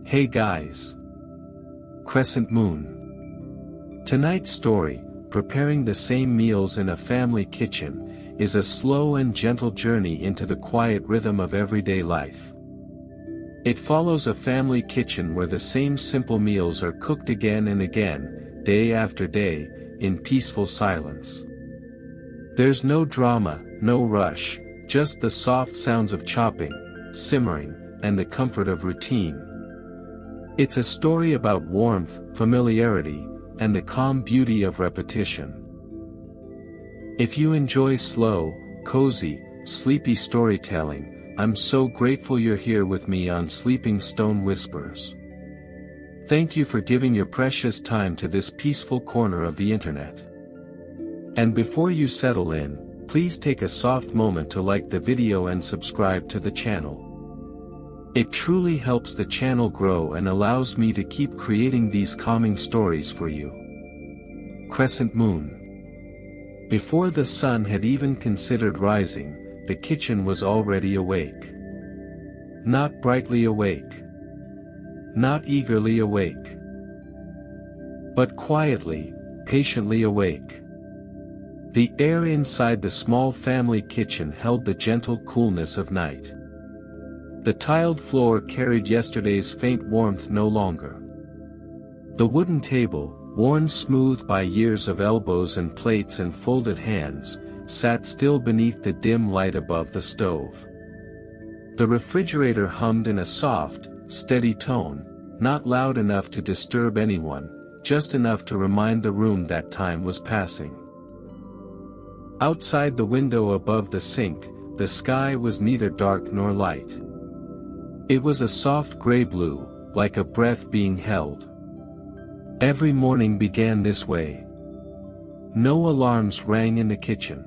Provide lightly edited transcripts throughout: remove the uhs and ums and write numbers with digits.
Hey guys! Crescent Moon. Tonight's story, preparing the same meals in a family kitchen, is a slow and gentle journey into the quiet rhythm of everyday life. It follows a family kitchen where the same simple meals are cooked again and again, day after day, in peaceful silence. There's no drama, no rush, just the soft sounds of chopping, simmering, and the comfort of routine. It's a story about warmth, familiarity, and the calm beauty of repetition. If you enjoy slow, cozy, sleepy storytelling, I'm so grateful you're here with me on Sleeping Stone Whispers. Thank you for giving your precious time to this peaceful corner of the internet. And before you settle in, please take a soft moment to like the video and subscribe to the channel. It truly helps the channel grow and allows me to keep creating these calming stories for you. Crescent Moon. Before the sun had even considered rising, the kitchen was already awake. Not brightly awake. Not eagerly awake. But quietly, patiently awake. The air inside the small family kitchen held the gentle coolness of night. The tiled floor carried yesterday's faint warmth no longer. The wooden table, worn smooth by years of elbows and plates and folded hands, sat still beneath the dim light above the stove. The refrigerator hummed in a soft, steady tone, not loud enough to disturb anyone, just enough to remind the room that time was passing. Outside the window above the sink, the sky was neither dark nor light. It was a soft gray-blue, like a breath being held. Every morning began this way. No alarms rang in the kitchen.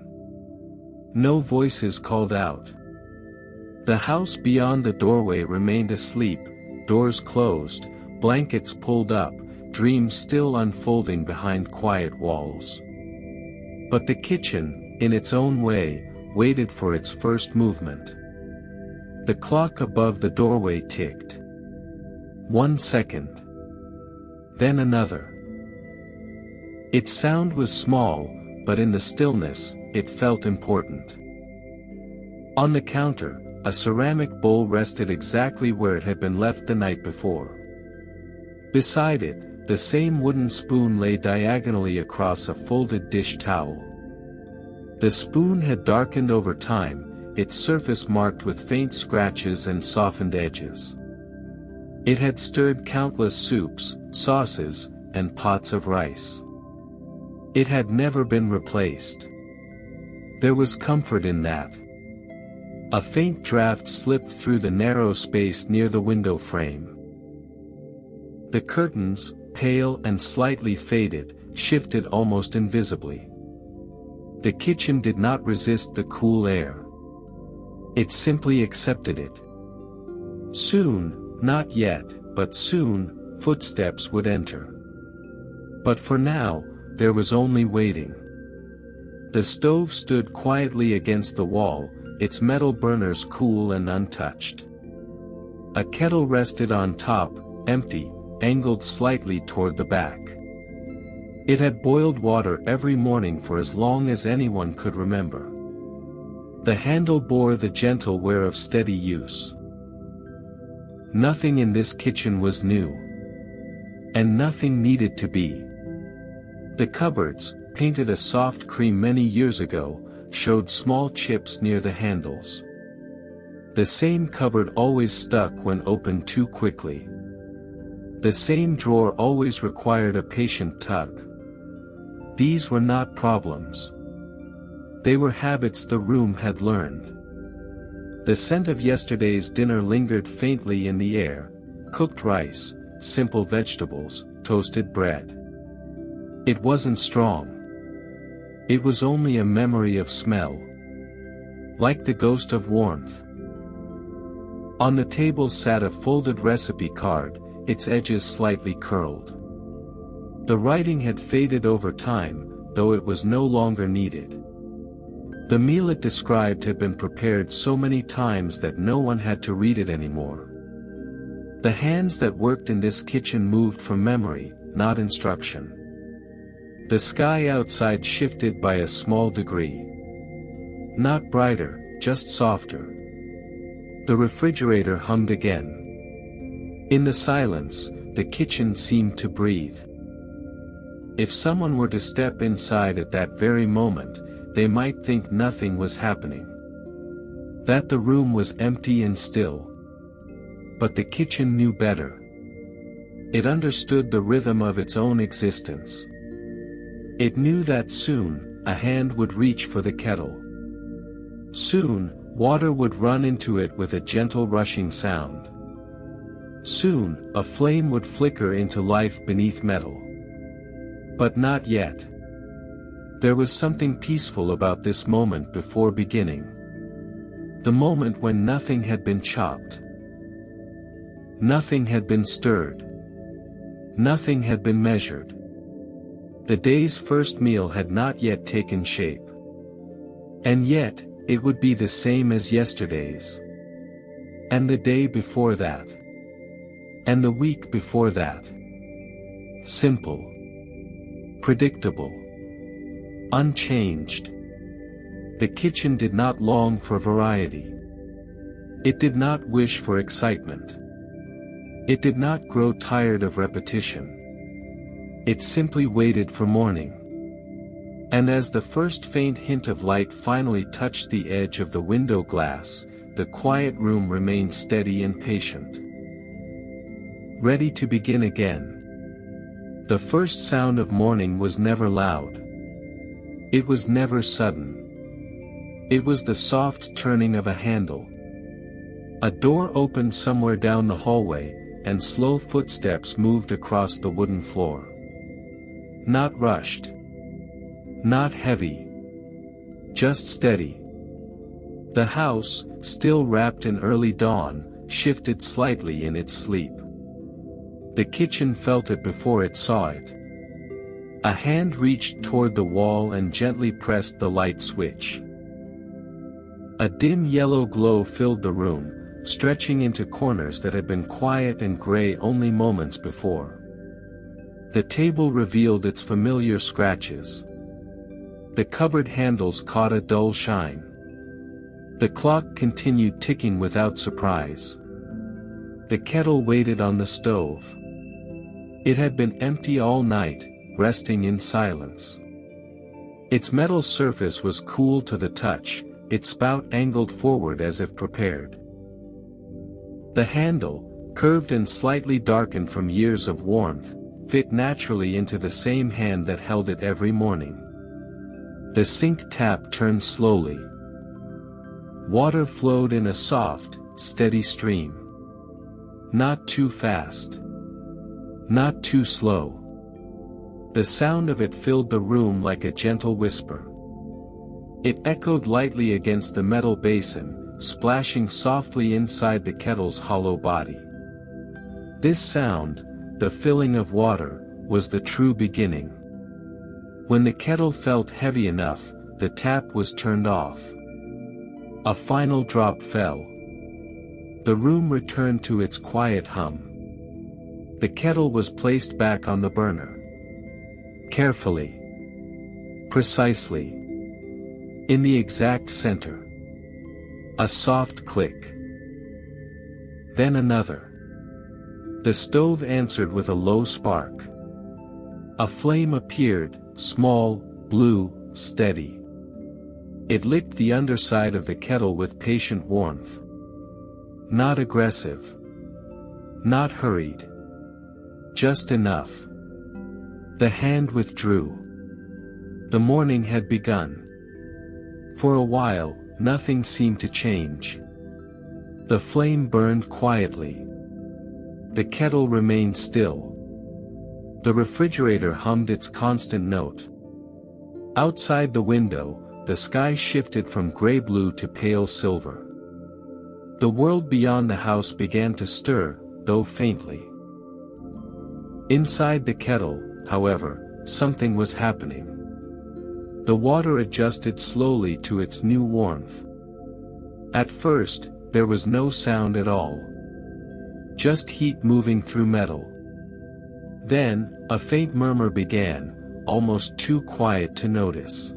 No voices called out. The house beyond the doorway remained asleep, doors closed, blankets pulled up, dreams still unfolding behind quiet walls. But the kitchen, in its own way, waited for its first movement. The clock above the doorway ticked. 1 second. Then another. Its sound was small, but in the stillness, it felt important. On the counter, a ceramic bowl rested exactly where it had been left the night before. Beside it, the same wooden spoon lay diagonally across a folded dish towel. The spoon had darkened over time, its surface marked with faint scratches and softened edges. It had stirred countless soups, sauces, and pots of rice. It had never been replaced. There was comfort in that. A faint draft slipped through the narrow space near the window frame. The curtains, pale and slightly faded, shifted almost invisibly. The kitchen did not resist the cool air. It simply accepted it. Soon, not yet, but soon, footsteps would enter. But for now, there was only waiting. The stove stood quietly against the wall, its metal burners cool and untouched. A kettle rested on top, empty, angled slightly toward the back. It had boiled water every morning for as long as anyone could remember. The handle bore the gentle wear of steady use. Nothing in this kitchen was new. And nothing needed to be. The cupboards, painted a soft cream many years ago, showed small chips near the handles. The same cupboard always stuck when opened too quickly. The same drawer always required a patient tug. These were not problems. They were habits the room had learned. The scent of yesterday's dinner lingered faintly in the air: cooked rice, simple vegetables, toasted bread. It wasn't strong. It was only a memory of smell. Like the ghost of warmth. On the table sat a folded recipe card, its edges slightly curled. The writing had faded over time, though it was no longer needed. The meal it described had been prepared so many times that no one had to read it anymore. The hands that worked in this kitchen moved from memory, not instruction. The sky outside shifted by a small degree. Not brighter, just softer. The refrigerator hummed again. In the silence, the kitchen seemed to breathe. If someone were to step inside at that very moment, they might think nothing was happening. That the room was empty and still. But the kitchen knew better. It understood the rhythm of its own existence. It knew that soon, a hand would reach for the kettle. Soon, water would run into it with a gentle rushing sound. Soon, a flame would flicker into life beneath metal. But not yet. There was something peaceful about this moment before beginning. The moment when nothing had been chopped. Nothing had been stirred. Nothing had been measured. The day's first meal had not yet taken shape. And yet, it would be the same as yesterday's. And the day before that. And the week before that. Simple. Predictable. Unchanged. The kitchen did not long for variety. It did not wish for excitement. It did not grow tired of repetition. It simply waited for morning. And as the first faint hint of light finally touched the edge of the window glass, the quiet room remained steady and patient. Ready to begin again. The first sound of morning was never loud. It was never sudden. It was the soft turning of a handle. A door opened somewhere down the hallway, and slow footsteps moved across the wooden floor. Not rushed. Not heavy. Just steady. The house, still wrapped in early dawn, shifted slightly in its sleep. The kitchen felt it before it saw it. A hand reached toward the wall and gently pressed the light switch. A dim yellow glow filled the room, stretching into corners that had been quiet and gray only moments before. The table revealed its familiar scratches. The cupboard handles caught a dull shine. The clock continued ticking without surprise. The kettle waited on the stove. It had been empty all night, resting in silence. Its metal surface was cool to the touch, its spout angled forward as if prepared. The handle, curved and slightly darkened from years of warmth, fit naturally into the same hand that held it every morning. The sink tap turned slowly. Water flowed in a soft, steady stream. Not too fast. Not too slow. The sound of it filled the room like a gentle whisper. It echoed lightly against the metal basin, splashing softly inside the kettle's hollow body. This sound, the filling of water, was the true beginning. When the kettle felt heavy enough, the tap was turned off. A final drop fell. The room returned to its quiet hum. The kettle was placed back on the burner. Carefully. Precisely. In the exact center. A soft click. Then another. The stove answered with a low spark. A flame appeared, small, blue, steady. It licked the underside of the kettle with patient warmth. Not aggressive. Not hurried. Just enough. The hand withdrew. The morning had begun. For a while, nothing seemed to change. The flame burned quietly. The kettle remained still. The refrigerator hummed its constant note. Outside the window, the sky shifted from gray-blue to pale silver. The world beyond the house began to stir, though faintly. Inside the kettle, however, something was happening. The water adjusted slowly to its new warmth. At first, there was no sound at all. just heat moving through metal. Then, a faint murmur began, almost too quiet to notice.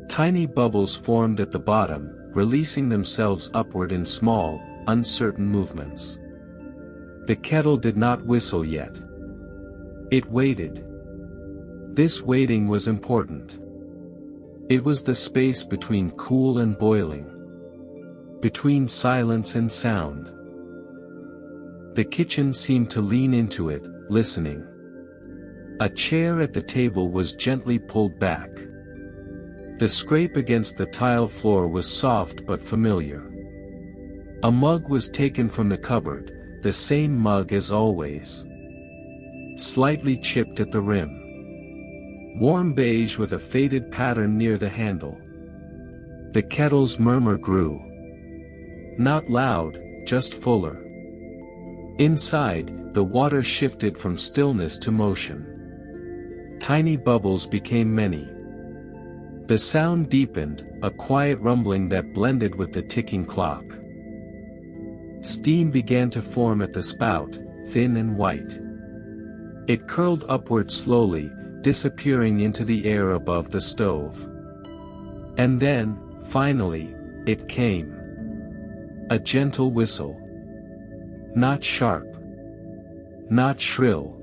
Tiny bubbles formed at the bottom, releasing themselves upward in small, uncertain movements. The kettle did not whistle yet. It waited. This waiting was important. It was the space between cool and boiling. Between silence and sound. The kitchen seemed to lean into it, listening. A chair at the table was gently pulled back. The scrape against the tile floor was soft but familiar. A mug was taken from the cupboard, the same mug as always. Slightly chipped at the rim. Warm beige with a faded pattern near the handle. The kettle's murmur grew. Not loud, just fuller. Inside, the water shifted from stillness to motion. Tiny bubbles became many. The sound deepened, a quiet rumbling that blended with the ticking clock. Steam began to form at the spout, thin and white. It curled upward slowly, disappearing into the air above the stove. And then, finally, it came. A gentle whistle. Not sharp. Not shrill.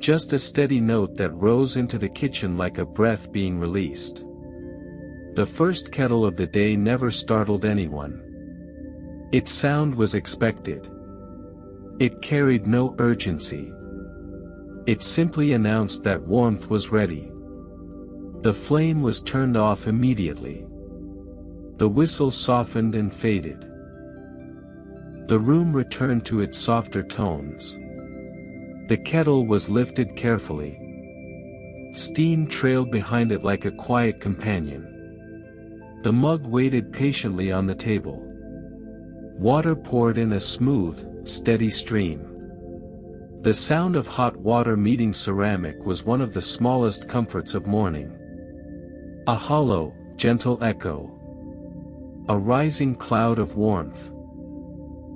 Just a steady note that rose into the kitchen like a breath being released. The first kettle of the day never startled anyone. Its sound was expected. It carried no urgency. It simply announced that warmth was ready. The flame was turned off immediately. The whistle softened and faded. The room returned to its softer tones. The kettle was lifted carefully. Steam trailed behind it like a quiet companion. The mug waited patiently on the table. Water poured in a smooth, steady stream. The sound of hot water meeting ceramic was one of the smallest comforts of morning. A hollow, gentle echo. A rising cloud of warmth.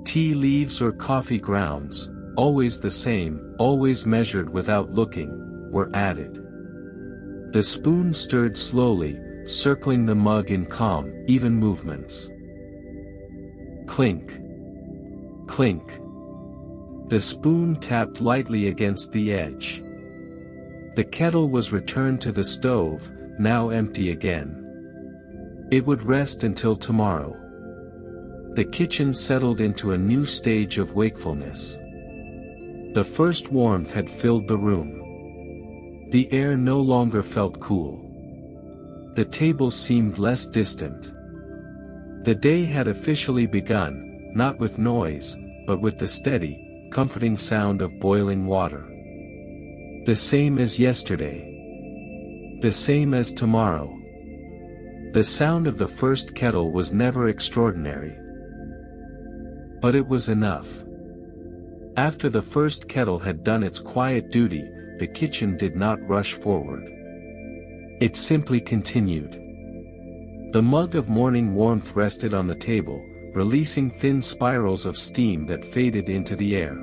Tea leaves or coffee grounds, always the same, always measured without looking, were added. The spoon stirred slowly, circling the mug in calm, even movements. Clink. Clink. The spoon tapped lightly against the edge. The kettle was returned to the stove, now empty again. It would rest until tomorrow. The kitchen settled into a new stage of wakefulness. The first warmth had filled the room. The air no longer felt cool. The table seemed less distant. The day had officially begun, not with noise, but with the steady, comforting sound of boiling water. The same as yesterday. The same as tomorrow. The sound of the first kettle was never extraordinary. But it was enough. After the first kettle had done its quiet duty, the kitchen did not rush forward. It simply continued. The mug of morning warmth rested on the table, releasing thin spirals of steam that faded into the air.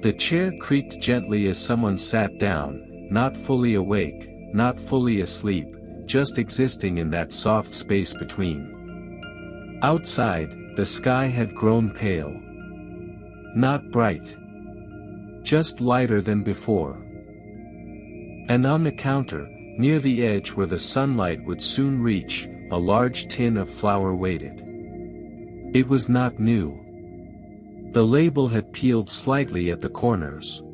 The chair creaked gently as someone sat down, not fully awake, not fully asleep, just existing in that soft space between. Outside, the sky had grown pale. Not bright. Just lighter than before. And on the counter, near the edge where the sunlight would soon reach, a large tin of flour waited. It was not new. The label had peeled slightly at the corners.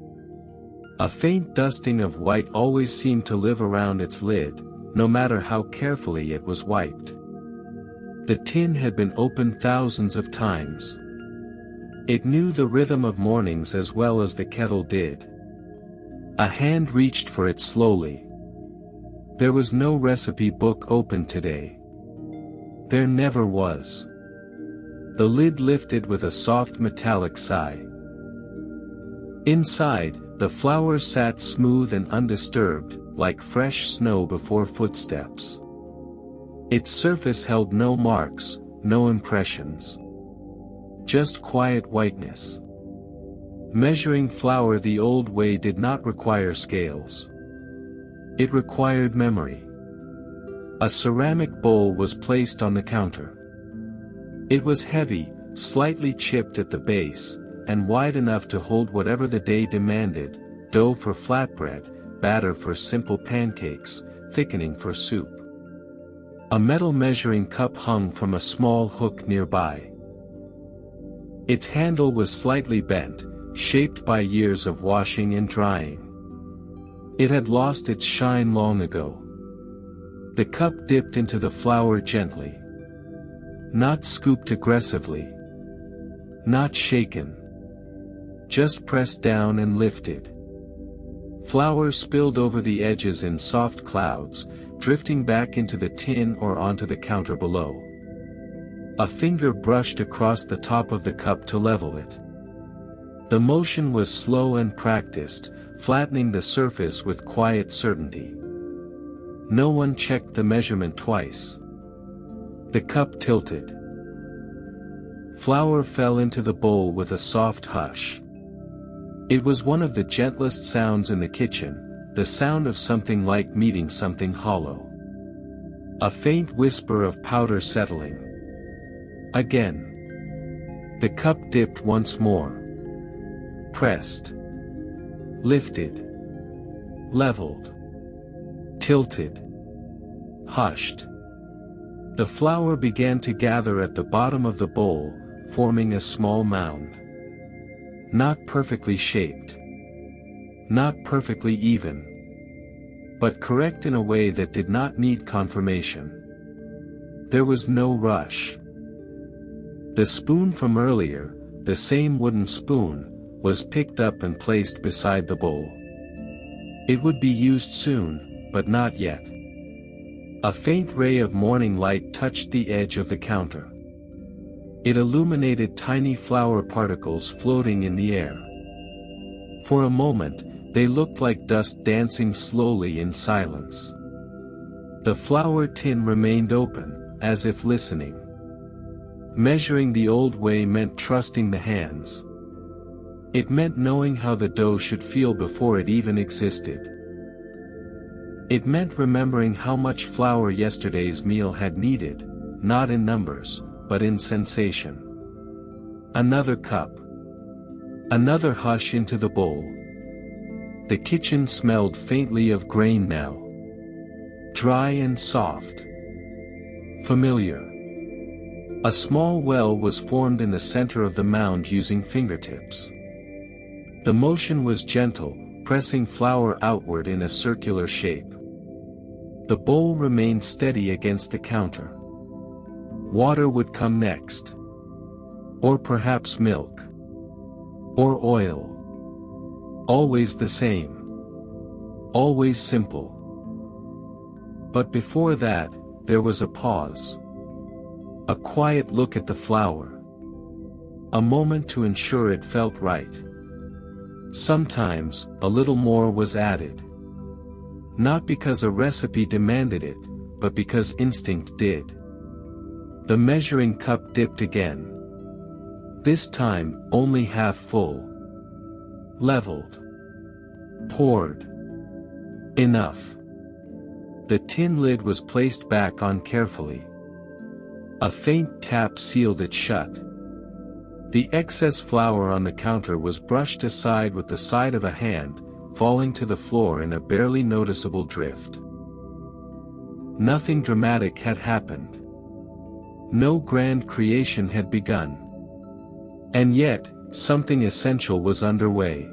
A faint dusting of white always seemed to live around its lid, no matter how carefully it was wiped. The tin had been opened thousands of times. It knew the rhythm of mornings as well as the kettle did. A hand reached for it slowly. There was no recipe book open today. There never was. The lid lifted with a soft metallic sigh. Inside, the flour sat smooth and undisturbed, like fresh snow before Just quiet whiteness. Measuring flour the old way did not require scales. It required memory. A ceramic bowl was placed on the counter. It was heavy, slightly chipped at the base, and wide enough to hold whatever the day demanded: dough for flatbread, batter for simple pancakes, thickening for soup. A metal measuring cup hung from a small hook nearby. Its handle was slightly bent, shaped by years of washing and drying. It had lost its shine long ago. The cup dipped into the flour gently. Not scooped aggressively. Not shaken. Just pressed down and lifted. Flour spilled over the edges in soft clouds, drifting back into the tin or onto the counter below. A finger brushed across the top of the cup to level it. The motion was slow and practiced, flattening the surface with quiet certainty. No one checked the measurement twice. The cup tilted. Flour fell into the bowl with a soft hush. It was one of the gentlest sounds in the kitchen, the sound of something light meeting something hollow. A faint whisper of powder settling. Again. The cup dipped once more. Pressed. Lifted. Leveled. Tilted. Hushed. The flour began to gather at the bottom of the bowl, forming a small mound. Not perfectly shaped. Not perfectly even. But correct in a way that did not need confirmation. There was no rush. The spoon from earlier, the same wooden spoon, was picked up and placed beside the bowl. It would be used soon, but not yet. A faint ray of morning light touched the edge of the counter. It illuminated tiny flour particles floating in the air. For a moment, they looked like dust dancing slowly in silence. The flour tin remained open, as if listening. Measuring the old way meant trusting the hands. It meant knowing how the dough should feel before it even existed. It meant remembering how much flour yesterday's meal had needed, not in numbers, but in sensation. Another cup. Another hush into the bowl. The kitchen smelled faintly of grain now. Dry and soft. Familiar. A small well was formed in the center of the mound using fingertips. The motion was gentle, pressing flour outward in a circular shape. The bowl remained steady against the counter. Water would come next. Or perhaps milk. Or oil. Always the same. Always simple. But before that, there was a pause. A quiet look at the flour. A moment to ensure it felt right. Sometimes, a little more was added. Not because a recipe demanded it, but because instinct did. The measuring cup dipped again. This time, only half full. Leveled. Poured. Enough. The tin lid was placed back on carefully. A faint tap sealed it shut. The excess flour on the counter was brushed aside with the side of a hand, falling to the floor in a barely noticeable drift. Nothing dramatic had happened. No grand creation had begun. And yet, something essential was underway.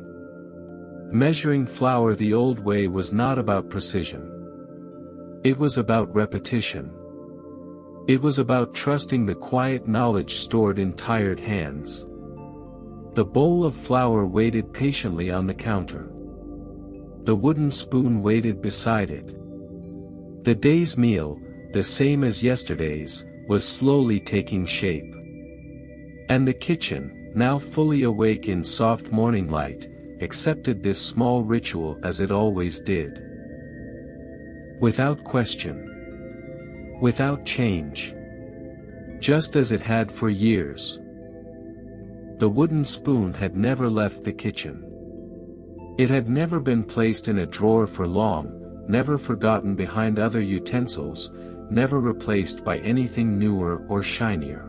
Measuring flour the old way was not about precision. It was about repetition. It was about trusting the quiet knowledge stored in tired hands. The bowl of flour waited patiently on the counter. The wooden spoon waited beside it. The day's meal, the same as yesterday's, was slowly taking shape. And the kitchen, now fully awake in soft morning light, accepted this small ritual as it always did. Without question. Without change. Just as it had for years. The wooden spoon had never left the kitchen. It had never been placed in a drawer for long, never forgotten behind other utensils, never replaced by anything newer or shinier.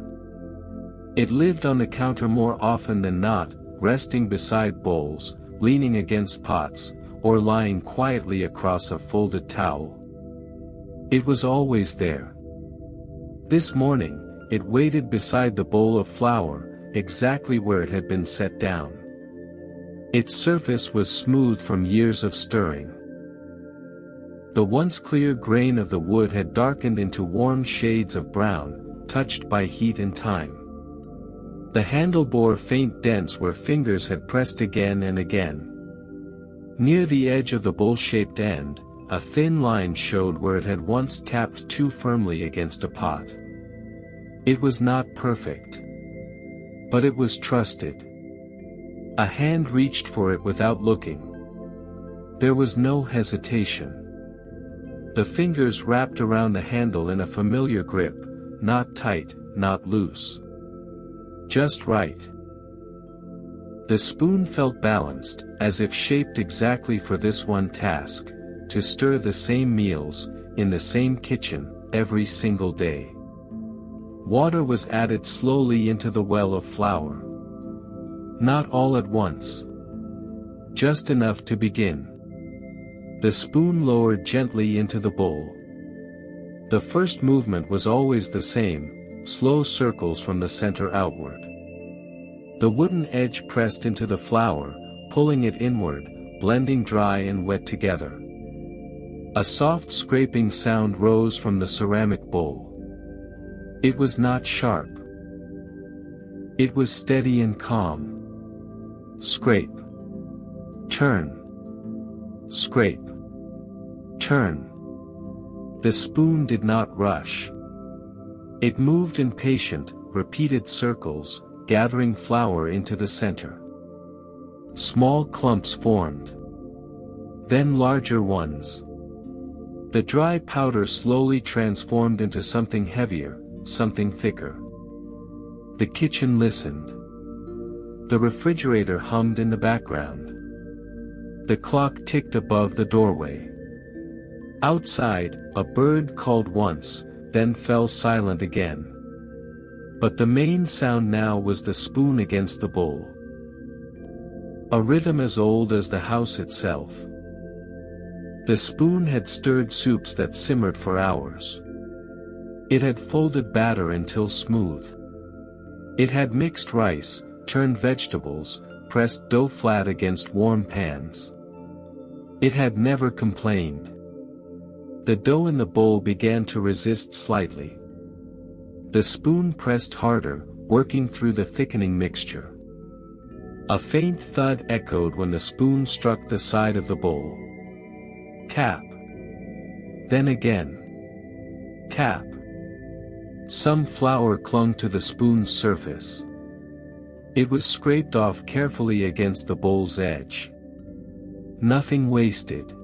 It lived on the counter more often than not, resting beside bowls, leaning against pots, or lying quietly across a folded towel. It was always there. This morning, it waited beside the bowl of flour, exactly where it had been set down. Its surface was smooth from years of stirring. The once clear grain of the wood had darkened into warm shades of brown, touched by heat and time. The handle bore faint dents where fingers had pressed again and again. Near the edge of the bowl-shaped end, a thin line showed where it had once tapped too firmly against a pot. It was not perfect. But it was trusted. A hand reached for it without looking. There was no hesitation. The fingers wrapped around the handle in a familiar grip, not tight, not loose. Just right. The spoon felt balanced, as if shaped exactly for this one task, to stir the same meals, in the same kitchen, every single day. Water was added slowly into the well of flour. Not all at once. Just enough to begin. The spoon lowered gently into the bowl. The first movement was always the same, slow circles from the center outward. The wooden edge pressed into the flour, pulling it inward, blending dry and wet together. A soft scraping sound rose from the ceramic bowl. It was not sharp. It was steady and calm. Scrape. Turn. Scrape. Turn. The spoon did not rush. It moved in patient, repeated circles, gathering flour into the center. Small clumps formed. Then larger ones. The dry powder slowly transformed into something heavier, something thicker. The kitchen listened. The refrigerator hummed in the background. The clock ticked above the doorway. Outside, a bird called once, then fell silent again. But the main sound now was the spoon against the bowl. A rhythm as old as the house itself. The spoon had stirred soups that simmered for hours. It had folded batter until smooth. It had mixed rice, turned vegetables, pressed dough flat against warm pans. It had never complained. The dough in the bowl began to resist slightly. The spoon pressed harder, working through the thickening mixture. A faint thud echoed when the spoon struck the side of the bowl. Tap. Then again. Tap. Some flour clung to the spoon's surface. It was scraped off carefully against the bowl's edge. Nothing wasted.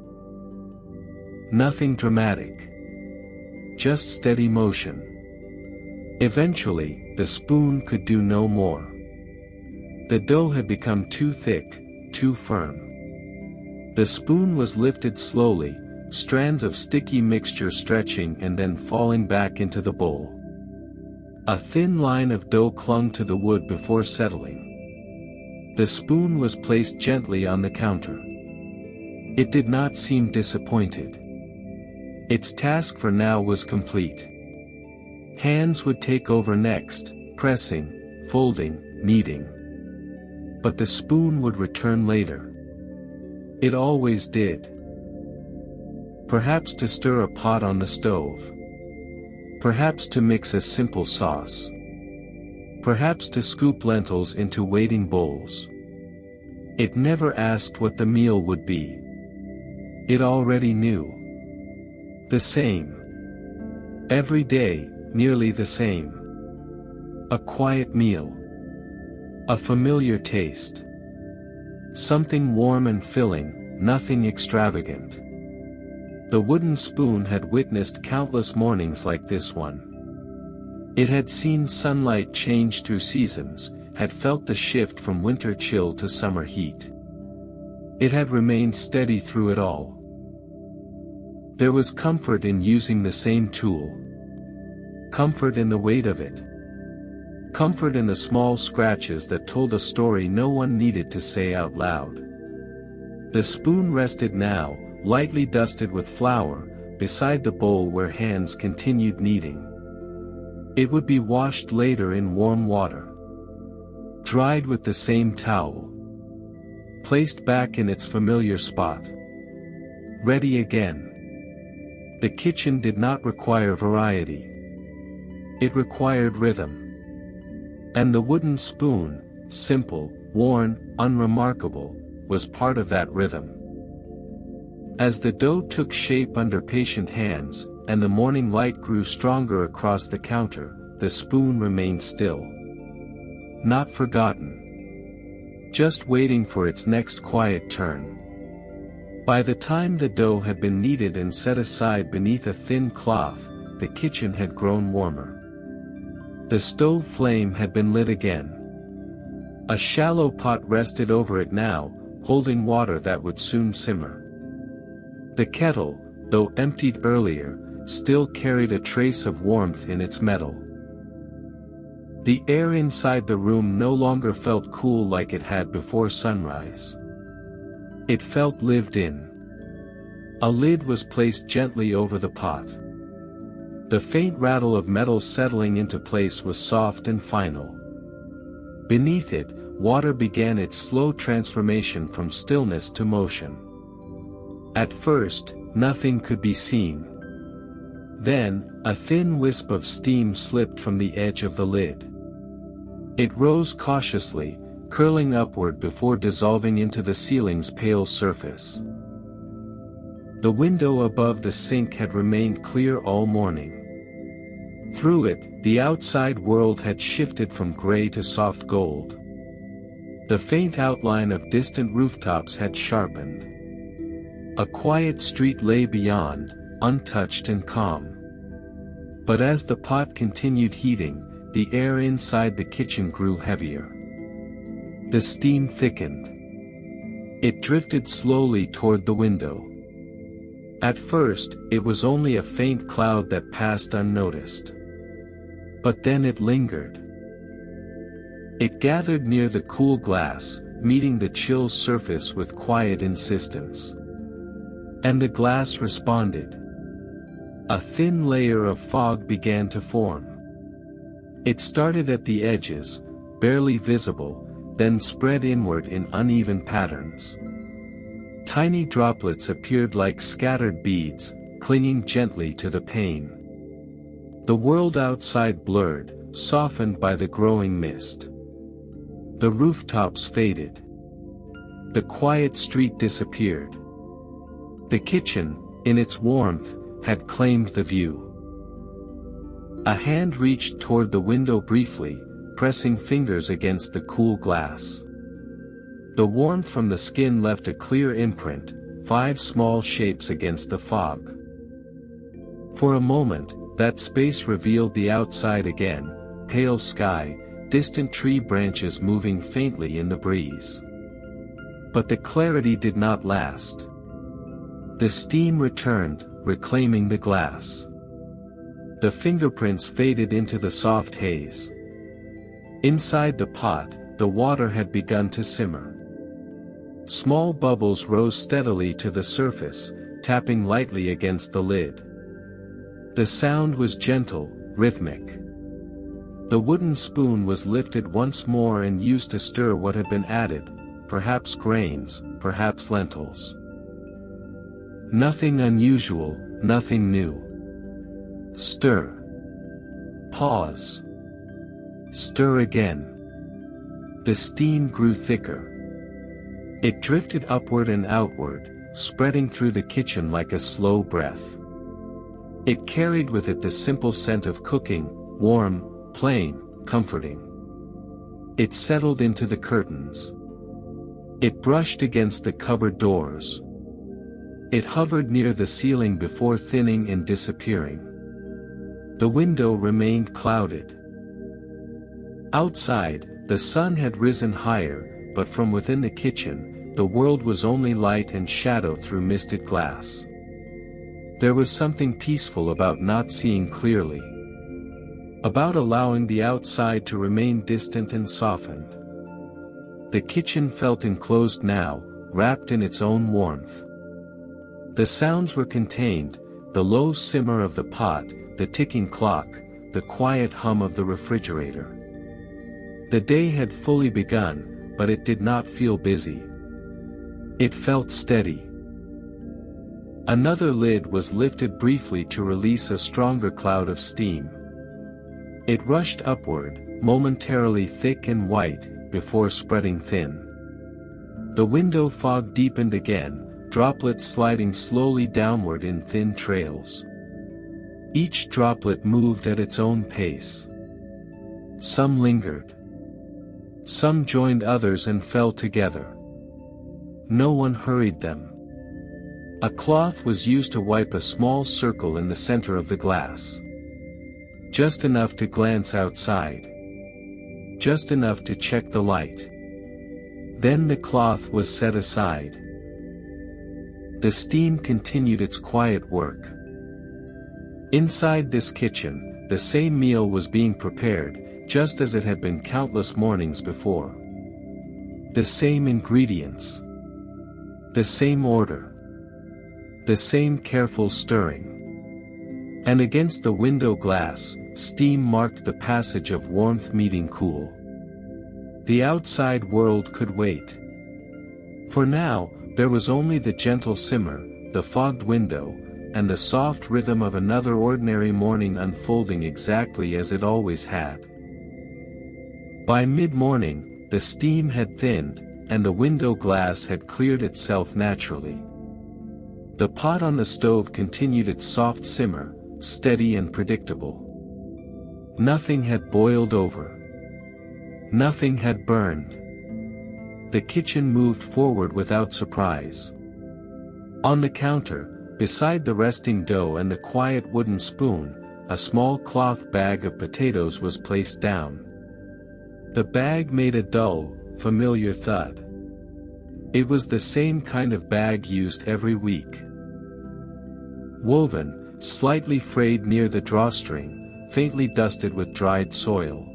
Nothing dramatic. Just steady motion. Eventually, the spoon could do no more. The dough had become too thick, too firm. The spoon was lifted slowly, strands of sticky mixture stretching and then falling back into the bowl. A thin line of dough clung to the wood before settling. The spoon was placed gently on the counter. It did not seem disappointed. Its task for now was complete. Hands would take over next, pressing, folding, kneading. But the spoon would return later. It always did. Perhaps to stir a pot on the stove. Perhaps to mix a simple sauce. Perhaps to scoop lentils into waiting bowls. It never asked what the meal would be. It already knew. The same. Every day, nearly the same. A quiet meal. A familiar taste. Something warm and filling, nothing extravagant. The wooden spoon had witnessed countless mornings like this one. It had seen sunlight change through seasons, had felt the shift from winter chill to summer heat. It had remained steady through it all. There was comfort in using the same tool. Comfort in the weight of it. Comfort in the small scratches that told a story no one needed to say out loud. The spoon rested now, lightly dusted with flour, beside the bowl where hands continued kneading. It would be washed later in warm water. Dried with the same towel. Placed back in its familiar spot. Ready again. The kitchen did not require variety. It required rhythm. And the wooden spoon, simple, worn, unremarkable, was part of that rhythm. As the dough took shape under patient hands, and the morning light grew stronger across the counter, the spoon remained still. Not forgotten. Just waiting for its next quiet turn. By the time the dough had been kneaded and set aside beneath a thin cloth, the kitchen had grown warmer. The stove flame had been lit again. A shallow pot rested over it now, holding water that would soon simmer. The kettle, though emptied earlier, still carried a trace of warmth in its metal. The air inside the room no longer felt cool like it had before sunrise. It felt lived in. A lid was placed gently over the pot. The faint rattle of metal settling into place was soft and final. Beneath it, water began its slow transformation from stillness to motion. At first, nothing could be seen. Then, a thin wisp of steam slipped from the edge of the lid. It rose cautiously, curling upward before dissolving into the ceiling's pale surface. The window above the sink had remained clear all morning. Through it, the outside world had shifted from gray to soft gold. The faint outline of distant rooftops had sharpened. A quiet street lay beyond, untouched and calm. But as the pot continued heating, the air inside the kitchen grew heavier. The steam thickened. It drifted slowly toward the window. At first, it was only a faint cloud that passed unnoticed. But then it lingered. It gathered near the cool glass, meeting the chill surface with quiet insistence. And the glass responded. A thin layer of fog began to form. It started at the edges, barely visible, then spread inward in uneven patterns. Tiny droplets appeared like scattered beads, clinging gently to the pane. The world outside blurred, softened by the growing mist. The rooftops faded. The quiet street disappeared. The kitchen, in its warmth, had claimed the view. A hand reached toward the window briefly, pressing fingers against the cool glass. The warmth from the skin left a clear imprint, 5 small shapes against the fog. For a moment, that space revealed the outside again, pale sky, distant tree branches moving faintly in the breeze. But the clarity did not last. The steam returned, reclaiming the glass. The fingerprints faded into the soft haze. Inside the pot, the water had begun to simmer. Small bubbles rose steadily to the surface, tapping lightly against the lid. The sound was gentle, rhythmic. The wooden spoon was lifted once more and used to stir what had been added, perhaps grains, perhaps lentils. Nothing unusual, nothing new. Stir. Pause. Stir again. The steam grew thicker. It drifted upward and outward, spreading through the kitchen like a slow breath. It carried with it the simple scent of cooking, warm, plain, comforting. It settled into the curtains. It brushed against the cupboard doors. It hovered near the ceiling before thinning and disappearing. The window remained clouded. Outside, The sun had risen higher, but from within the kitchen, the world was only light and shadow through misted glass. There was something peaceful about not seeing clearly. About allowing the outside to remain distant and softened. The kitchen felt enclosed now, wrapped in its own warmth. The sounds were contained, the low simmer of the pot, the ticking clock, the quiet hum of the refrigerator. The day had fully begun, but it did not feel busy. It felt steady. Another lid was lifted briefly to release a stronger cloud of steam. It rushed upward, momentarily thick and white, before spreading thin. The window fog deepened again, droplets sliding slowly downward in thin trails. Each droplet moved at its own pace. Some lingered. Some joined others and fell together. No one hurried them. A cloth was used to wipe a small circle in the center of the glass. Just enough to glance outside. Just enough to check the light. Then the cloth was set aside. The steam continued its quiet work. Inside this kitchen, the same meal was being prepared, just as it had been countless mornings before. The same ingredients. The same order. The same careful stirring. And against the window glass, steam marked the passage of warmth meeting cool. The outside world could wait. For now, there was only the gentle simmer, the fogged window, and the soft rhythm of another ordinary morning unfolding exactly as it always had. By mid-morning, the steam had thinned, and the window glass had cleared itself naturally. The pot on the stove continued its soft simmer, steady and predictable. Nothing had boiled over. Nothing had burned. The kitchen moved forward without surprise. On the counter, beside the resting dough and the quiet wooden spoon, a small cloth bag of potatoes was placed down. The bag made a dull, familiar thud. It was the same kind of bag used every week. Woven, slightly frayed near the drawstring, faintly dusted with dried soil.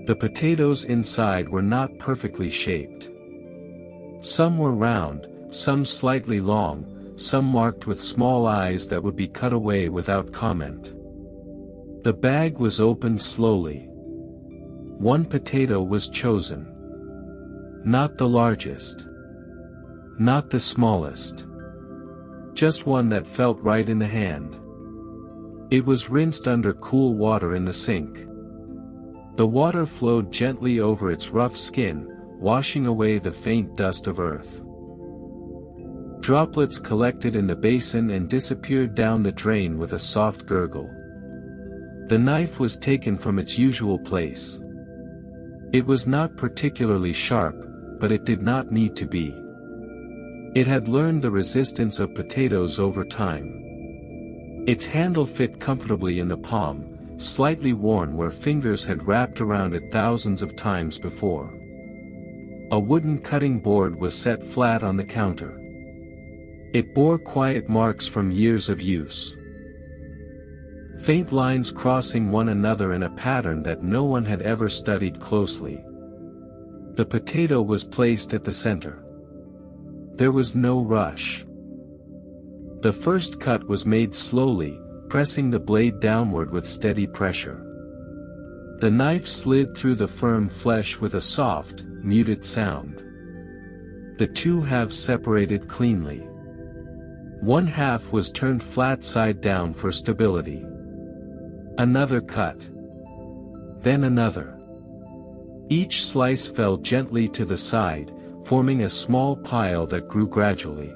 The potatoes inside were not perfectly shaped. Some were round, some slightly long, some marked with small eyes that would be cut away without comment. The bag was opened slowly. One potato was chosen. Not the largest. Not the smallest. Just one that felt right in the hand. It was rinsed under cool water in the sink. The water flowed gently over its rough skin, washing away the faint dust of earth. Droplets collected in the basin and disappeared down the drain with a soft gurgle. The knife was taken from its usual place. It was not particularly sharp, but it did not need to be. It had learned the resistance of potatoes over time. Its handle fit comfortably in the palm, slightly worn where fingers had wrapped around it thousands of times before. A wooden cutting board was set flat on the counter. It bore quiet marks from years of use. Faint lines crossing one another in a pattern that no one had ever studied closely. The potato was placed at the center. There was no rush. The first cut was made slowly, pressing the blade downward with steady pressure. The knife slid through the firm flesh with a soft, muted sound. The two halves separated cleanly. One half was turned flat side down for stability. Another cut. Then another. Each slice fell gently to the side, forming a small pile that grew gradually.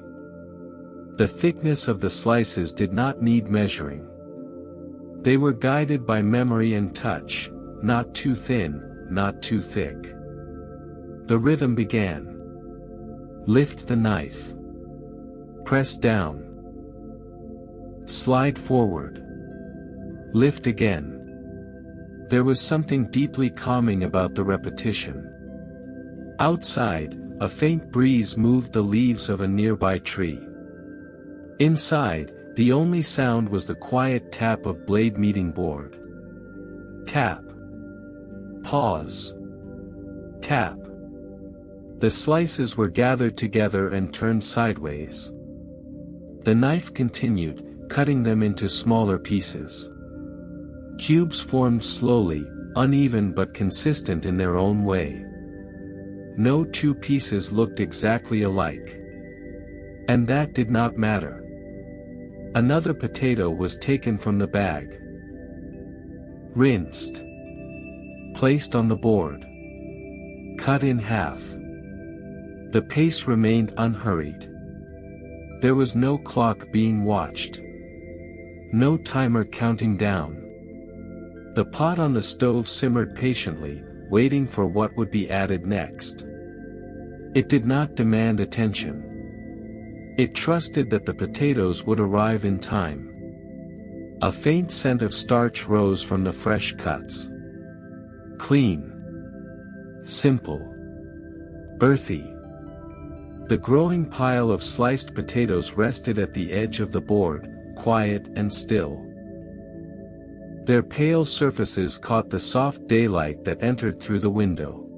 The thickness of the slices did not need measuring. They were guided by memory and touch, not too thin, not too thick. The rhythm began. Lift the knife. Press down. Slide forward. Lift again. There was something deeply calming about the repetition. Outside, a faint breeze moved the leaves of a nearby tree. Inside, the only sound was the quiet tap of blade meeting board. Tap. Pause. Tap. The slices were gathered together and turned sideways. The knife continued, cutting them into smaller pieces. Cubes formed slowly, uneven but consistent in their own way. No two pieces looked exactly alike. And that did not matter. Another potato was taken from the bag. Rinsed. Placed on the board. Cut in half. The pace remained unhurried. There was no clock being watched. No timer counting down. The pot on the stove simmered patiently, waiting for what would be added next. It did not demand attention. It trusted that the potatoes would arrive in time. A faint scent of starch rose from the fresh cuts. Clean. Simple. Earthy. The growing pile of sliced potatoes rested at the edge of the board, quiet and still. Their pale surfaces caught the soft daylight that entered through the window.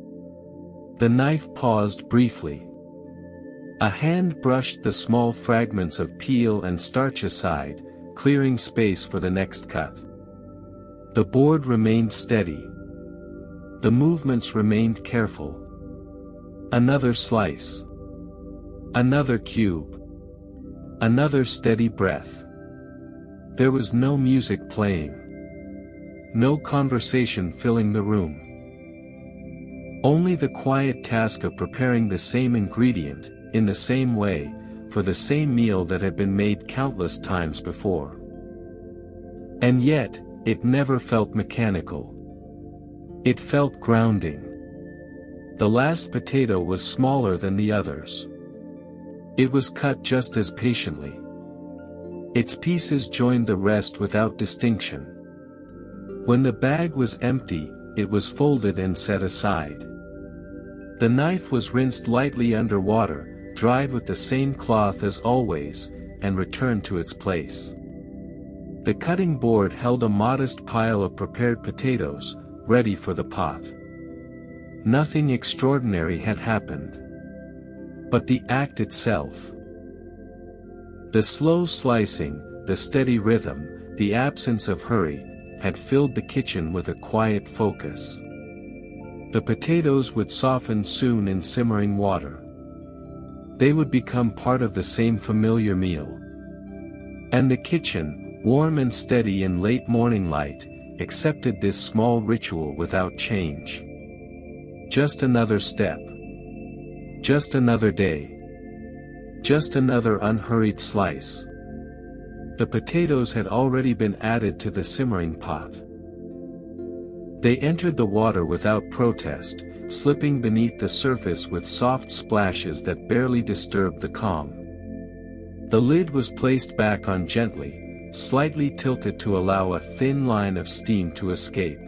The knife paused briefly. A hand brushed the small fragments of peel and starch aside, clearing space for the next cut. The board remained steady. The movements remained careful. Another slice. Another cube. Another steady breath. There was no music playing. No conversation filling the room. Only the quiet task of preparing the same ingredient, in the same way, for the same meal that had been made countless times before. And yet, it never felt mechanical. It felt grounding. The last potato was smaller than the others. It was cut just as patiently. Its pieces joined the rest without distinction. When the bag was empty, it was folded and set aside. The knife was rinsed lightly under water, dried with the same cloth as always, and returned to its place. The cutting board held a modest pile of prepared potatoes, ready for the pot. Nothing extraordinary had happened. But the act itself. The slow slicing, the steady rhythm, the absence of hurry, had filled the kitchen with a quiet focus. The potatoes would soften soon in simmering water. They would become part of the same familiar meal. And the kitchen, warm and steady in late morning light, accepted this small ritual without change. Just another step. Just another day. Just another unhurried slice. The potatoes had already been added to the simmering pot. They entered the water without protest, slipping beneath the surface with soft splashes that barely disturbed the calm. The lid was placed back on gently, slightly tilted to allow a thin line of steam to escape.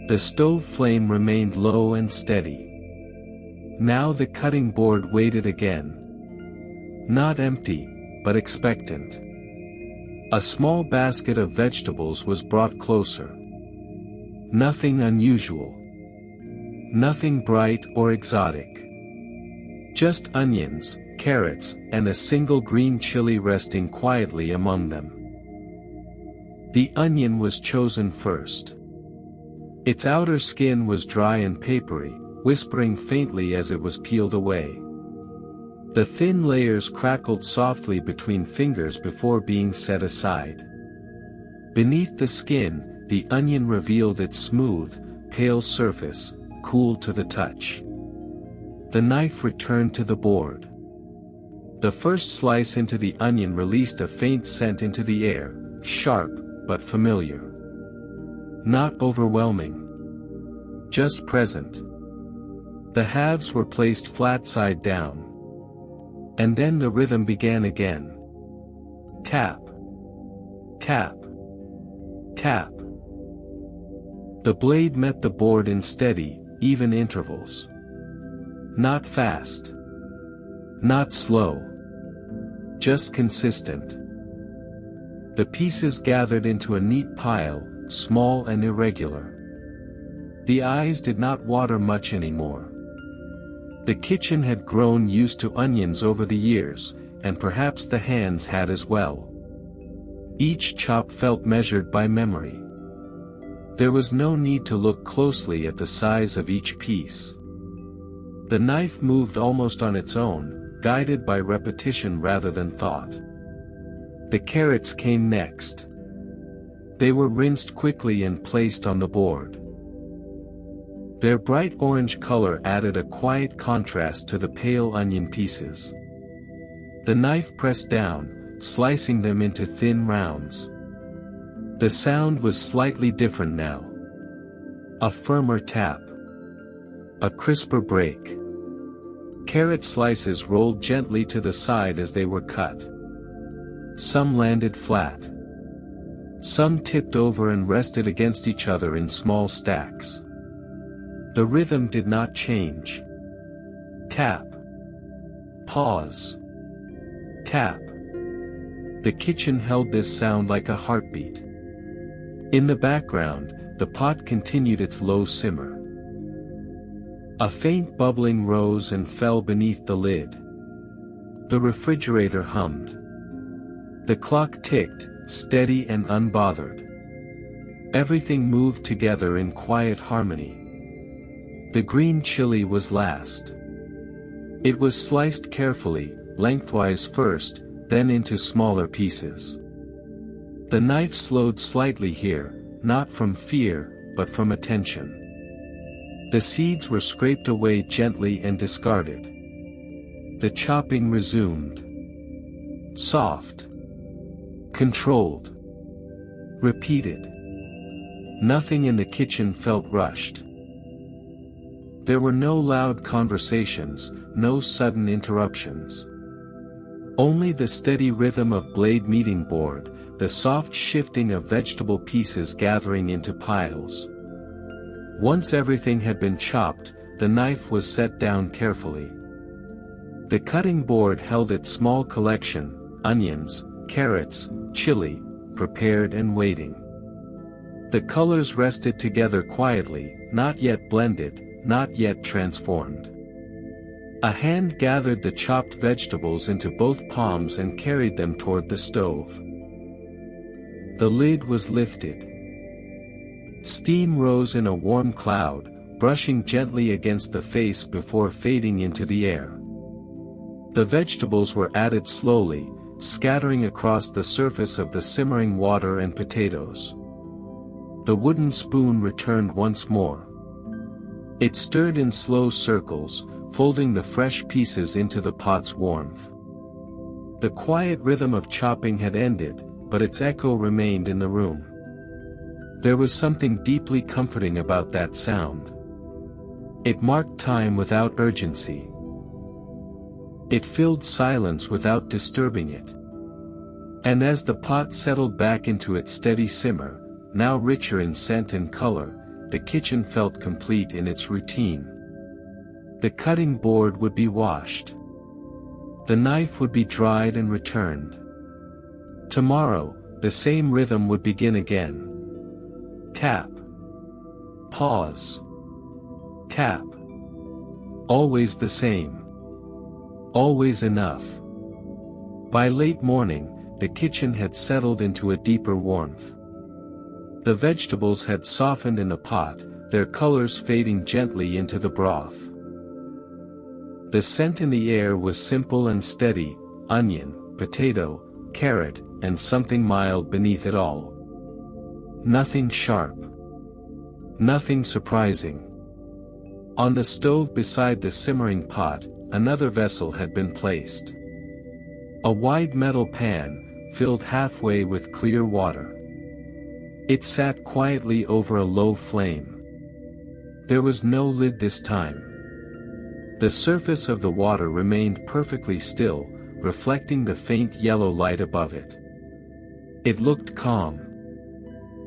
The stove flame remained low and steady. Now the cutting board waited again. Not empty, but expectant. A small basket of vegetables was brought closer. Nothing unusual. Nothing bright or exotic. Just onions, carrots, and a single green chili resting quietly among them. The onion was chosen first. Its outer skin was dry and papery, whispering faintly as it was peeled away. The thin layers crackled softly between fingers before being set aside. Beneath the skin, the onion revealed its smooth, pale surface, cool to the touch. The knife returned to the board. The first slice into the onion released a faint scent into the air, sharp, but familiar. Not overwhelming. Just present. The halves were placed flat side down. And then the rhythm began again. Tap. Tap. Tap. The blade met the board in steady, even intervals. Not fast. Not slow. Just consistent. The pieces gathered into a neat pile, small and irregular. The eyes did not water much anymore. The kitchen had grown used to onions over the years, and perhaps the hands had as well. Each chop felt measured by memory. There was no need to look closely at the size of each piece. The knife moved almost on its own, guided by repetition rather than thought. The carrots came next. They were rinsed quickly and placed on the board. Their bright orange color added a quiet contrast to the pale onion pieces. The knife pressed down, slicing them into thin rounds. The sound was slightly different now. A firmer tap. A crisper break. Carrot slices rolled gently to the side as they were cut. Some landed flat. Some tipped over and rested against each other in small stacks. The rhythm did not change. Tap. Pause. Tap. The kitchen held this sound like a heartbeat. In the background, the pot continued its low simmer. A faint bubbling rose and fell beneath the lid. The refrigerator hummed. The clock ticked, steady and unbothered. Everything moved together in quiet harmony. The green chili was last. It was sliced carefully, lengthwise first, then into smaller pieces. The knife slowed slightly here, not from fear, but from attention. The seeds were scraped away gently and discarded. The chopping resumed. Soft. Controlled. Repeated. Nothing in the kitchen felt rushed. There were no loud conversations, no sudden interruptions. Only the steady rhythm of blade meeting board, the soft shifting of vegetable pieces gathering into piles. Once everything had been chopped, the knife was set down carefully. The cutting board held its small collection, onions, carrots, chili, prepared and waiting. The colors rested together quietly, not yet blended, not yet transformed. A hand gathered the chopped vegetables into both palms and carried them toward the stove. The lid was lifted. Steam rose in a warm cloud, brushing gently against the face before fading into the air. The vegetables were added slowly, scattering across the surface of the simmering water and potatoes. The wooden spoon returned once more. It stirred in slow circles, folding the fresh pieces into the pot's warmth. The quiet rhythm of chopping had ended, but its echo remained in the room. There was something deeply comforting about that sound. It marked time without urgency. It filled silence without disturbing it. And as the pot settled back into its steady simmer, now richer in scent and color, the kitchen felt complete in its routine. The cutting board would be washed. The knife would be dried and returned. Tomorrow, the same rhythm would begin again. Tap. Pause. Tap. Always the same. Always enough. By late morning, the kitchen had settled into a deeper warmth. The vegetables had softened in the pot, their colors fading gently into the broth. The scent in the air was simple and steady, onion, potato, carrot, and something mild beneath it all. Nothing sharp. Nothing surprising. On the stove beside the simmering pot, another vessel had been placed. A wide metal pan, filled halfway with clear water. It sat quietly over a low flame. There was no lid this time. The surface of the water remained perfectly still, reflecting the faint yellow light above it. It looked calm.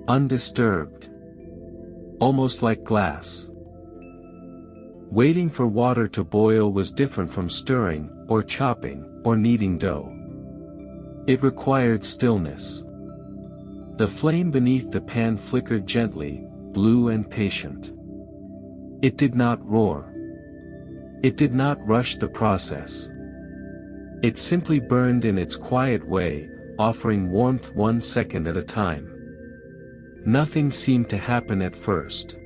Undisturbed. almost like glass. Waiting for water to boil was different from stirring, or chopping, or kneading dough. It required stillness. The flame beneath the pan flickered gently, blue and patient. It did not roar. It did not rush the process. It simply burned in its quiet way, offering warmth 1 second at a time. Nothing seemed to happen at first.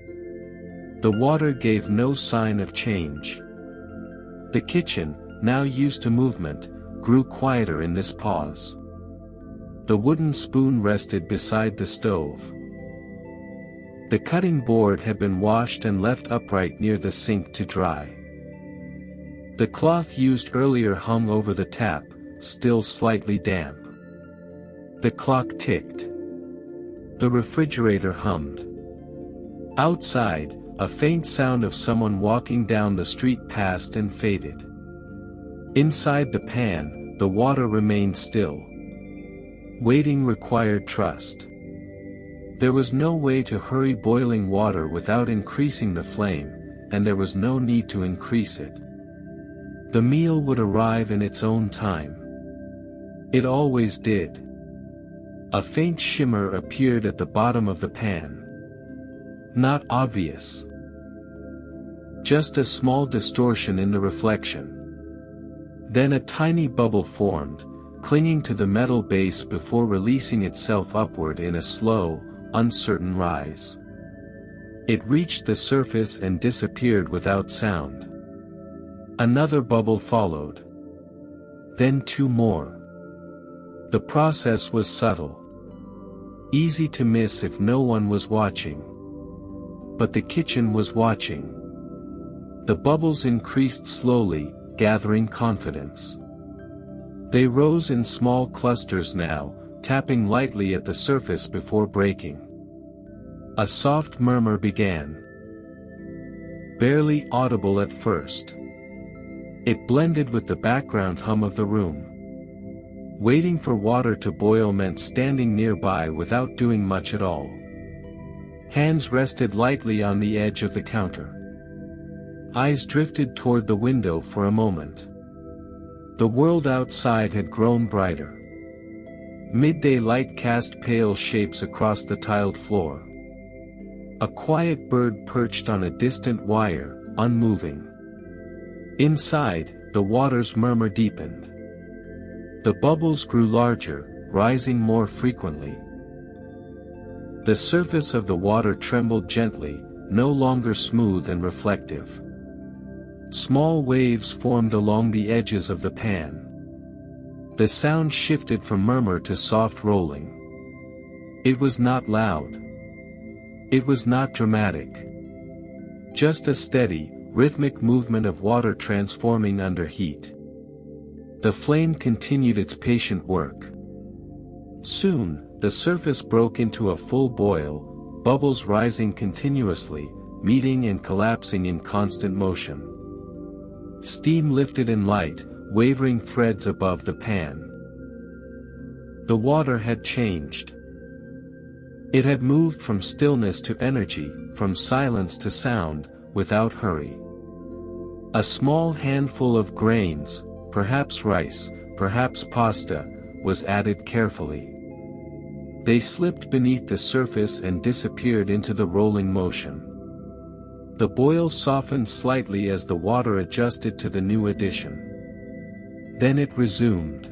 The water gave no sign of change. The kitchen, now used to movement, grew quieter in this pause. The wooden spoon rested beside the stove. The cutting board had been washed and left upright near the sink to dry. The cloth used earlier hung over the tap, still slightly damp. The clock ticked. The refrigerator hummed. Outside, a faint sound of someone walking down the street passed and faded. Inside the pan, the water remained still. Waiting required trust. There was no way to hurry boiling water without increasing the flame, and there was no need to increase it. The meal would arrive in its own time. It always did. A faint shimmer appeared at the bottom of the pan. Not obvious. Just a small distortion in the reflection. Then a tiny bubble formed, clinging to the metal base before releasing itself upward in a slow, uncertain rise. It reached the surface and disappeared without sound. Another bubble followed. Then 2 more. The process was subtle. Easy to miss if no one was watching. But the kitchen was watching. The bubbles increased slowly, gathering confidence. They rose in small clusters now, tapping lightly at the surface before breaking. A soft murmur began. Barely audible at first. It blended with the background hum of the room. Waiting for water to boil meant standing nearby without doing much at all. Hands rested lightly on the edge of the counter. Eyes drifted toward the window for a moment. The world outside had grown brighter. Midday light cast pale shapes across the tiled floor. A quiet bird perched on a distant wire, unmoving. Inside, the water's murmur deepened. The bubbles grew larger, rising more frequently. The surface of the water trembled gently, no longer smooth and reflective. Small waves formed along the edges of the pan. The sound shifted from murmur to soft rolling. It was not loud. It was not dramatic. Just a steady, rhythmic movement of water transforming under heat. The flame continued its patient work. Soon, the surface broke into a full boil, bubbles rising continuously, meeting and collapsing in constant motion. Steam lifted in light, wavering threads above the pan. The water had changed. It had moved from stillness to energy, from silence to sound, without hurry. A small handful of grains, perhaps rice, perhaps pasta, was added carefully. They slipped beneath the surface and disappeared into the rolling motion. The boil softened slightly as the water adjusted to the new addition. Then it resumed.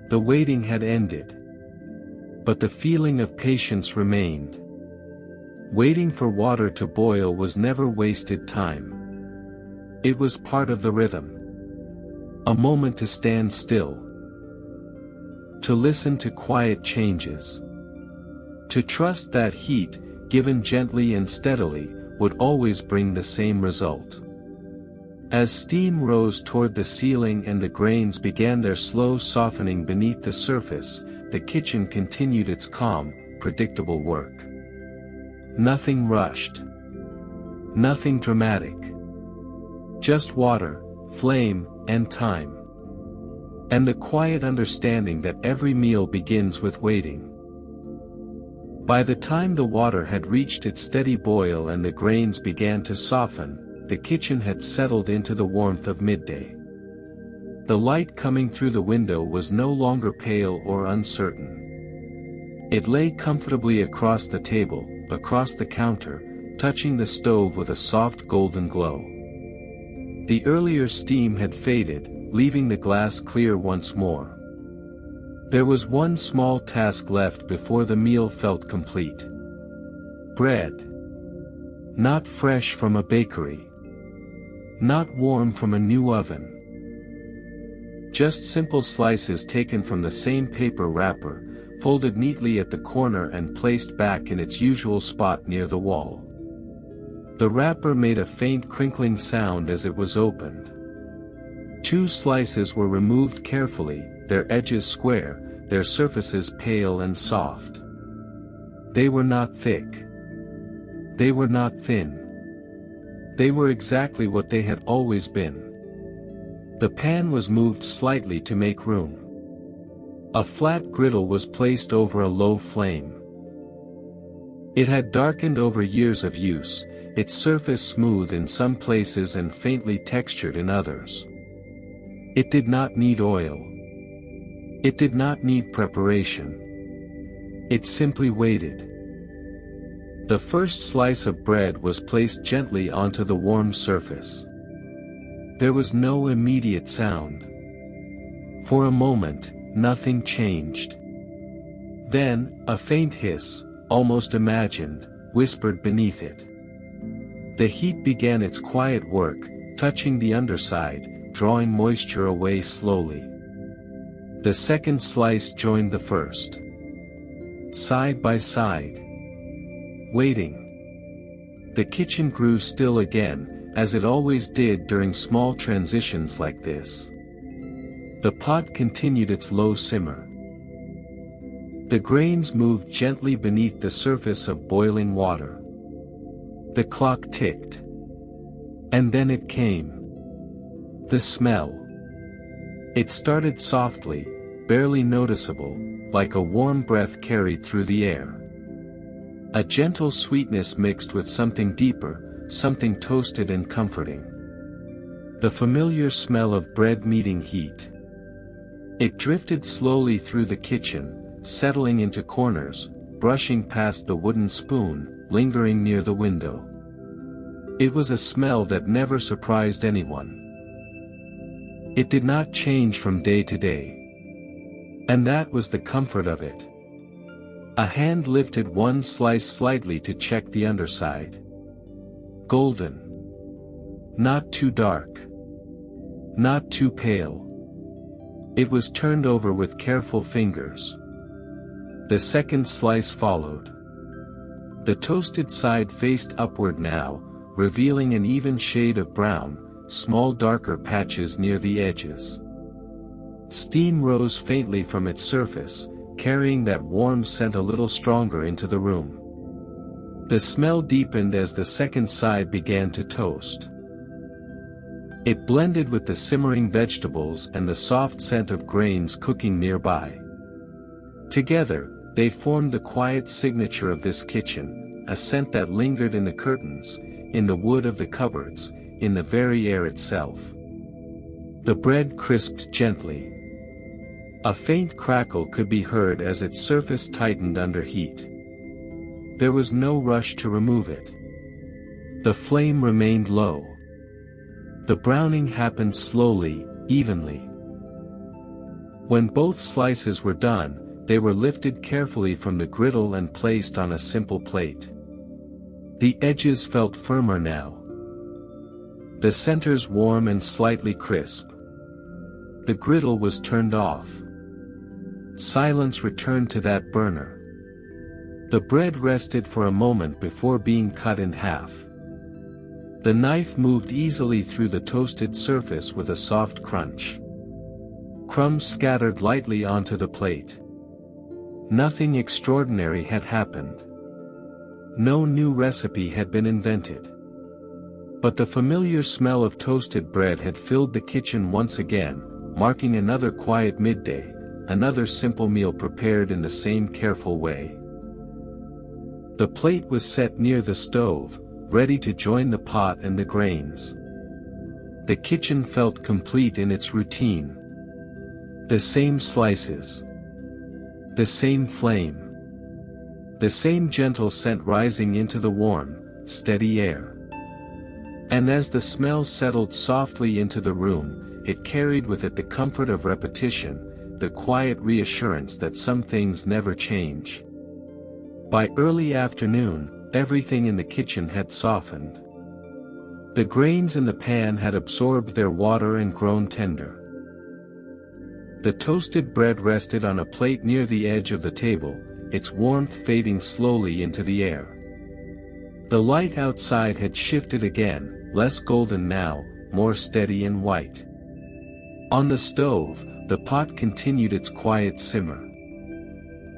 The waiting had ended. But the feeling of patience remained. Waiting for water to boil was never wasted time. It was part of the rhythm. A moment to stand still. To listen to quiet changes. To trust that heat, given gently and steadily, would always bring the same result. As steam rose toward the ceiling and the grains began their slow softening beneath the surface, the kitchen continued its calm, predictable work. Nothing rushed. Nothing dramatic. Just water, flame, and time. And the quiet understanding that every meal begins with waiting. By the time the water had reached its steady boil and the grains began to soften, the kitchen had settled into the warmth of midday. The light coming through the window was no longer pale or uncertain. It lay comfortably across the table, across the counter, touching the stove with a soft golden glow. The earlier steam had faded, leaving the glass clear once more. There was one small task left before the meal felt complete. Bread. Not fresh from a bakery. Not warm from a new oven. Just simple slices taken from the same paper wrapper, folded neatly at the corner and placed back in its usual spot near the wall. The wrapper made a faint crinkling sound as it was opened. 2 slices were removed carefully, their edges square, their surfaces pale and soft. They were not thick. They were not thin. They were exactly what they had always been. The pan was moved slightly to make room. A flat griddle was placed over a low flame. It had darkened over years of use, its surface smooth in some places and faintly textured in others. It did not need oil. It did not need preparation. It simply waited. The first slice of bread was placed gently onto the warm surface. There was no immediate sound. For a moment, nothing changed. Then, a faint hiss, almost imagined, whispered beneath it. The heat began its quiet work, touching the underside, drawing moisture away slowly. The second slice joined the first. Side by side. Waiting. The kitchen grew still again, as it always did during small transitions like this. The pot continued its low simmer. The grains moved gently beneath the surface of boiling water. The clock ticked. And then it came. The smell. It started softly, barely noticeable, like a warm breath carried through the air. A gentle sweetness mixed with something deeper, something toasted and comforting. The familiar smell of bread meeting heat. It drifted slowly through the kitchen, settling into corners, brushing past the wooden spoon, lingering near the window. It was a smell that never surprised anyone. It did not change from day to day. And that was the comfort of it. A hand lifted one slice slightly to check the underside. Golden. Not too dark. Not too pale. It was turned over with careful fingers. The second slice followed. The toasted side faced upward now, revealing an even shade of brown, small darker patches near the edges. Steam rose faintly from its surface, carrying that warm scent a little stronger into the room. The smell deepened as the second side began to toast. It blended with the simmering vegetables and the soft scent of grains cooking nearby. Together, they formed the quiet signature of this kitchen, a scent that lingered in the curtains, in the wood of the cupboards, in the very air itself. The bread crisped gently. A faint crackle could be heard as its surface tightened under heat. There was no rush to remove it. The flame remained low. The browning happened slowly, evenly. When both slices were done, they were lifted carefully from the griddle and placed on a simple plate. The edges felt firmer now. The centers warm and slightly crisp. The griddle was turned off. Silence returned to that burner. The bread rested for a moment before being cut in half. The knife moved easily through the toasted surface with a soft crunch. Crumbs scattered lightly onto the plate. Nothing extraordinary had happened. No new recipe had been invented. But the familiar smell of toasted bread had filled the kitchen once again, marking another quiet midday, another simple meal prepared in the same careful way. The plate was set near the stove, ready to join the pot and the grains. The kitchen felt complete in its routine. The same slices. The same flame. The same gentle scent rising into the warm, steady air. And as the smell settled softly into the room, it carried with it the comfort of repetition, the quiet reassurance that some things never change. By early afternoon, everything in the kitchen had softened. The grains in the pan had absorbed their water and grown tender. The toasted bread rested on a plate near the edge of the table, its warmth fading slowly into the air. The light outside had shifted again, less golden now, more steady and white. On the stove, the pot continued its quiet simmer.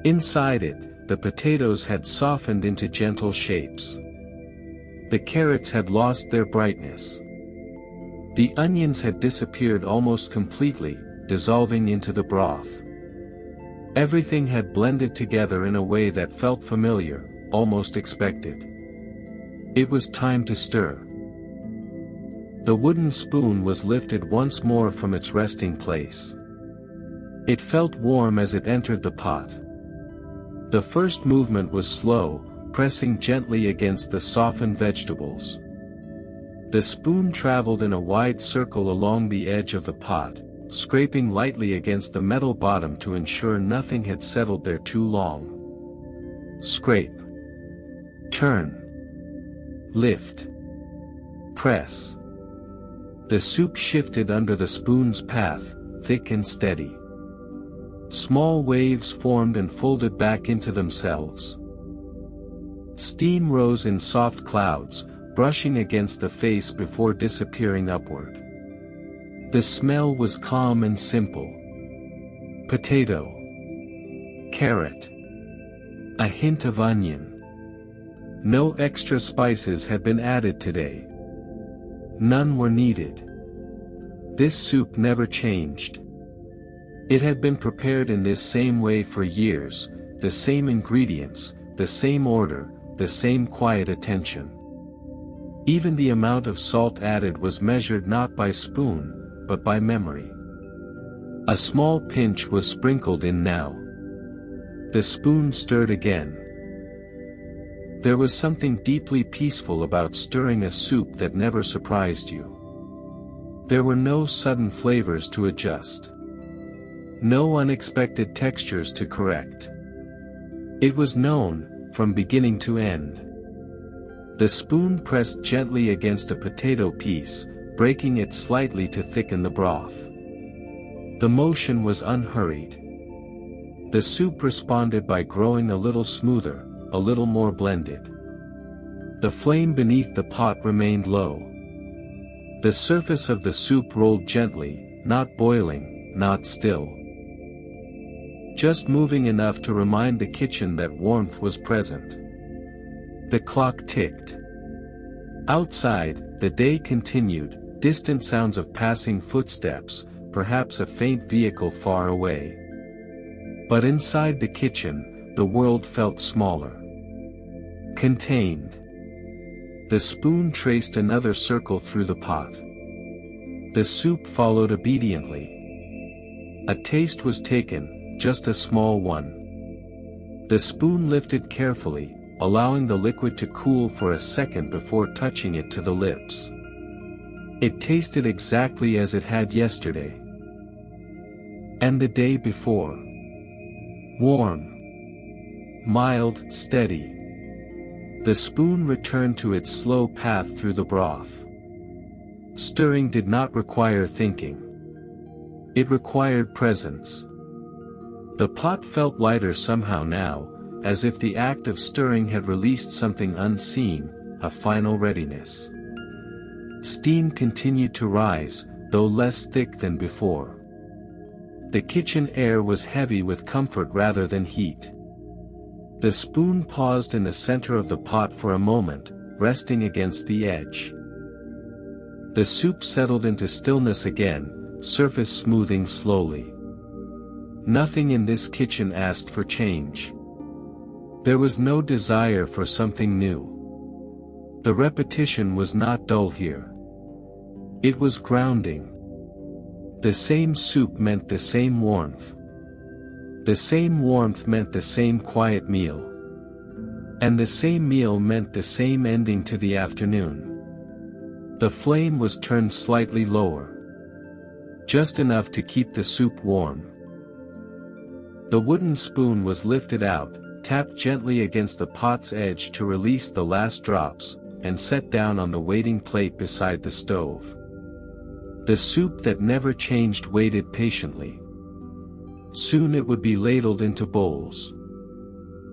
Inside it, the potatoes had softened into gentle shapes. The carrots had lost their brightness. The onions had disappeared almost completely, dissolving into the broth. Everything had blended together in a way that felt familiar, almost expected. It was time to stir. The wooden spoon was lifted once more from its resting place. It felt warm as it entered the pot. The first movement was slow, pressing gently against the softened vegetables. The spoon traveled in a wide circle along the edge of the pot, scraping lightly against the metal bottom to ensure nothing had settled there too long. Scrape. Turn. Lift. Press. The soup shifted under the spoon's path, thick and steady. Small waves formed and folded back into themselves. Steam rose in soft clouds, brushing against the face before disappearing upward. The smell was calm and simple. Potato. Carrot. A hint of onion. No extra spices had been added today. None were needed. This soup never changed. It had been prepared in this same way for years, the same ingredients, the same order, the same quiet attention. Even the amount of salt added was measured not by spoon, but by memory. A small pinch was sprinkled in now. The spoon stirred again. There was something deeply peaceful about stirring a soup that never surprised you. There were no sudden flavors to adjust. No unexpected textures to correct. It was known, from beginning to end. The spoon pressed gently against a potato piece, breaking it slightly to thicken the broth. The motion was unhurried. The soup responded by growing a little smoother, a little more blended. The flame beneath the pot remained low. The surface of the soup rolled gently, not boiling, not still. Just moving enough to remind the kitchen that warmth was present. The clock ticked. Outside, the day continued, distant sounds of passing footsteps, perhaps a faint vehicle far away. But inside the kitchen, the world felt smaller. Contained. The spoon traced another circle through the pot. The soup followed obediently. A taste was taken, just a small one. The spoon lifted carefully, allowing the liquid to cool for a second before touching it to the lips. It tasted exactly as it had yesterday. And the day before. Warm. Mild, steady. The spoon returned to its slow path through the broth. Stirring did not require thinking. It required presence. The pot felt lighter somehow now, as if the act of stirring had released something unseen, a final readiness. Steam continued to rise, though less thick than before. The kitchen air was heavy with comfort rather than heat. The spoon paused in the center of the pot for a moment, resting against the edge. The soup settled into stillness again, surface smoothing slowly. Nothing in this kitchen asked for change. There was no desire for something new. The repetition was not dull here. It was grounding. The same soup meant the same warmth. The same warmth meant the same quiet meal. And the same meal meant the same ending to the afternoon. The flame was turned slightly lower. Just enough to keep the soup warm. The wooden spoon was lifted out, tapped gently against the pot's edge to release the last drops, and set down on the waiting plate beside the stove. The soup that never changed waited patiently. Soon it would be ladled into bowls.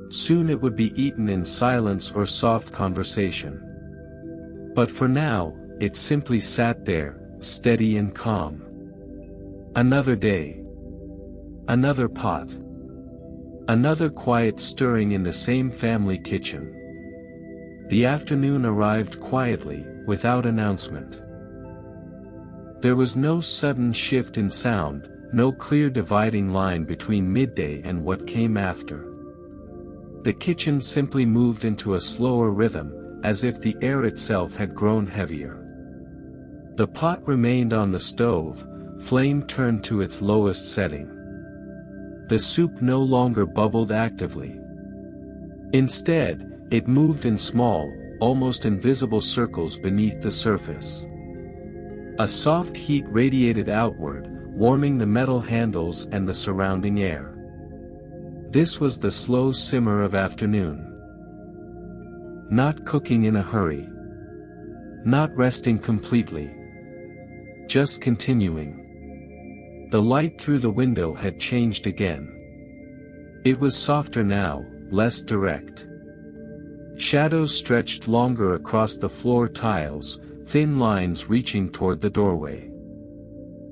Soon it would be eaten in silence or soft conversation. But for now, it simply sat there, steady and calm. Another day. Another pot. Another quiet stirring in the same family kitchen. The afternoon arrived quietly, without announcement. There was no sudden shift in sound, no clear dividing line between midday and what came after. The kitchen simply moved into a slower rhythm, as if the air itself had grown heavier. The pot remained on the stove, flame turned to its lowest setting. The soup no longer bubbled actively. Instead, it moved in small, almost invisible circles beneath the surface. A soft heat radiated outward, warming the metal handles and the surrounding air. This was the slow simmer of afternoon. Not cooking in a hurry. Not resting completely. Just continuing. The light through the window had changed again. It was softer now, less direct. Shadows stretched longer across the floor tiles, thin lines reaching toward the doorway.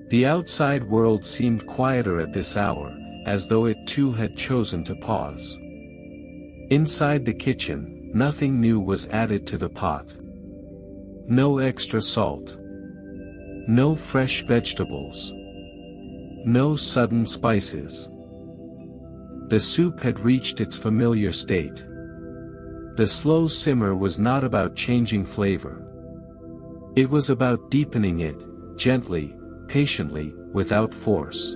The outside world seemed quieter at this hour, as though it too had chosen to pause. Inside the kitchen, nothing new was added to the pot. No extra salt. No fresh vegetables. No sudden spices. The soup had reached its familiar state. The slow simmer was not about changing flavor. It was about deepening it, gently, patiently, without force.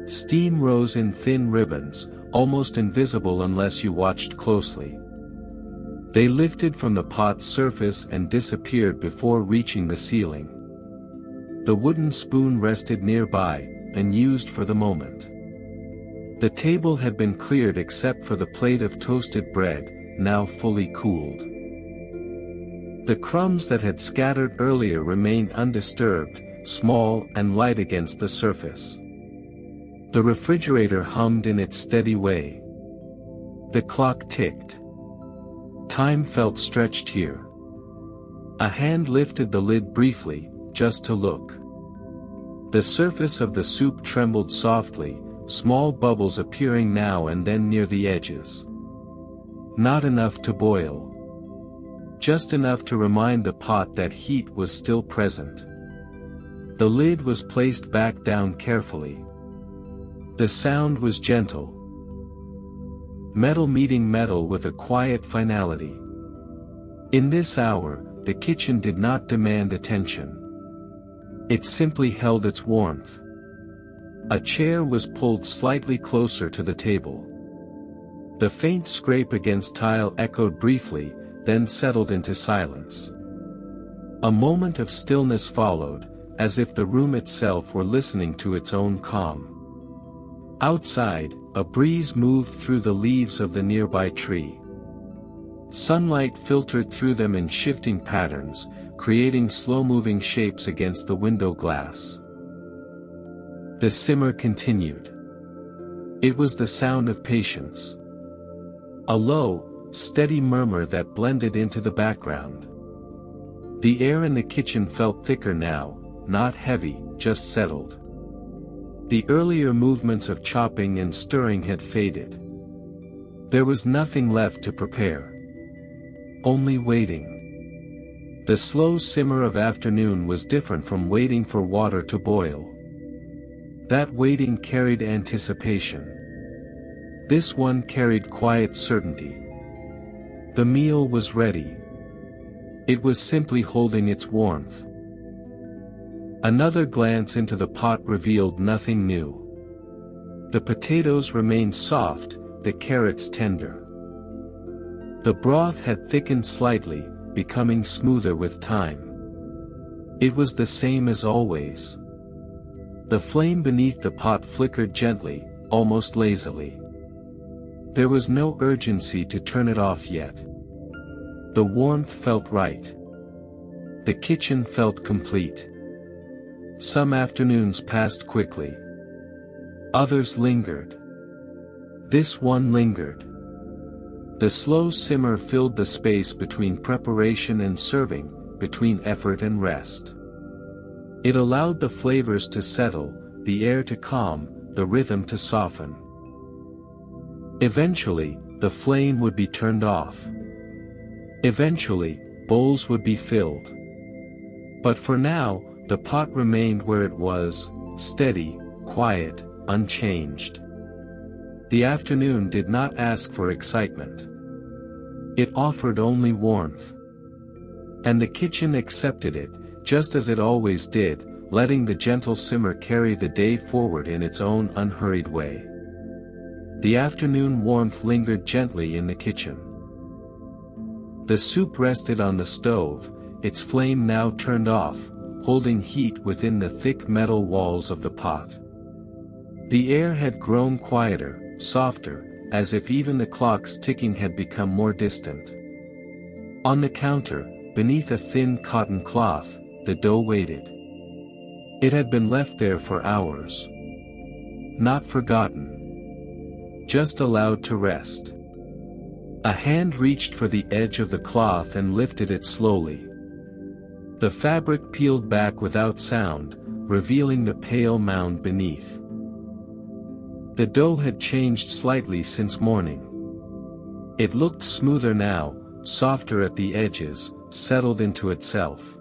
Steam rose in thin ribbons, almost invisible unless you watched closely. They lifted from the pot's surface and disappeared before reaching the ceiling. The wooden spoon rested nearby, unused for the moment. The table had been cleared except for the plate of toasted bread, now fully cooled. The crumbs that had scattered earlier remained undisturbed, small and light against the surface. The refrigerator hummed in its steady way. The clock ticked. Time felt stretched here. A hand lifted the lid briefly, just to look. The surface of the soup trembled softly, small bubbles appearing now and then near the edges. Not enough to boil. Just enough to remind the pot that heat was still present. The lid was placed back down carefully. The sound was gentle. Metal meeting metal with a quiet finality. In this hour, the kitchen did not demand attention. It simply held its warmth. A chair was pulled slightly closer to the table. The faint scrape against tile echoed briefly, then settled into silence. A moment of stillness followed, as if the room itself were listening to its own calm. Outside, a breeze moved through the leaves of the nearby tree. Sunlight filtered through them in shifting patterns, creating slow-moving shapes against the window glass. The simmer continued. It was the sound of patience. A low, steady murmur that blended into the background. The air in the kitchen felt thicker now, not heavy, just settled. The earlier movements of chopping and stirring had faded. There was nothing left to prepare. Only waiting. The slow simmer of afternoon was different from waiting for water to boil. That waiting carried anticipation. This one carried quiet certainty. The meal was ready. It was simply holding its warmth. Another glance into the pot revealed nothing new. The potatoes remained soft, the carrots tender. The broth had thickened slightly, becoming smoother with time. It was the same as always. The flame beneath the pot flickered gently, almost lazily. There was no urgency to turn it off yet. The warmth felt right. The kitchen felt complete. Some afternoons passed quickly. Others lingered. This one lingered. The slow simmer filled the space between preparation and serving, between effort and rest. It allowed the flavors to settle, the air to calm, the rhythm to soften. Eventually, the flame would be turned off. Eventually, bowls would be filled. But for now, the pot remained where it was, steady, quiet, unchanged. The afternoon did not ask for excitement. It offered only warmth. And the kitchen accepted it, just as it always did, letting the gentle simmer carry the day forward in its own unhurried way. The afternoon warmth lingered gently in the kitchen. The soup rested on the stove, its flame now turned off, holding heat within the thick metal walls of the pot. The air had grown quieter, softer, as if even the clock's ticking had become more distant. On the counter, beneath a thin cotton cloth, the dough waited. It had been left there for hours. Not forgotten. Just allowed to rest. A hand reached for the edge of the cloth and lifted it slowly. The fabric peeled back without sound, revealing the pale mound beneath. The dough had changed slightly since morning. It looked smoother now, softer at the edges, settled into itself.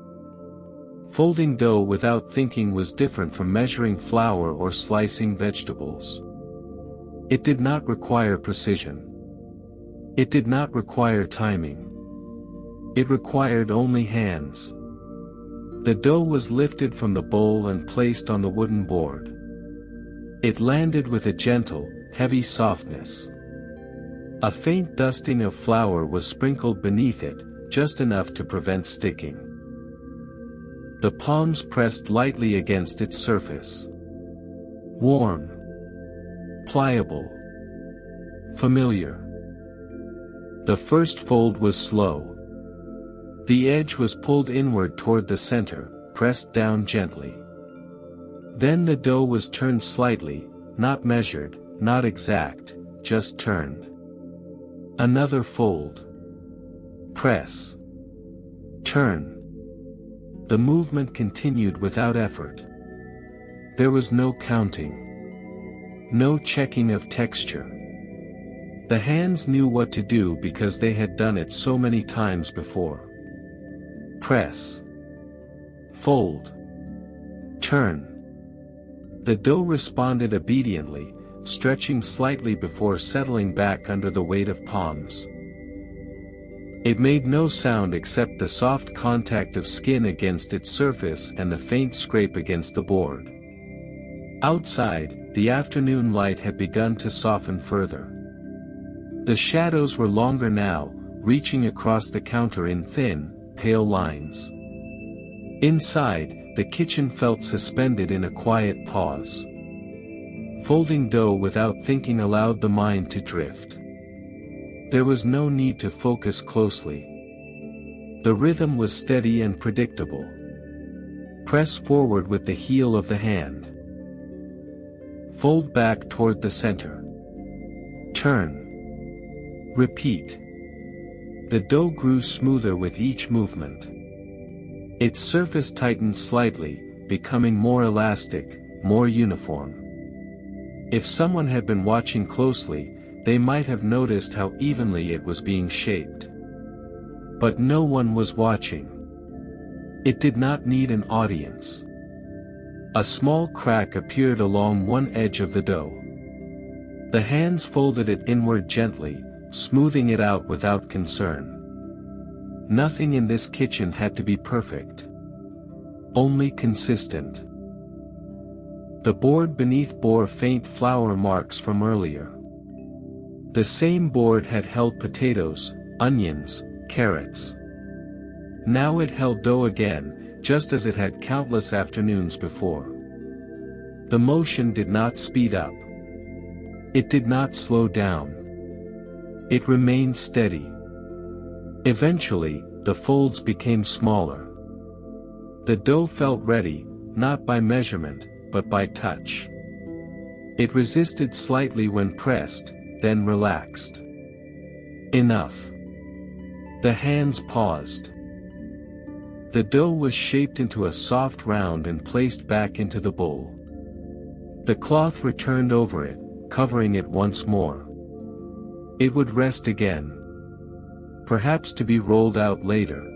Folding dough without thinking was different from measuring flour or slicing vegetables. It did not require precision. It did not require timing. It required only hands. The dough was lifted from the bowl and placed on the wooden board. It landed with a gentle, heavy softness. A faint dusting of flour was sprinkled beneath it, just enough to prevent sticking. The palms pressed lightly against its surface. Warm. Pliable. Familiar. The first fold was slow. The edge was pulled inward toward the center, pressed down gently. Then the dough was turned slightly, not measured, not exact, just turned. Another fold. Press. Turn. The movement continued without effort. There was no counting. No checking of texture. The hands knew what to do because they had done it so many times before. Press. Fold. Turn. The dough responded obediently, stretching slightly before settling back under the weight of palms. It made no sound except the soft contact of skin against its surface and the faint scrape against the board. Outside, the afternoon light had begun to soften further. The shadows were longer now, reaching across the counter in thin, pale lines. Inside, the kitchen felt suspended in a quiet pause. Folding dough without thinking allowed the mind to drift. There was no need to focus closely. The rhythm was steady and predictable. Press forward with the heel of the hand. Fold back toward the center. Turn. Repeat. The dough grew smoother with each movement. Its surface tightened slightly, becoming more elastic, more uniform. If someone had been watching closely, they might have noticed how evenly it was being shaped. But no one was watching. It did not need an audience. A small crack appeared along one edge of the dough. The hands folded it inward gently, smoothing it out without concern. Nothing in this kitchen had to be perfect. Only consistent. The board beneath bore faint flour marks from earlier. The same board had held potatoes, onions, carrots. Now it held dough again, just as it had countless afternoons before. The motion did not speed up. It did not slow down. It remained steady. Eventually, the folds became smaller. The dough felt ready, not by measurement, but by touch. It resisted slightly when pressed, then relaxed. Enough. The hands paused. The dough was shaped into a soft round and placed back into the bowl. The cloth returned over it, covering it once more. It would rest again. Perhaps to be rolled out later.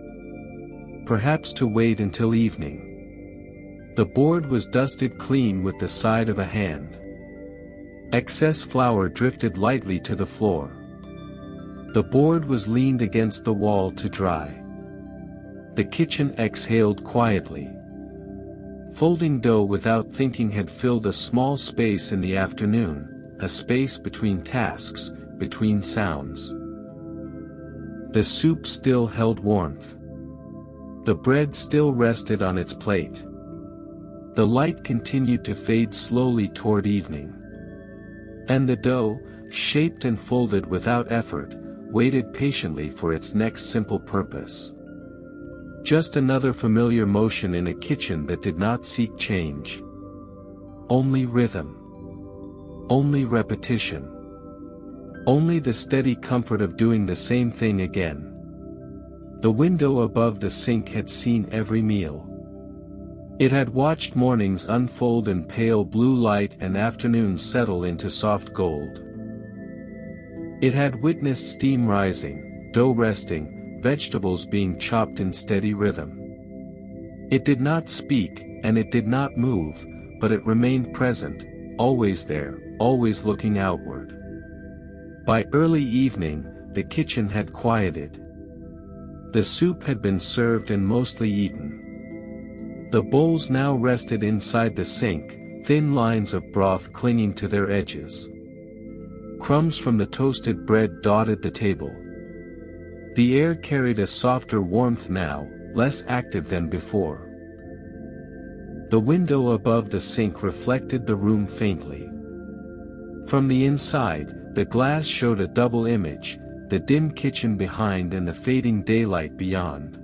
Perhaps to wait until evening. The board was dusted clean with the side of a hand. Excess flour drifted lightly to the floor. The board was leaned against the wall to dry. The kitchen exhaled quietly. Folding dough without thinking had filled a small space in the afternoon, a space between tasks, between sounds. The soup still held warmth. The bread still rested on its plate. The light continued to fade slowly toward evening. And the dough, shaped and folded without effort, waited patiently for its next simple purpose. Just another familiar motion in a kitchen that did not seek change. Only rhythm. Only repetition. Only the steady comfort of doing the same thing again. The window above the sink had seen every meal. It had watched mornings unfold in pale blue light and afternoons settle into soft gold. It had witnessed steam rising, dough resting, vegetables being chopped in steady rhythm. It did not speak, and it did not move, but it remained present, always there, always looking outward. By early evening, the kitchen had quieted. The soup had been served and mostly eaten. The bowls now rested inside the sink, thin lines of broth clinging to their edges. Crumbs from the toasted bread dotted the table. The air carried a softer warmth now, less active than before. The window above the sink reflected the room faintly. From the inside, the glass showed a double image, the dim kitchen behind and the fading daylight beyond.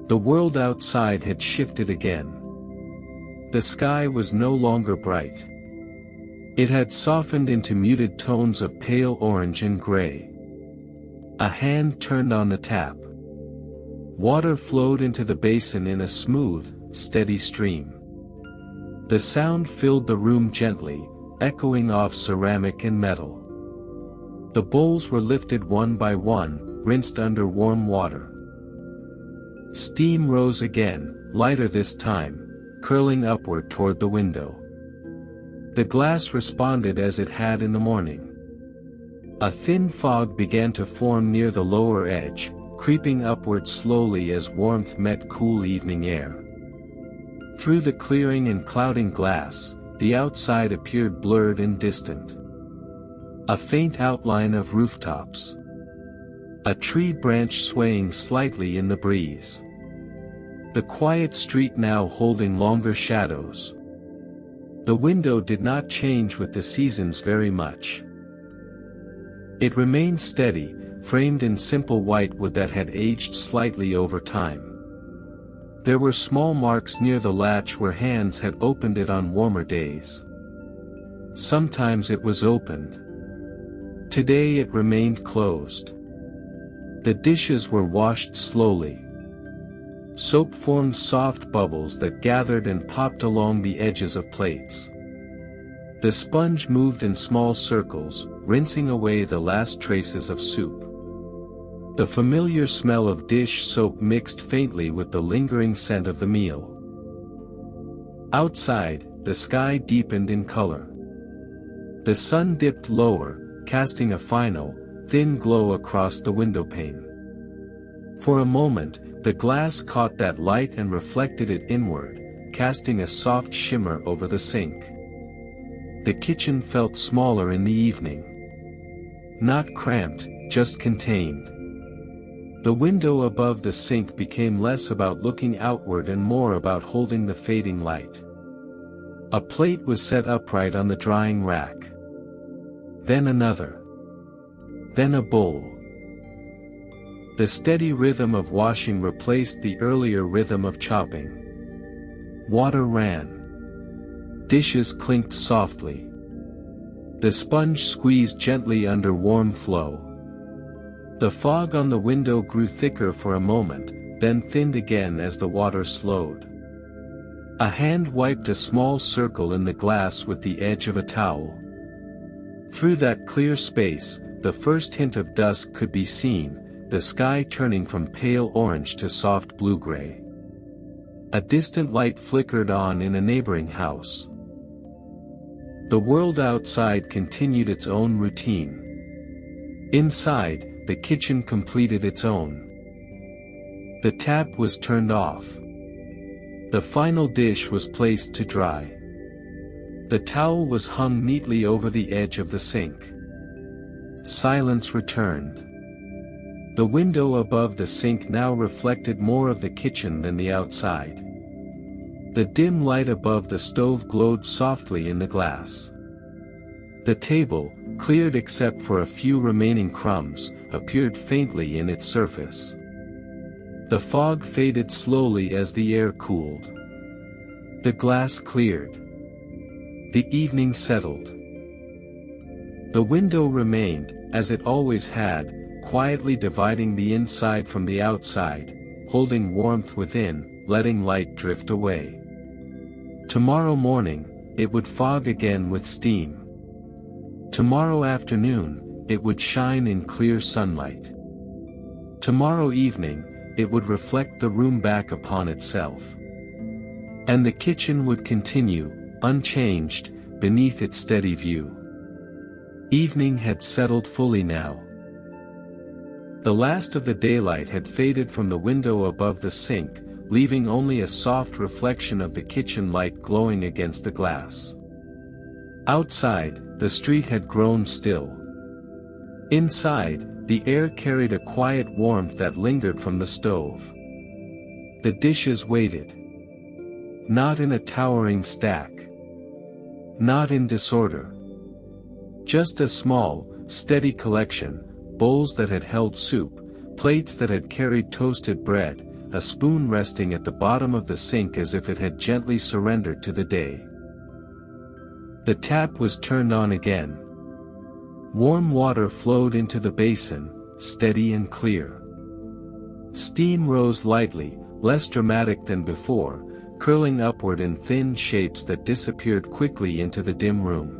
The world outside had shifted again. The sky was no longer bright. It had softened into muted tones of pale orange and gray. A hand turned on the tap. Water flowed into the basin in a smooth, steady stream. The sound filled the room gently, echoing off ceramic and metal. The bowls were lifted one by one, rinsed under warm water. Steam rose again, lighter this time, curling upward toward the window. The glass responded as it had in the morning. A thin fog began to form near the lower edge, creeping upward slowly as warmth met cool evening air. Through the clearing and clouding glass, the outside appeared blurred and distant. A faint outline of rooftops. A tree branch swaying slightly in the breeze. The quiet street now holding longer shadows. The window did not change with the seasons very much. It remained steady, framed in simple white wood that had aged slightly over time. There were small marks near the latch where hands had opened it on warmer days. Sometimes it was opened. Today it remained closed. The dishes were washed slowly. Soap formed soft bubbles that gathered and popped along the edges of plates. The sponge moved in small circles, rinsing away the last traces of soup. The familiar smell of dish soap mixed faintly with the lingering scent of the meal. Outside, the sky deepened in color. The sun dipped lower, casting a final, thin glow across the windowpane. For a moment, the glass caught that light and reflected it inward, casting a soft shimmer over the sink. The kitchen felt smaller in the evening. Not cramped, just contained. The window above the sink became less about looking outward and more about holding the fading light. A plate was set upright on the drying rack. Then another. Then a bowl. The steady rhythm of washing replaced the earlier rhythm of chopping. Water ran. Dishes clinked softly. The sponge squeezed gently under warm flow. The fog on the window grew thicker for a moment, then thinned again as the water slowed. A hand wiped a small circle in the glass with the edge of a towel. Through that clear space, the first hint of dusk could be seen, the sky turning from pale orange to soft blue-gray. A distant light flickered on in a neighboring house. The world outside continued its own routine. Inside, the kitchen completed its own. The tap was turned off. The final dish was placed to dry. The towel was hung neatly over the edge of the sink. Silence returned. The window above the sink now reflected more of the kitchen than the outside. The dim light above the stove glowed softly in the glass. The table, cleared except for a few remaining crumbs, appeared faintly in its surface. The fog faded slowly as the air cooled. The glass cleared. The evening settled. The window remained, as it always had, quietly dividing the inside from the outside, holding warmth within, letting light drift away. Tomorrow morning, it would fog again with steam. Tomorrow afternoon, it would shine in clear sunlight. Tomorrow evening, it would reflect the room back upon itself. And the kitchen would continue, unchanged, beneath its steady view. Evening had settled fully now. The last of the daylight had faded from the window above the sink, leaving only a soft reflection of the kitchen light glowing against the glass. Outside, the street had grown still. Inside, the air carried a quiet warmth that lingered from the stove. The dishes waited. Not in a towering stack. Not in disorder. Just a small, steady collection, bowls that had held soup, plates that had carried toasted bread, a spoon resting at the bottom of the sink as if it had gently surrendered to the day. The tap was turned on again. Warm water flowed into the basin, steady and clear. Steam rose lightly, less dramatic than before, curling upward in thin shapes that disappeared quickly into the dim room.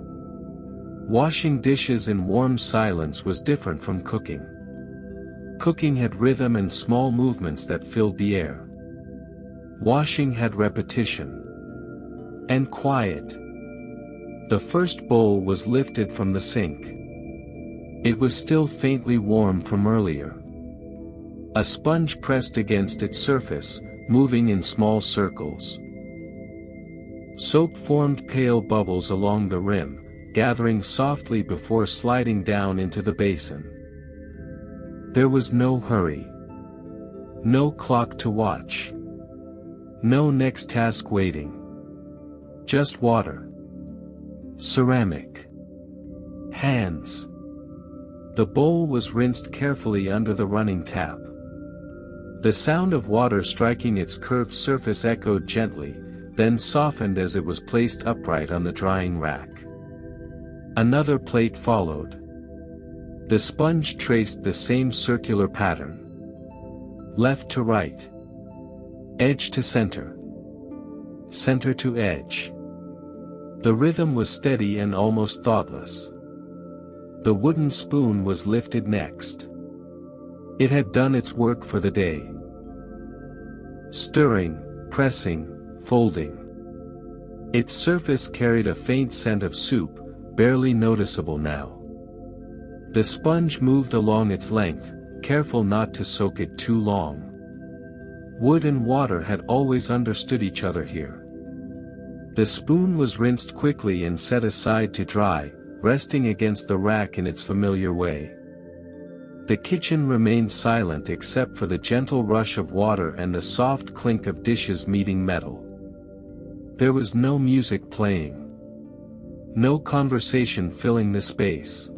Washing dishes in warm silence was different from cooking. Cooking had rhythm and small movements that filled the air. Washing had repetition. And quiet. The first bowl was lifted from the sink. It was still faintly warm from earlier. A sponge pressed against its surface, moving in small circles. Soap formed pale bubbles along the rim, gathering softly before sliding down into the basin. There was no hurry. No clock to watch. No next task waiting. Just water. Ceramic. Hands. The bowl was rinsed carefully under the running tap. The sound of water striking its curved surface echoed gently, then softened as it was placed upright on the drying rack. Another plate followed. The sponge traced the same circular pattern. Left to right. Edge to center. Center to edge. The rhythm was steady and almost thoughtless. The wooden spoon was lifted next. It had done its work for the day. Stirring, pressing, folding. Its surface carried a faint scent of soup, barely noticeable now. The sponge moved along its length, careful not to soak it too long. Wood and water had always understood each other here. The spoon was rinsed quickly and set aside to dry, resting against the rack in its familiar way. The kitchen remained silent except for the gentle rush of water and the soft clink of dishes meeting metal. There was no music playing. No conversation filling the space.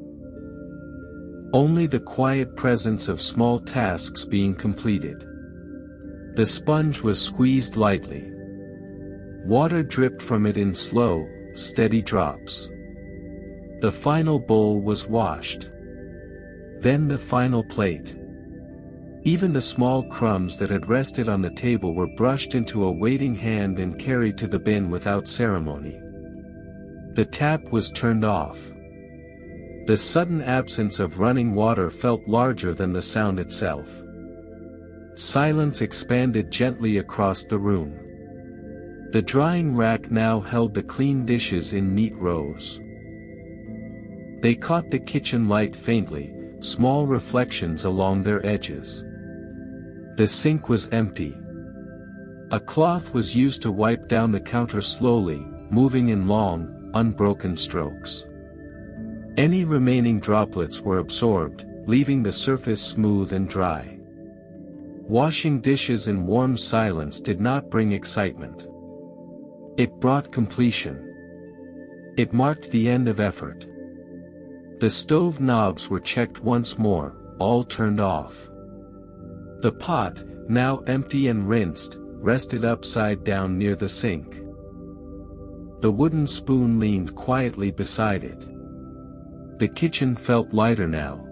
Only the quiet presence of small tasks being completed. The sponge was squeezed lightly. Water dripped from it in slow, steady drops. The final bowl was washed. Then the final plate. Even the small crumbs that had rested on the table were brushed into a waiting hand and carried to the bin without ceremony. The tap was turned off. The sudden absence of running water felt larger than the sound itself. Silence expanded gently across the room. The drying rack now held the clean dishes in neat rows. They caught the kitchen light faintly, small reflections along their edges. The sink was empty. A cloth was used to wipe down the counter slowly, moving in long, unbroken strokes. Any remaining droplets were absorbed, leaving the surface smooth and dry. Washing dishes in warm silence did not bring excitement. It brought completion. It marked the end of effort. The stove knobs were checked once more, all turned off. The pot, now empty and rinsed, rested upside down near the sink. The wooden spoon leaned quietly beside it. The kitchen felt lighter now.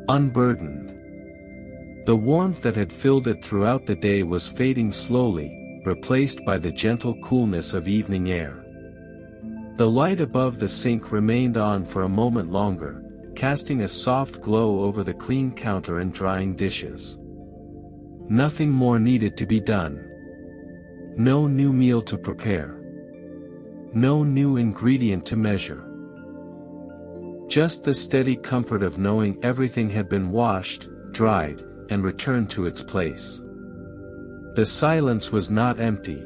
Unburdened. The warmth that had filled it throughout the day was fading slowly, replaced by the gentle coolness of evening air. The light above the sink remained on for a moment longer, casting a soft glow over the clean counter and drying dishes. Nothing more needed to be done. No new meal to prepare. No new ingredient to measure. Just the steady comfort of knowing everything had been washed, dried, and returned to its place. The silence was not empty.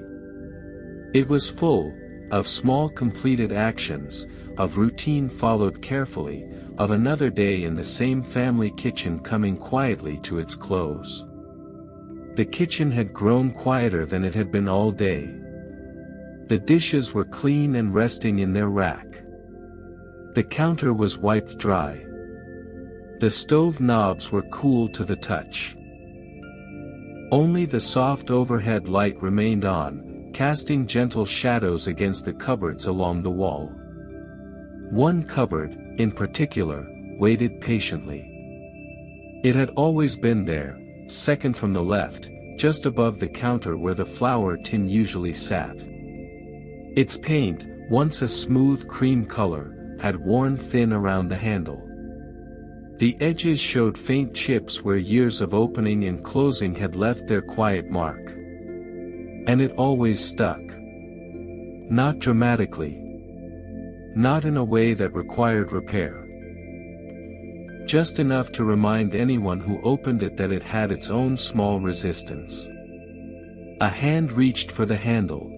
It was full, of small completed actions, of routine followed carefully, of another day in the same family kitchen coming quietly to its close. The kitchen had grown quieter than it had been all day. The dishes were clean and resting in their rack. The counter was wiped dry. The stove knobs were cool to the touch. Only the soft overhead light remained on, casting gentle shadows against the cupboards along the wall. One cupboard, in particular, waited patiently. It had always been there, second from the left, just above the counter where the flour tin usually sat. Its paint, once a smooth cream color, had worn thin around the handle. The edges showed faint chips where years of opening and closing had left their quiet mark. And it always stuck. Not dramatically. Not in a way that required repair. Just enough to remind anyone who opened it that it had its own small resistance. A hand reached for the handle.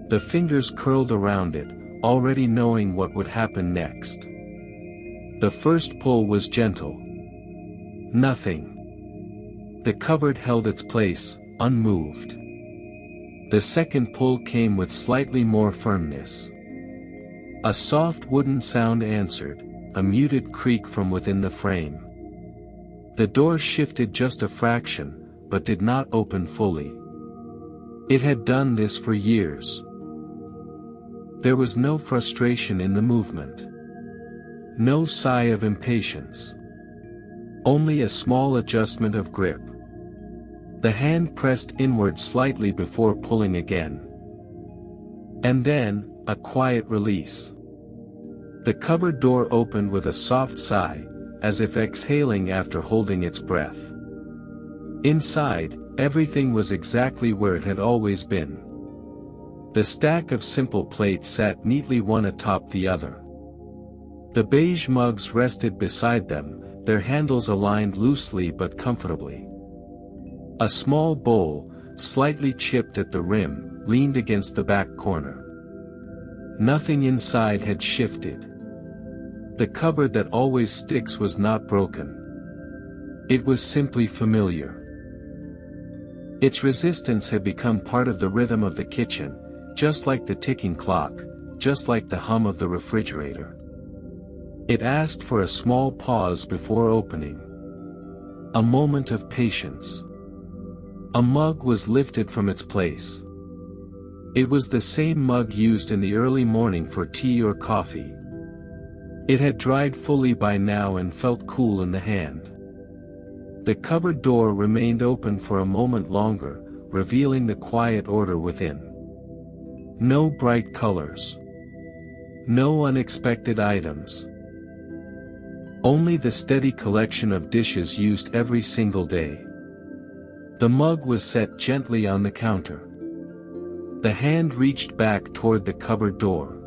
The fingers curled around it, already knowing what would happen next. The first pull was gentle. Nothing. The cupboard held its place, unmoved. The second pull came with slightly more firmness. A soft wooden sound answered, a muted creak from within the frame. The door shifted just a fraction, but did not open fully. It had done this for years. There was no frustration in the movement. No sigh of impatience. Only a small adjustment of grip. The hand pressed inward slightly before pulling again. And then, a quiet release. The cupboard door opened with a soft sigh, as if exhaling after holding its breath. Inside, everything was exactly where it had always been. The stack of simple plates sat neatly one atop the other. The beige mugs rested beside them, their handles aligned loosely but comfortably. A small bowl, slightly chipped at the rim, leaned against the back corner. Nothing inside had shifted. The cupboard that always sticks was not broken. It was simply familiar. Its resistance had become part of the rhythm of the kitchen, just like the ticking clock, just like the hum of the refrigerator. It asked for a small pause before opening. A moment of patience. A mug was lifted from its place. It was the same mug used in the early morning for tea or coffee. It had dried fully by now and felt cool in the hand. The cupboard door remained open for a moment longer, revealing the quiet order within. No bright colors. No unexpected items. Only the steady collection of dishes used every single day. The mug was set gently on the counter. The hand reached back toward the cupboard door.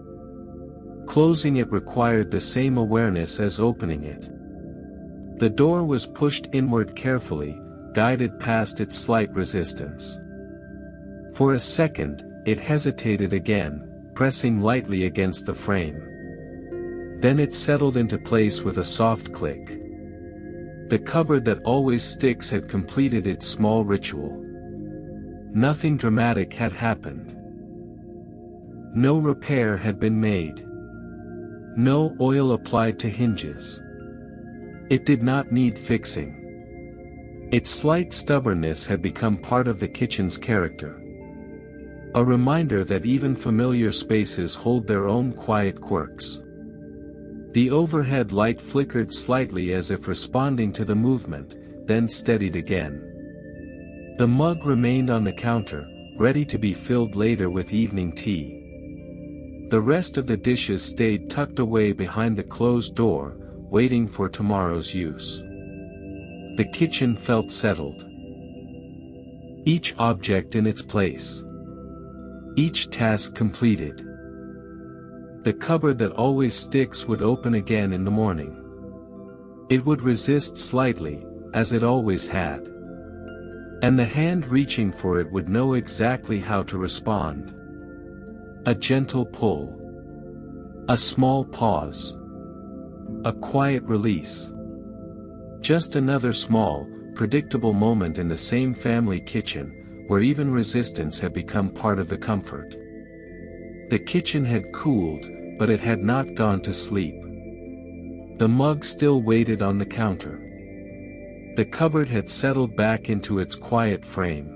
Closing it required the same awareness as opening it. The door was pushed inward carefully, guided past its slight resistance. For a second, it hesitated again, pressing lightly against the frame. Then it settled into place with a soft click. The cupboard that always sticks had completed its small ritual. Nothing dramatic had happened. No repair had been made. No oil applied to hinges. It did not need fixing. Its slight stubbornness had become part of the kitchen's character. A reminder that even familiar spaces hold their own quiet quirks. The overhead light flickered slightly as if responding to the movement, then steadied again. The mug remained on the counter, ready to be filled later with evening tea. The rest of the dishes stayed tucked away behind the closed door, waiting for tomorrow's use. The kitchen felt settled. Each object in its place. Each task completed. The cupboard that always sticks would open again in the morning. It would resist slightly, as it always had. And the hand reaching for it would know exactly how to respond. A gentle pull. A small pause. A quiet release. Just another small, predictable moment in the same family kitchen, where even resistance had become part of the comfort. The kitchen had cooled, but it had not gone to sleep. The mug still waited on the counter. The cupboard had settled back into its quiet frame.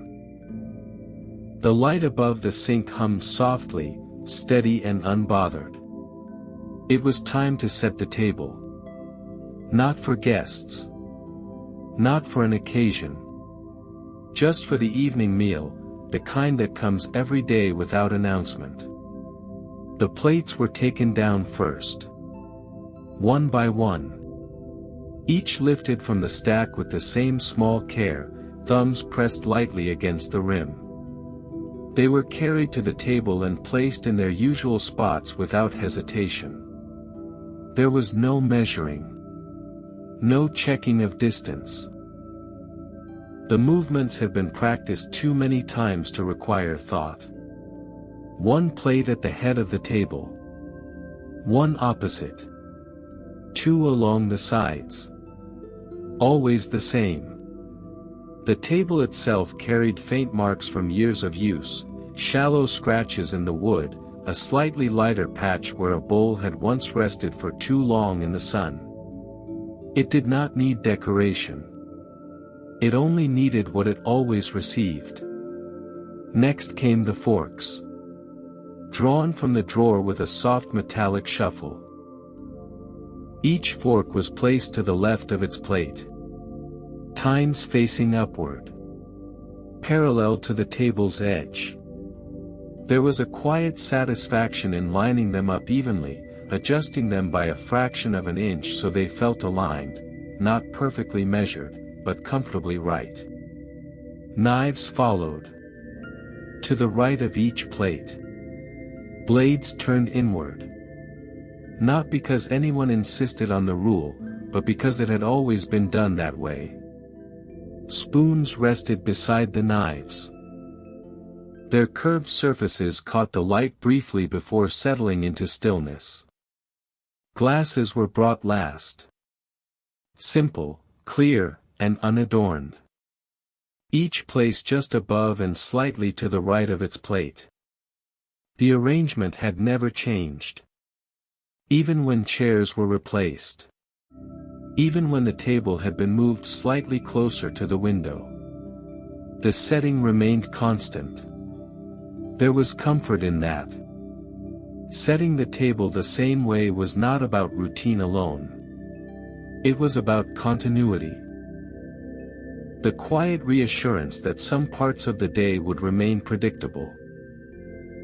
The light above the sink hummed softly, steady and unbothered. It was time to set the table. Not for guests. Not for an occasion. Just for the evening meal, the kind that comes every day without announcement. The plates were taken down first. One by one. Each lifted from the stack with the same small care, thumbs pressed lightly against the rim. They were carried to the table and placed in their usual spots without hesitation. There was no measuring. No checking of distance. The movements had been practiced too many times to require thought. One plate at the head of the table. One opposite. Two along the sides. Always the same. The table itself carried faint marks from years of use, shallow scratches in the wood, a slightly lighter patch where a bowl had once rested for too long in the sun. It did not need decoration. It only needed what it always received. Next came the forks. Drawn from the drawer with a soft metallic shuffle. Each fork was placed to the left of its plate. Tines facing upward. Parallel to the table's edge. There was a quiet satisfaction in lining them up evenly, adjusting them by a fraction of an inch so they felt aligned, not perfectly measured, but comfortably right. Knives followed. To the right of each plate. blades turned inward. Not because anyone insisted on the rule, but because it had always been done that way. Spoons rested beside the knives. Their curved surfaces caught the light briefly before settling into stillness. Glasses were brought last. Simple, clear, and unadorned. Each placed just above and slightly to the right of its plate. The arrangement had never changed. Even when chairs were replaced. Even when the table had been moved slightly closer to the window. The setting remained constant. There was comfort in that. Setting the table the same way was not about routine alone. It was about continuity. The quiet reassurance that some parts of the day would remain predictable.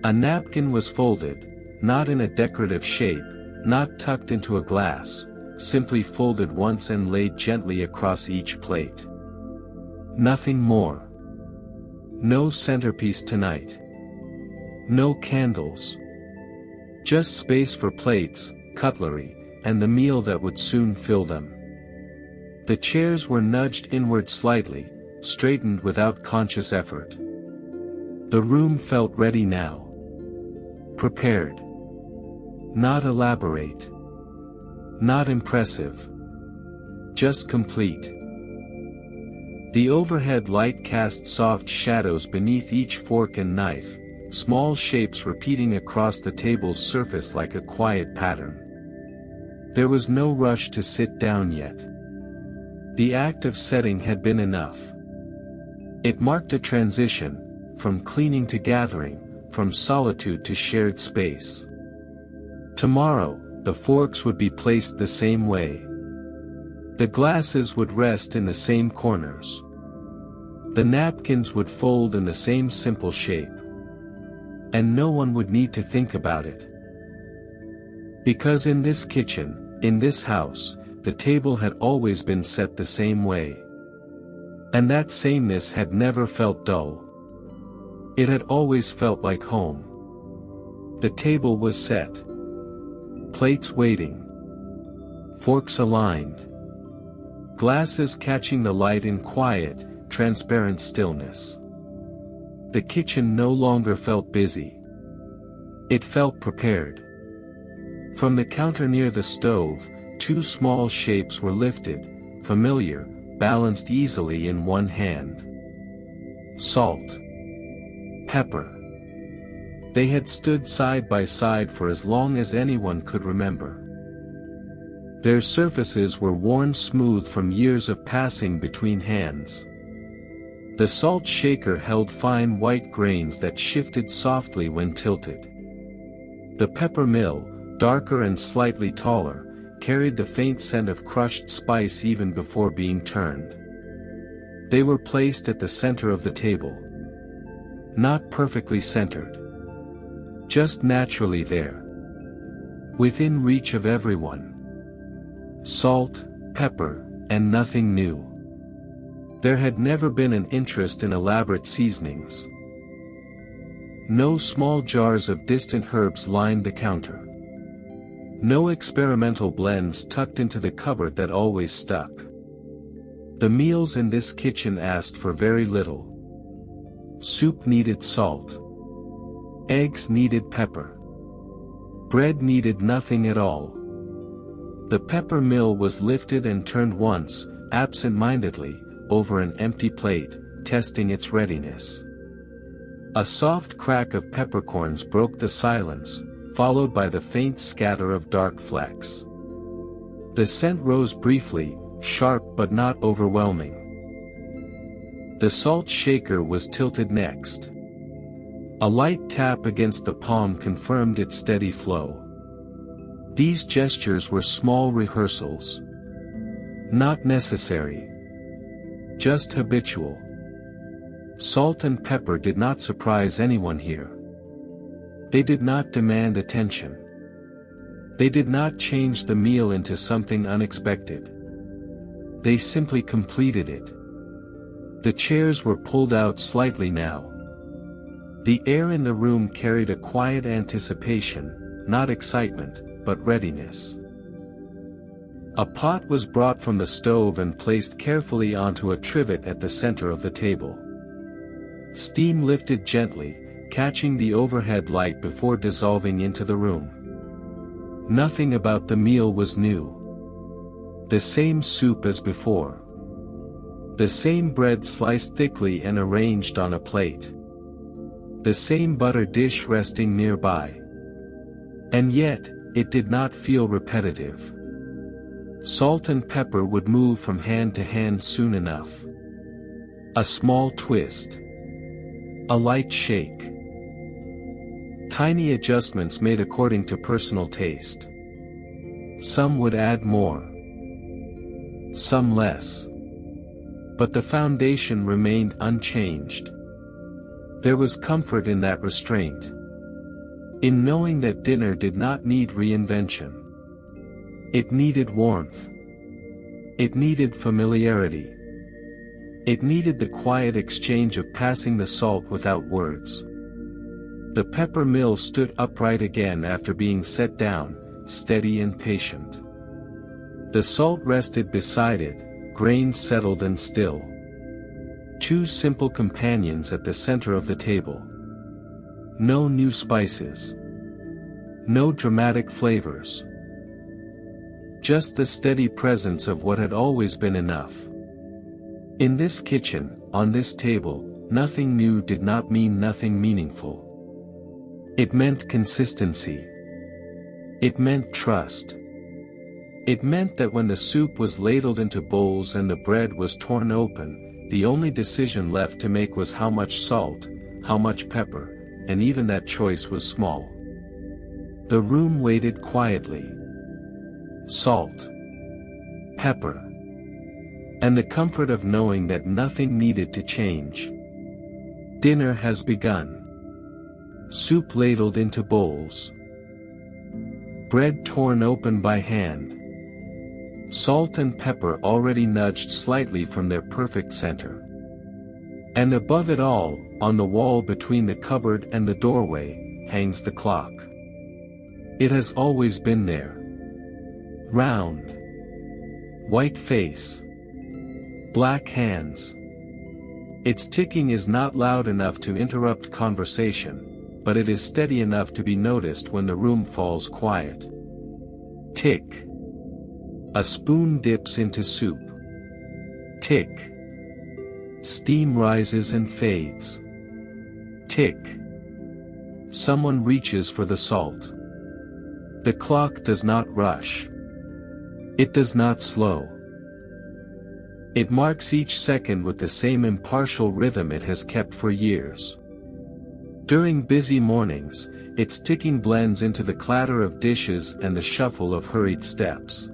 A napkin was folded, not in a decorative shape, not tucked into a glass, simply folded once and laid gently across each plate. Nothing more. No centerpiece tonight. No candles. Just space for plates, cutlery, and the meal that would soon fill them. The chairs were nudged inward slightly, straightened without conscious effort. The room felt ready now. Prepared. Not elaborate. Not impressive. Just complete. The overhead light cast soft shadows beneath each fork and knife, small shapes repeating across the table's surface like a quiet pattern. There was no rush to sit down yet. The act of setting had been enough. It marked a transition, from cleaning to gathering, from solitude to shared space. Tomorrow, the forks would be placed the same way. The glasses would rest in the same corners. The napkins would fold in the same simple shape. And no one would need to think about it. Because in this kitchen, in this house, the table had always been set the same way. And that sameness had never felt dull. It had always felt like home. The table was set. Plates waiting. Forks aligned. Glasses catching the light in quiet, transparent stillness. The kitchen no longer felt busy. It felt prepared. From the counter near the stove, two small shapes were lifted, familiar, balanced easily in one hand. Salt. Pepper. They had stood side by side for as long as anyone could remember. Their surfaces were worn smooth from years of passing between hands. The salt shaker held fine white grains that shifted softly when tilted. The pepper mill, darker and slightly taller, carried the faint scent of crushed spice even before being turned. They were placed at the center of the table. Not perfectly centered. Just naturally there. Within reach of everyone. Salt, pepper, and nothing new. There had never been an interest in elaborate seasonings. No small jars of distant herbs lined the counter. No experimental blends tucked into the cupboard that always stuck. The meals in this kitchen asked for very little. Soup needed salt. Eggs needed pepper. Bread needed nothing at all. The pepper mill was lifted and turned once, absent-mindedly, over an empty plate, testing its readiness. A soft crack of peppercorns broke the silence, followed by the faint scatter of dark flecks. The scent rose briefly, sharp but not overwhelming. The salt shaker was tilted next. A light tap against the palm confirmed its steady flow. These gestures were small rehearsals. Not necessary. Just habitual. Salt and pepper did not surprise anyone here. They did not demand attention. They did not change the meal into something unexpected. They simply completed it. The chairs were pulled out slightly now. The air in the room carried a quiet anticipation, not excitement, but readiness. A pot was brought from the stove and placed carefully onto a trivet at the center of the table. Steam lifted gently, catching the overhead light before dissolving into the room. Nothing about the meal was new. The same soup as before. The same bread sliced thickly and arranged on a plate. The same butter dish resting nearby. And yet, it did not feel repetitive. Salt and pepper would move from hand to hand soon enough. A small twist. A light shake. Tiny adjustments made according to personal taste. Some would add more. Some less. But the foundation remained unchanged. There was comfort in that restraint. In knowing that dinner did not need reinvention. It needed warmth. It needed familiarity. It needed the quiet exchange of passing the salt without words. The pepper mill stood upright again after being set down, steady and patient. The salt rested beside it, grains settled and still. Two simple companions at the center of the table. No new spices. No dramatic flavors. Just the steady presence of what had always been enough. In this kitchen, on this table, nothing new did not mean nothing meaningful. It meant consistency. It meant trust. It meant that when the soup was ladled into bowls and the bread was torn open, the only decision left to make was how much salt, how much pepper, and even that choice was small. The room waited quietly. Salt. Pepper. And the comfort of knowing that nothing needed to change. Dinner has begun. Soup ladled into bowls. Bread torn open by hand. Salt and pepper already nudged slightly from their perfect center. And above it all, on the wall between the cupboard and the doorway, hangs the clock. It has always been there. Round. White face. Black hands. Its ticking is not loud enough to interrupt conversation, but it is steady enough to be noticed when the room falls quiet. Tick. A spoon dips into soup. Tick. Steam rises and fades. Tick. Someone reaches for the salt. The clock does not rush. It does not slow. It marks each second with the same impartial rhythm it has kept for years. During busy mornings, its ticking blends into the clatter of dishes and the shuffle of hurried steps.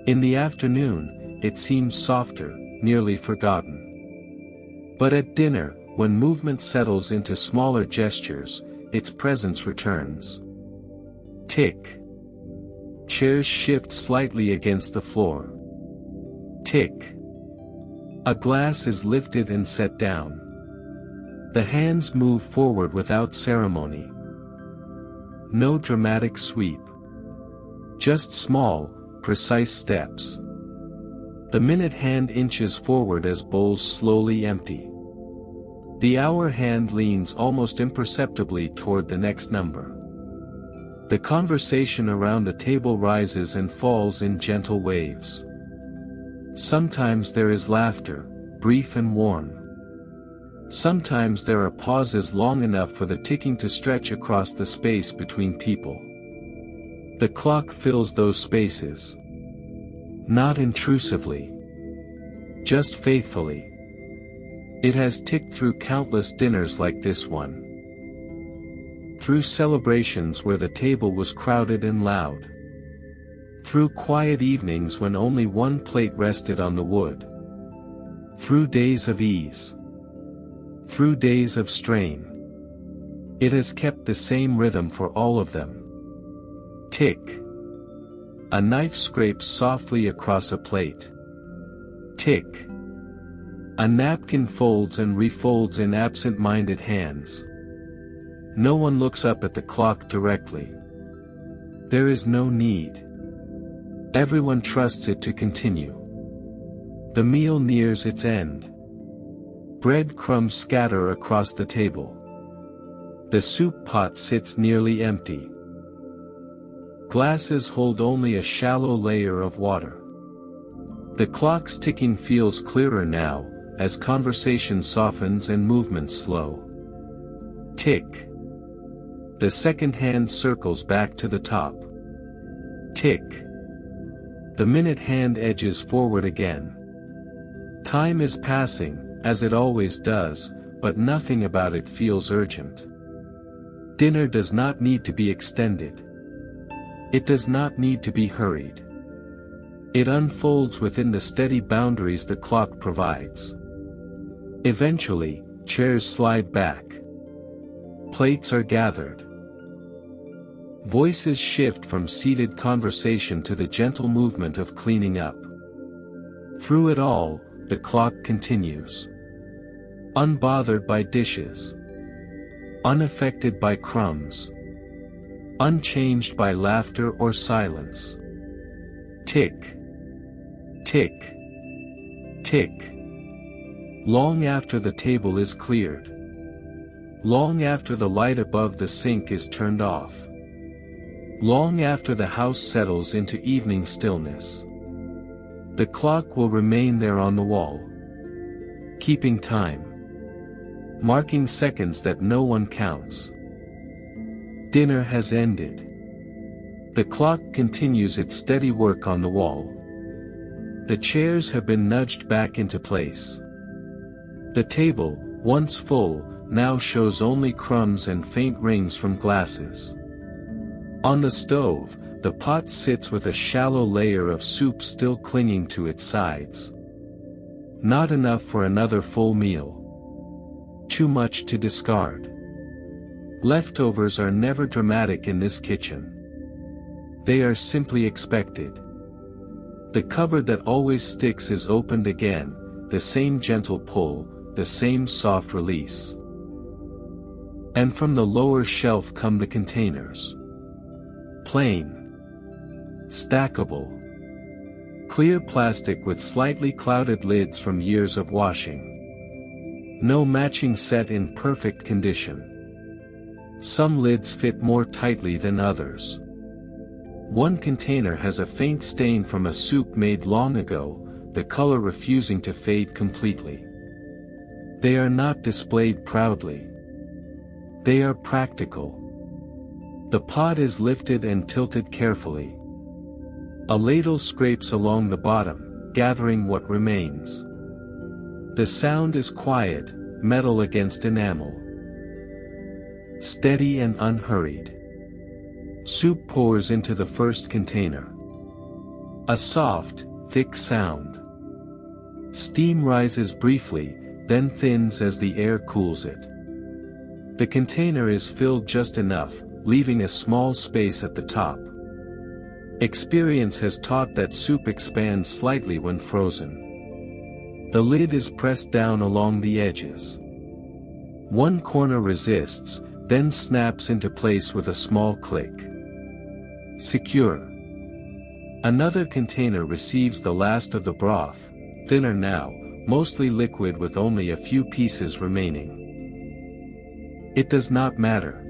In the afternoon, it seems softer, nearly forgotten. But at dinner, when movement settles into smaller gestures, its presence returns. Tick. Chairs shift slightly against the floor. Tick. A glass is lifted and set down. The hands move forward without ceremony. No dramatic sweep. Just small, precise steps. The minute hand inches forward as bowls slowly empty. The hour hand leans almost imperceptibly toward the next number. The conversation around the table rises and falls in gentle waves. Sometimes there is laughter, brief and warm. Sometimes there are pauses long enough for the ticking to stretch across the space between people. The clock fills those spaces. Not intrusively. Just faithfully. It has ticked through countless dinners like this one. Through celebrations where the table was crowded and loud. Through quiet evenings when only one plate rested on the wood. Through days of ease. Through days of strain. It has kept the same rhythm for all of them. Tick. A knife scrapes softly across a plate. Tick. A napkin folds and refolds in absent-minded hands. No one looks up at the clock directly. There is no need. Everyone trusts it to continue. The meal nears its end. Bread crumbs scatter across the table. The soup pot sits nearly empty. Glasses hold only a shallow layer of water. The clock's ticking feels clearer now, as conversation softens and movement slow. Tick. The second hand circles back to the top. Tick. The minute hand edges forward again. Time is passing, as it always does, but nothing about it feels urgent. Dinner does not need to be extended. It does not need to be hurried. It unfolds within the steady boundaries the clock provides. Eventually, chairs slide back. Plates are gathered. Voices shift from seated conversation to the gentle movement of cleaning up. Through it all, the clock continues. Unbothered by dishes. Unaffected by crumbs. Unchanged by laughter or silence. Tick. Tick. Tick. Long after the table is cleared. Long after the light above the sink is turned off. Long after the house settles into evening stillness. The clock will remain there on the wall. Keeping time. Marking seconds that no one counts. Dinner has ended. The clock continues its steady work on the wall. The chairs have been nudged back into place. The table, once full, now shows only crumbs and faint rings from glasses. On the stove, the pot sits with a shallow layer of soup still clinging to its sides. Not enough for another full meal. Too much to discard. Leftovers are never dramatic in this kitchen. They are simply expected. The cupboard that always sticks is opened again, the same gentle pull, the same soft release. And from the lower shelf come the containers. Plain. Stackable. Clear plastic with slightly clouded lids from years of washing. No matching set in perfect condition. Some lids fit more tightly than others. One container has a faint stain from a soup made long ago, the color refusing to fade completely. They are not displayed proudly. They are practical. The pot is lifted and tilted carefully. A ladle scrapes along the bottom, gathering what remains. The sound is quiet, metal against enamel. Steady and unhurried. Soup pours into the first container. A soft, thick sound. Steam rises briefly, then thins as the air cools it. The container is filled just enough, leaving a small space at the top. Experience has taught that soup expands slightly when frozen. The lid is pressed down along the edges. One corner resists, then snaps into place with a small click. Secure. Another container receives the last of the broth, thinner now, mostly liquid with only a few pieces remaining. It does not matter.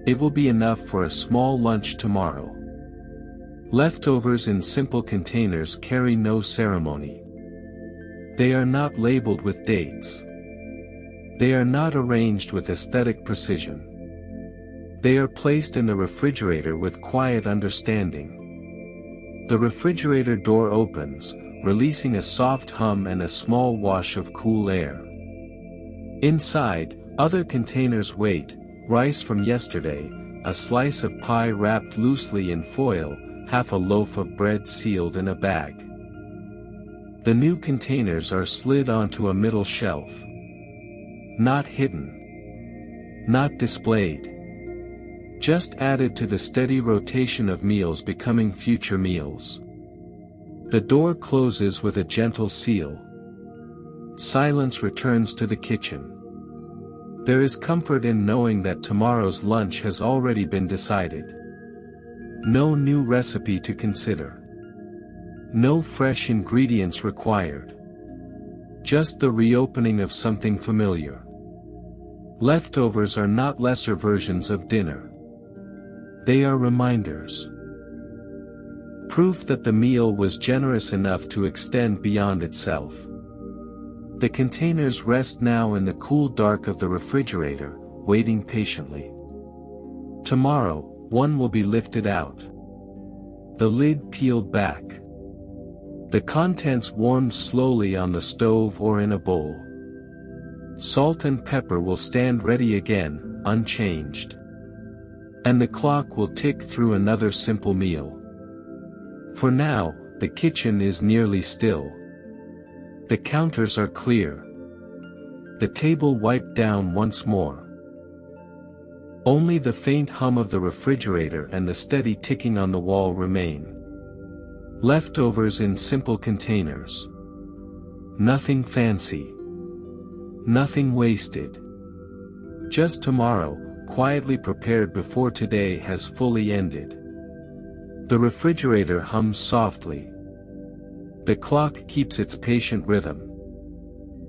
It will be enough for a small lunch tomorrow. Leftovers in simple containers carry no ceremony. They are not labeled with dates. They are not arranged with aesthetic precision. They are placed in the refrigerator with quiet understanding. The refrigerator door opens, releasing a soft hum and a small wash of cool air. Inside, other containers wait, rice from yesterday, a slice of pie wrapped loosely in foil, half a loaf of bread sealed in a bag. The new containers are slid onto a middle shelf. Not hidden. Not displayed. Just added to the steady rotation of meals becoming future meals. The door closes with a gentle seal. Silence returns to the kitchen. There is comfort in knowing that tomorrow's lunch has already been decided. No new recipe to consider. No fresh ingredients required. Just the reopening of something familiar. Leftovers are not lesser versions of dinner. They are reminders. Proof that the meal was generous enough to extend beyond itself. The containers rest now in the cool dark of the refrigerator, waiting patiently. Tomorrow, one will be lifted out. The lid peeled back. The contents warmed slowly on the stove or in a bowl. Salt and pepper will stand ready again, unchanged. And the clock will tick through another simple meal. For now, the kitchen is nearly still. The counters are clear. The table wiped down once more. Only the faint hum of the refrigerator and the steady ticking on the wall remain. Leftovers in simple containers. Nothing fancy. Nothing wasted. Just tomorrow, quietly prepared before today has fully ended. The refrigerator hums softly. The clock keeps its patient rhythm.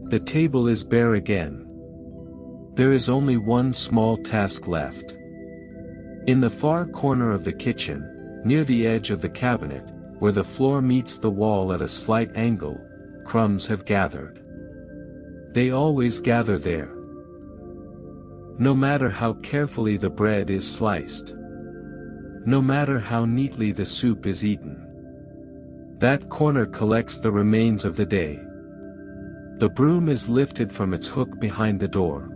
The table is bare again. There is only one small task left. In the far corner of the kitchen, near the edge of the cabinet, where the floor meets the wall at a slight angle, crumbs have gathered. They always gather there. No matter how carefully the bread is sliced. No matter how neatly the soup is eaten. That corner collects the remains of the day. The broom is lifted from its hook behind the door.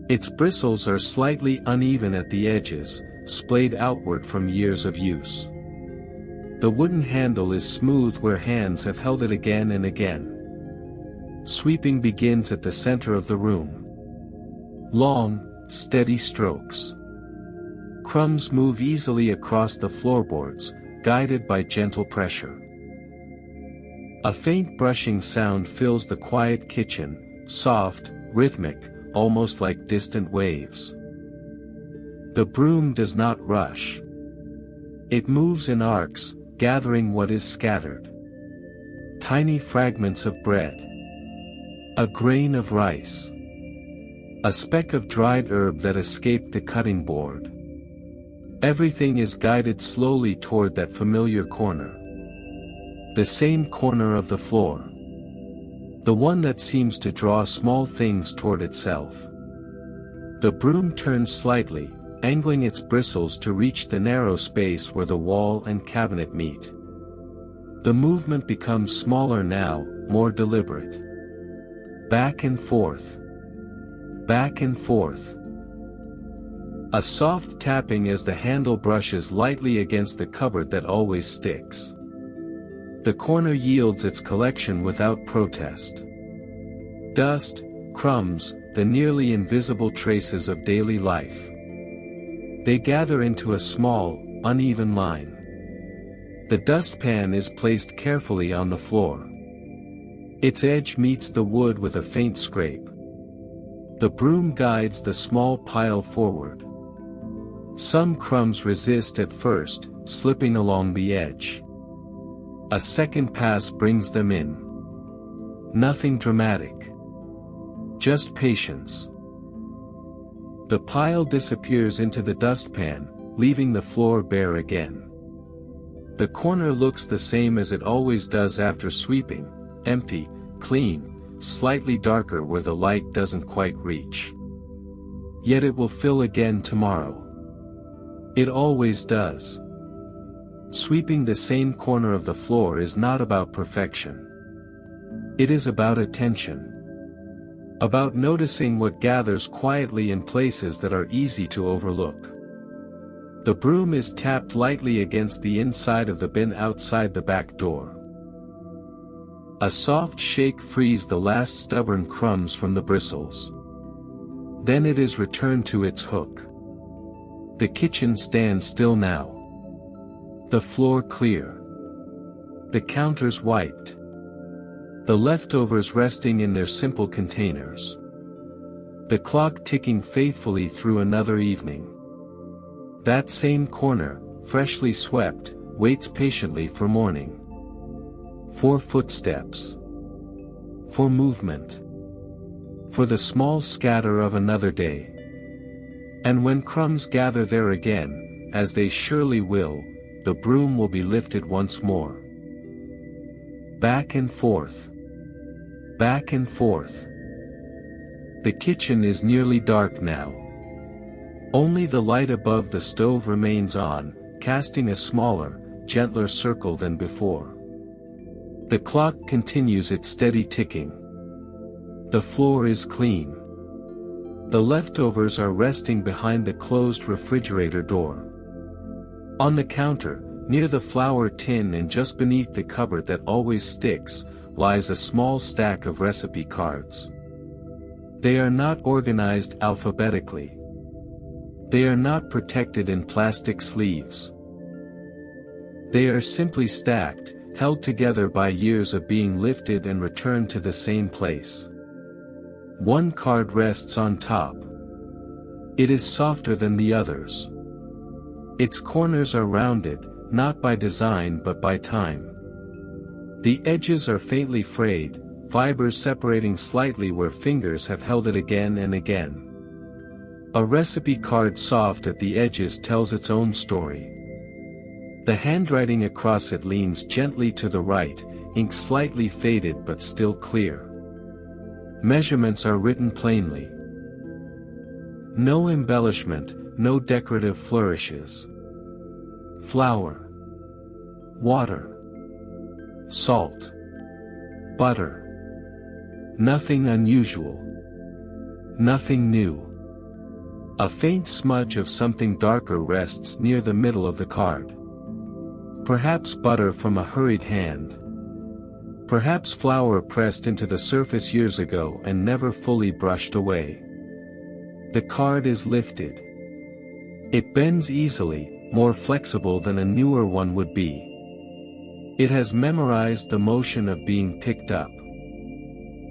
Its bristles are slightly uneven at the edges, splayed outward from years of use. The wooden handle is smooth where hands have held it again and again. Sweeping begins at the center of the room. Long, steady strokes. Crumbs move easily across the floorboards, guided by gentle pressure. A faint brushing sound fills the quiet kitchen, soft, rhythmic, almost like distant waves. The broom does not rush. It moves in arcs, gathering what is scattered. Tiny fragments of bread. A grain of rice. A speck of dried herb that escaped the cutting board. Everything is guided slowly toward that familiar corner. The same corner of the floor. The one that seems to draw small things toward itself. The broom turns slightly, angling its bristles to reach the narrow space where the wall and cabinet meet. The movement becomes smaller now, more deliberate. Back and forth. Back and forth. A soft tapping as the handle brushes lightly against the cupboard that always sticks. The corner yields its collection without protest. Dust, crumbs, the nearly invisible traces of daily life. They gather into a small, uneven line. The dustpan is placed carefully on the floor. Its edge meets the wood with a faint scrape. The broom guides the small pile forward. Some crumbs resist at first, slipping along the edge. A second pass brings them in. Nothing dramatic. Just patience. The pile disappears into the dustpan, leaving the floor bare again. The corner looks the same as it always does after sweeping, empty, clean, slightly darker where the light doesn't quite reach. Yet it will fill again tomorrow. It always does. Sweeping the same corner of the floor is not about perfection. It is about attention. About noticing what gathers quietly in places that are easy to overlook. The broom is tapped lightly against the inside of the bin outside the back door. A soft shake frees the last stubborn crumbs from the bristles. Then it is returned to its hook. The kitchen stands still now. The floor clear. The counters wiped. The leftovers resting in their simple containers. The clock ticking faithfully through another evening. That same corner, freshly swept, waits patiently for morning. For footsteps. For movement. For the small scatter of another day. And when crumbs gather there again, as they surely will, the broom will be lifted once more. Back and forth. Back and forth. The kitchen is nearly dark now. Only the light above the stove remains on, casting a smaller, gentler circle than before. The clock continues its steady ticking. The floor is clean. The leftovers are resting behind the closed refrigerator door. On the counter, near the flour tin and just beneath the cupboard that always sticks, lies a small stack of recipe cards. They are not organized alphabetically. They are not protected in plastic sleeves. They are simply stacked, held together by years of being lifted and returned to the same place. One card rests on top. It is softer than the others. Its corners are rounded, not by design but by time. The edges are faintly frayed, fibers separating slightly where fingers have held it again and again. A recipe card soft at the edges tells its own story. The handwriting across it leans gently to the right, ink slightly faded but still clear. Measurements are written plainly. No embellishment, no decorative flourishes. Flour. Water. Salt. Butter. Nothing unusual. Nothing new. A faint smudge of something darker rests near the middle of the card. Perhaps butter from a hurried hand. Perhaps flour pressed into the surface years ago and never fully brushed away. The card is lifted. It bends easily, more flexible than a newer one would be. It has memorized the motion of being picked up.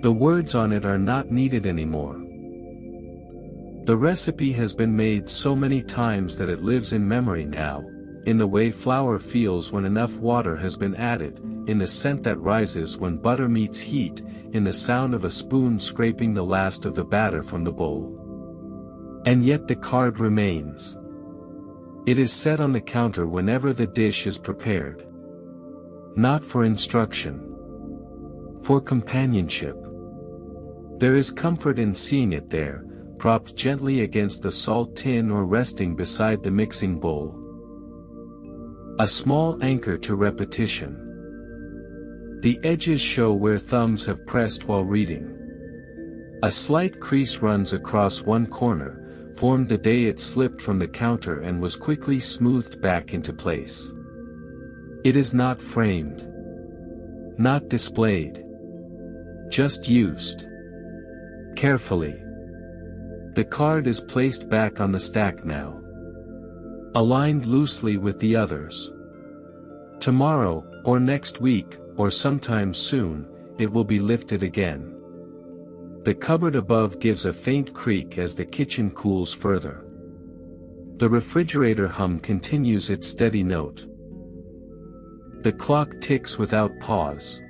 The words on it are not needed anymore. The recipe has been made so many times that it lives in memory now, in the way flour feels when enough water has been added, in the scent that rises when butter meets heat, in the sound of a spoon scraping the last of the batter from the bowl. And yet the card remains. It is set on the counter whenever the dish is prepared. Not for instruction. For companionship. There is comfort in seeing it there, propped gently against the salt tin or resting beside the mixing bowl. A small anchor to repetition. The edges show where thumbs have pressed while reading. A slight crease runs across one corner, formed the day it slipped from the counter and was quickly smoothed back into place. It is not framed. Not displayed. Just used. Carefully. The card is placed back on the stack now. Aligned loosely with the others. Tomorrow, or next week, or sometime soon, it will be lifted again. The cupboard above gives a faint creak as the kitchen cools further. The refrigerator hum continues its steady note. The clock ticks without pause.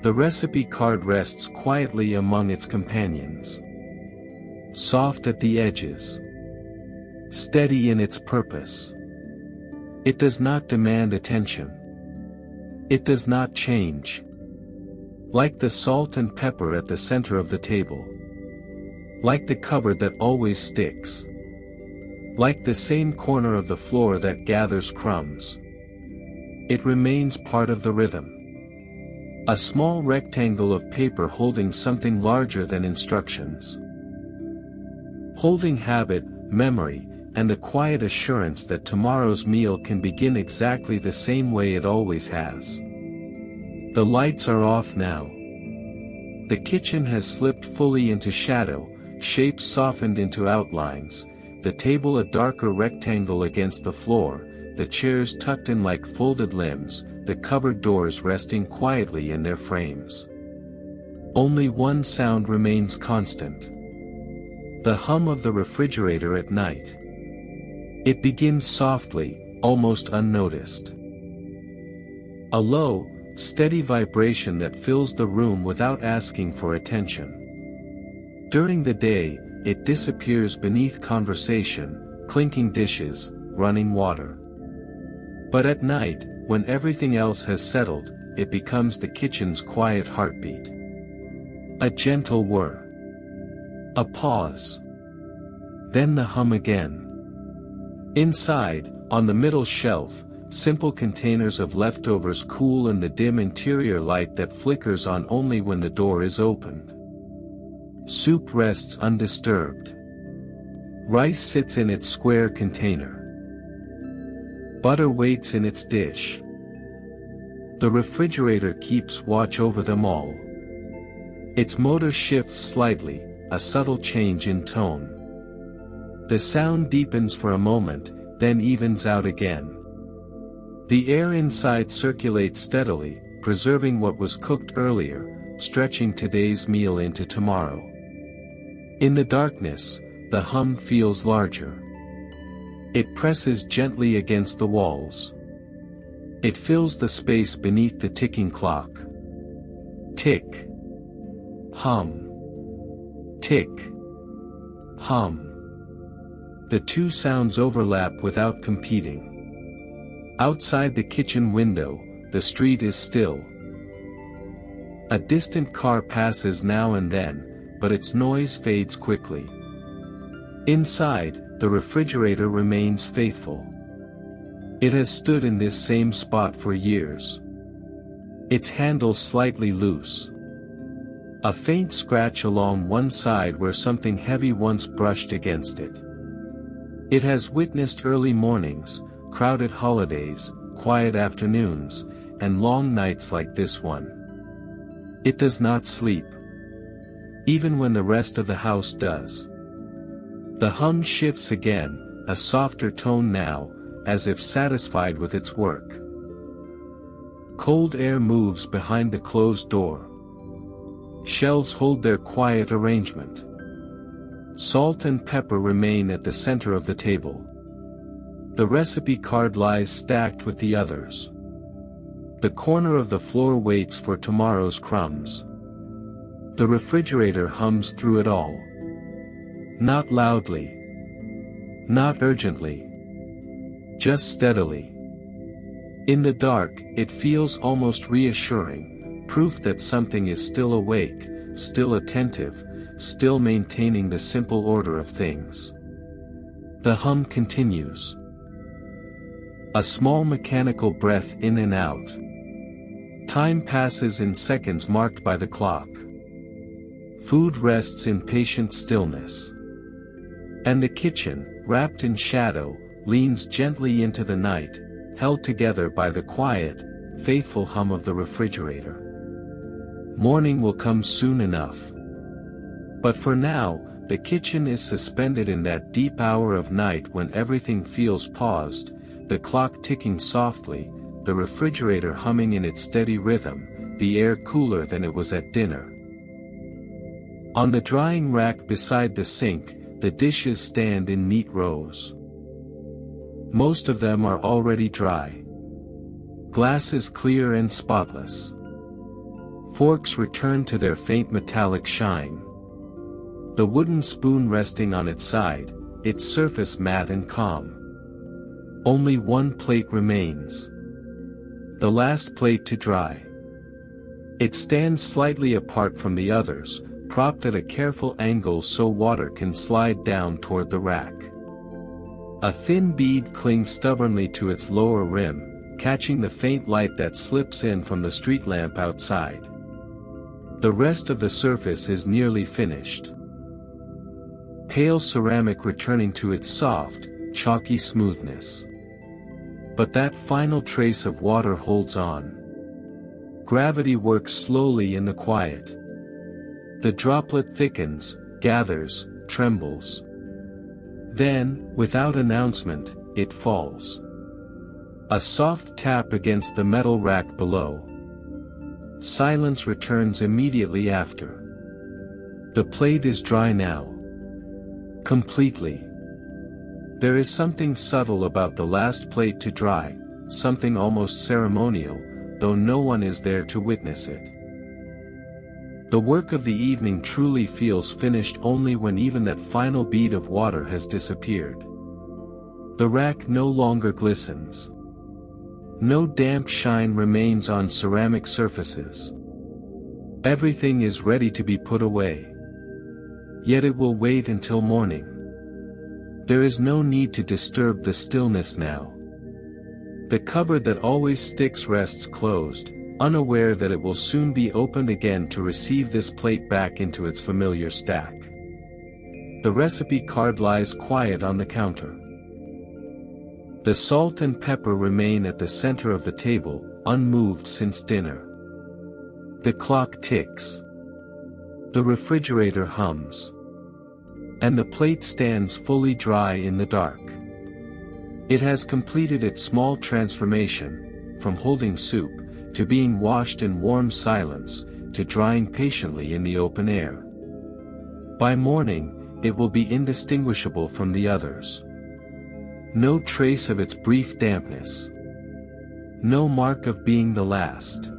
The recipe card rests quietly among its companions. Soft at the edges. Steady in its purpose. It does not demand attention. It does not change. Like the salt and pepper at the center of the table. Like the cupboard that always sticks. Like the same corner of the floor that gathers crumbs. It remains part of the rhythm. A small rectangle of paper holding something larger than instructions. Holding habit, memory, and the quiet assurance that tomorrow's meal can begin exactly the same way it always has. The lights are off now. The kitchen has slipped fully into shadow, shapes softened into outlines, the table a darker rectangle against the floor, the chairs tucked in like folded limbs, the cupboard doors resting quietly in their frames. Only one sound remains constant. The hum of the refrigerator at night. It begins softly, almost unnoticed. A low, steady vibration that fills the room without asking for attention. During the day, it disappears beneath conversation, clinking dishes, running water. But at night, when everything else has settled, it becomes the kitchen's quiet heartbeat. A gentle whir. A pause. Then the hum again. Inside, on the middle shelf, simple containers of leftovers cool in the dim interior light that flickers on only when the door is opened. Soup rests undisturbed. Rice sits in its square container. Butter waits in its dish. The refrigerator keeps watch over them all. Its motor shifts slightly, a subtle change in tone. The sound deepens for a moment, then evens out again. The air inside circulates steadily, preserving what was cooked earlier, stretching today's meal into tomorrow. In the darkness, the hum feels larger. It presses gently against the walls. It fills the space beneath the ticking clock. Tick. Hum. Tick. Hum. The two sounds overlap without competing. Outside the kitchen window, the street is still. A distant car passes now and then, but its noise fades quickly. Inside, the refrigerator remains faithful. It has stood in this same spot for years. Its handle slightly loose. A faint scratch along one side where something heavy once brushed against it. It has witnessed early mornings, crowded holidays, quiet afternoons, and long nights like this one. It does not sleep. Even when the rest of the house does. The hum shifts again, a softer tone now, as if satisfied with its work. Cold air moves behind the closed door. Shelves hold their quiet arrangement. Salt and pepper remain at the center of the table. The recipe card lies stacked with the others. The corner of the floor waits for tomorrow's crumbs. The refrigerator hums through it all. Not loudly. Not urgently. Just steadily. In the dark, it feels almost reassuring, proof that something is still awake, still attentive, still maintaining the simple order of things. The hum continues. A small mechanical breath in and out. Time passes in seconds marked by the clock. Food rests in patient stillness. And the kitchen, wrapped in shadow, leans gently into the night, held together by the quiet, faithful hum of the refrigerator. Morning will come soon enough. But for now, the kitchen is suspended in that deep hour of night when everything feels paused, the clock ticking softly, the refrigerator humming in its steady rhythm, the air cooler than it was at dinner. On the drying rack beside the sink, the dishes stand in neat rows. Most of them are already dry. Glasses clear and spotless. Forks return to their faint metallic shine. The wooden spoon resting on its side, its surface matte and calm. Only one plate remains. The last plate to dry. It stands slightly apart from the others, propped at a careful angle so water can slide down toward the rack. A thin bead clings stubbornly to its lower rim, catching the faint light that slips in from the street lamp outside. The rest of the surface is nearly finished. Pale ceramic returning to its soft, chalky smoothness. But that final trace of water holds on. Gravity works slowly in the quiet. The droplet thickens, gathers, trembles. Then, without announcement, it falls. A soft tap against the metal rack below. Silence returns immediately after. The plate is dry now. Completely. There is something subtle about the last plate to dry, something almost ceremonial, though no one is there to witness it. The work of the evening truly feels finished only when even that final bead of water has disappeared. The rack no longer glistens. No damp shine remains on ceramic surfaces. Everything is ready to be put away. Yet it will wait until morning. There is no need to disturb the stillness now. The cupboard that always sticks rests closed, unaware that it will soon be opened again to receive this plate back into its familiar stack. The recipe card lies quiet on the counter. The salt and pepper remain at the center of the table, unmoved since dinner. The clock ticks. The refrigerator hums. And the plate stands fully dry in the dark. It has completed its small transformation, from holding soup, to being washed in warm silence, to drying patiently in the open air. By morning, it will be indistinguishable from the others. No trace of its brief dampness. No mark of being the last.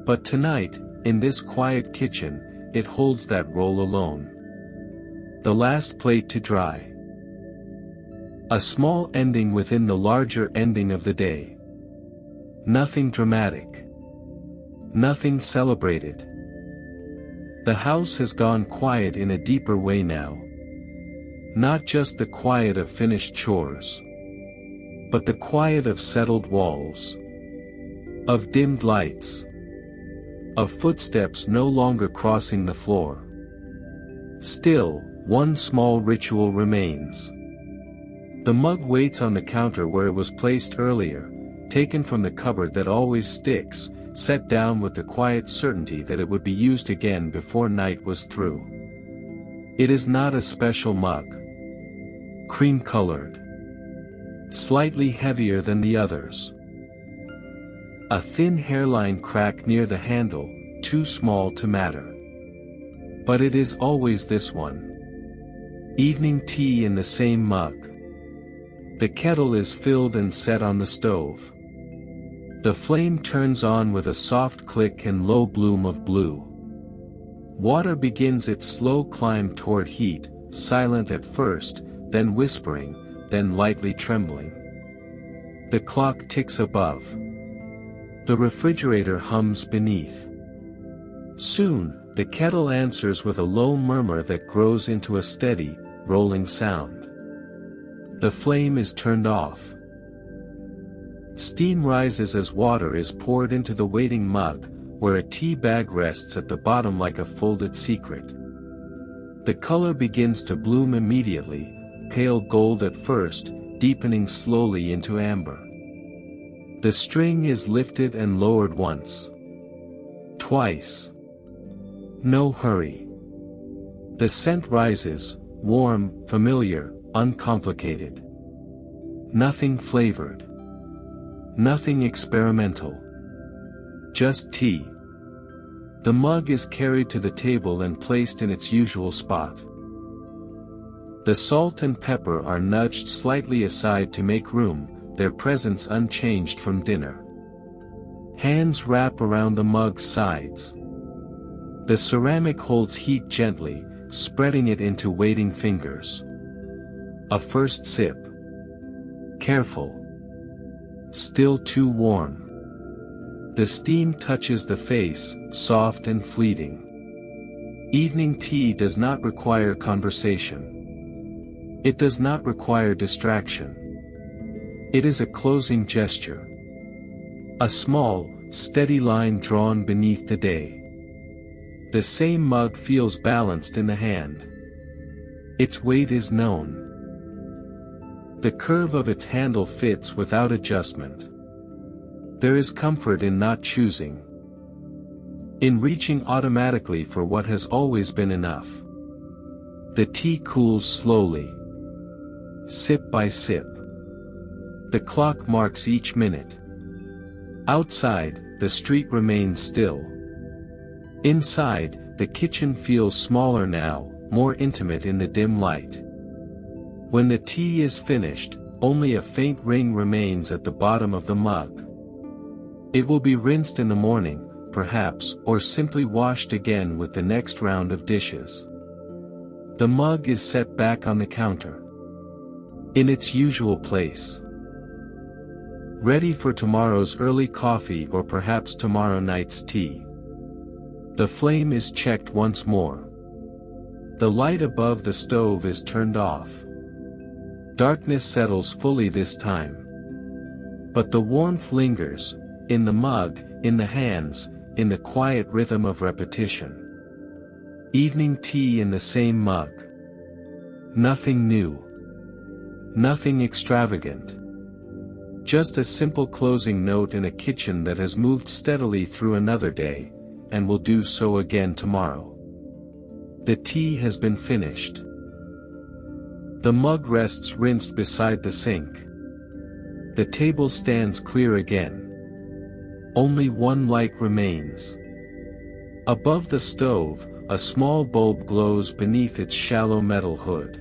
But tonight, in this quiet kitchen, it holds that role alone. The last plate to dry. A small ending within the larger ending of the day. Nothing dramatic. Nothing celebrated. The house has gone quiet in a deeper way now. Not just the quiet of finished chores. But the quiet of settled walls. Of dimmed lights. Of footsteps no longer crossing the floor. Still, one small ritual remains. The mug waits on the counter where it was placed earlier, taken from the cupboard that always sticks, set down with the quiet certainty that it would be used again before night was through. It is not a special mug. Cream-colored. Slightly heavier than the others. A thin hairline crack near the handle, too small to matter. But it is always this one. Evening tea in the same mug. The kettle is filled and set on the stove. The flame turns on with a soft click and low bloom of blue. Water begins its slow climb toward heat, silent at first, then whispering, then lightly trembling. The clock ticks above. The refrigerator hums beneath. Soon, the kettle answers with a low murmur that grows into a steady, rolling sound. The flame is turned off. Steam rises as water is poured into the waiting mug, where a tea bag rests at the bottom like a folded secret. The color begins to bloom immediately, pale gold at first, deepening slowly into amber. The string is lifted and lowered once. Twice. No hurry. The scent rises, warm, familiar, uncomplicated. Nothing flavored. Nothing experimental. Just tea. The mug is carried to the table and placed in its usual spot. The salt and pepper are nudged slightly aside to make room, their presence unchanged from dinner. Hands wrap around the mug's sides. The ceramic holds heat gently, spreading it into waiting fingers. A first sip. Careful. Still too warm. The steam touches the face, soft and fleeting. Evening tea does not require conversation. It does not require distraction. It is a closing gesture. A small, steady line drawn beneath the day. The same mug feels balanced in the hand. Its weight is known. The curve of its handle fits without adjustment. There is comfort in not choosing. In reaching automatically for what has always been enough. The tea cools slowly. Sip by sip. The clock marks each minute. Outside, the street remains still. Inside, the kitchen feels smaller now, more intimate in the dim light. When the tea is finished, only a faint ring remains at the bottom of the mug. It will be rinsed in the morning, perhaps, or simply washed again with the next round of dishes. The mug is set back on the counter, in its usual place, ready for tomorrow's early coffee or perhaps tomorrow night's tea. The flame is checked once more. The light above the stove is turned off. Darkness settles fully this time. But the warmth lingers, in the mug, in the hands, in the quiet rhythm of repetition. Evening tea in the same mug. Nothing new. Nothing extravagant. Just a simple closing note in a kitchen that has moved steadily through another day, and will do so again tomorrow. The tea has been finished. The mug rests rinsed beside the sink. The table stands clear again. Only one light remains. Above the stove, a small bulb glows beneath its shallow metal hood.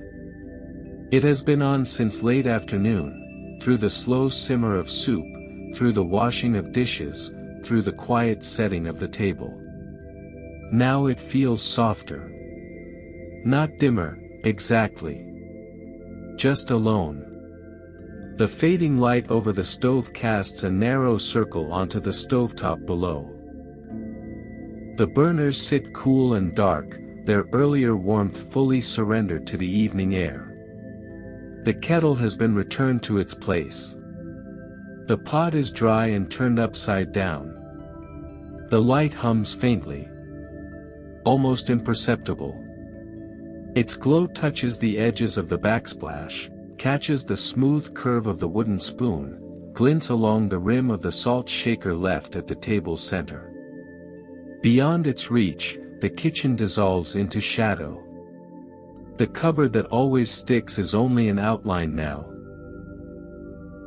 It has been on since late afternoon, through the slow simmer of soup, through the washing of dishes, through the quiet setting of the table. Now it feels softer. Not dimmer, exactly. Just alone. The fading light over the stove casts a narrow circle onto the stovetop below. The burners sit cool and dark, their earlier warmth fully surrendered to the evening air. The kettle has been returned to its place. The pot is dry and turned upside down. The light hums faintly. Almost imperceptible. Its glow touches the edges of the backsplash, catches the smooth curve of the wooden spoon, glints along the rim of the salt shaker left at the table's center. Beyond its reach, the kitchen dissolves into shadow. The cupboard that always sticks is only an outline now.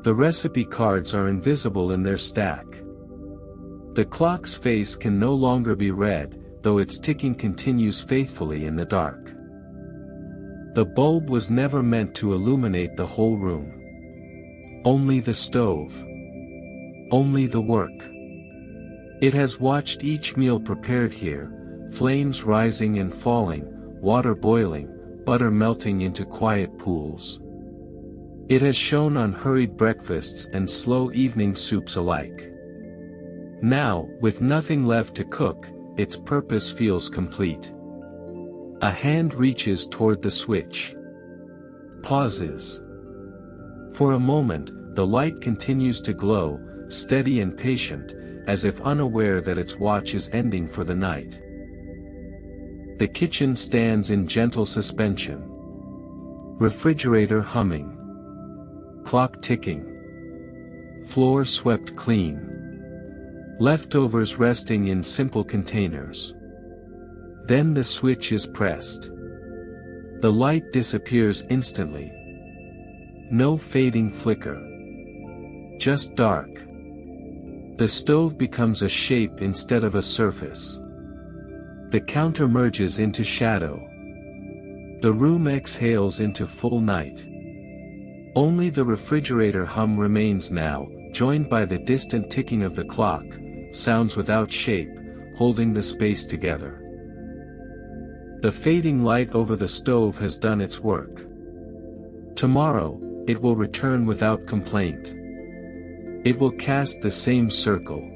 The recipe cards are invisible in their stack. The clock's face can no longer be read, though its ticking continues faithfully in the dark. The bulb was never meant to illuminate the whole room. Only the stove. Only the work. It has watched each meal prepared here, flames rising and falling, water boiling, butter melting into quiet pools. It has shone on hurried breakfasts and slow evening soups alike. Now, with nothing left to cook, its purpose feels complete. A hand reaches toward the switch. Pauses. For a moment, the light continues to glow, steady and patient, as if unaware that its watch is ending for the night. The kitchen stands in gentle suspension. Refrigerator humming. Clock ticking. Floor swept clean. Leftovers resting in simple containers. Then the switch is pressed. The light disappears instantly. No fading flicker. Just dark. The stove becomes a shape instead of a surface. The counter merges into shadow. The room exhales into full night. Only the refrigerator hum remains now, joined by the distant ticking of the clock, sounds without shape, holding the space together. The fading light over the stove has done its work. Tomorrow, it will return without complaint. It will cast the same circle.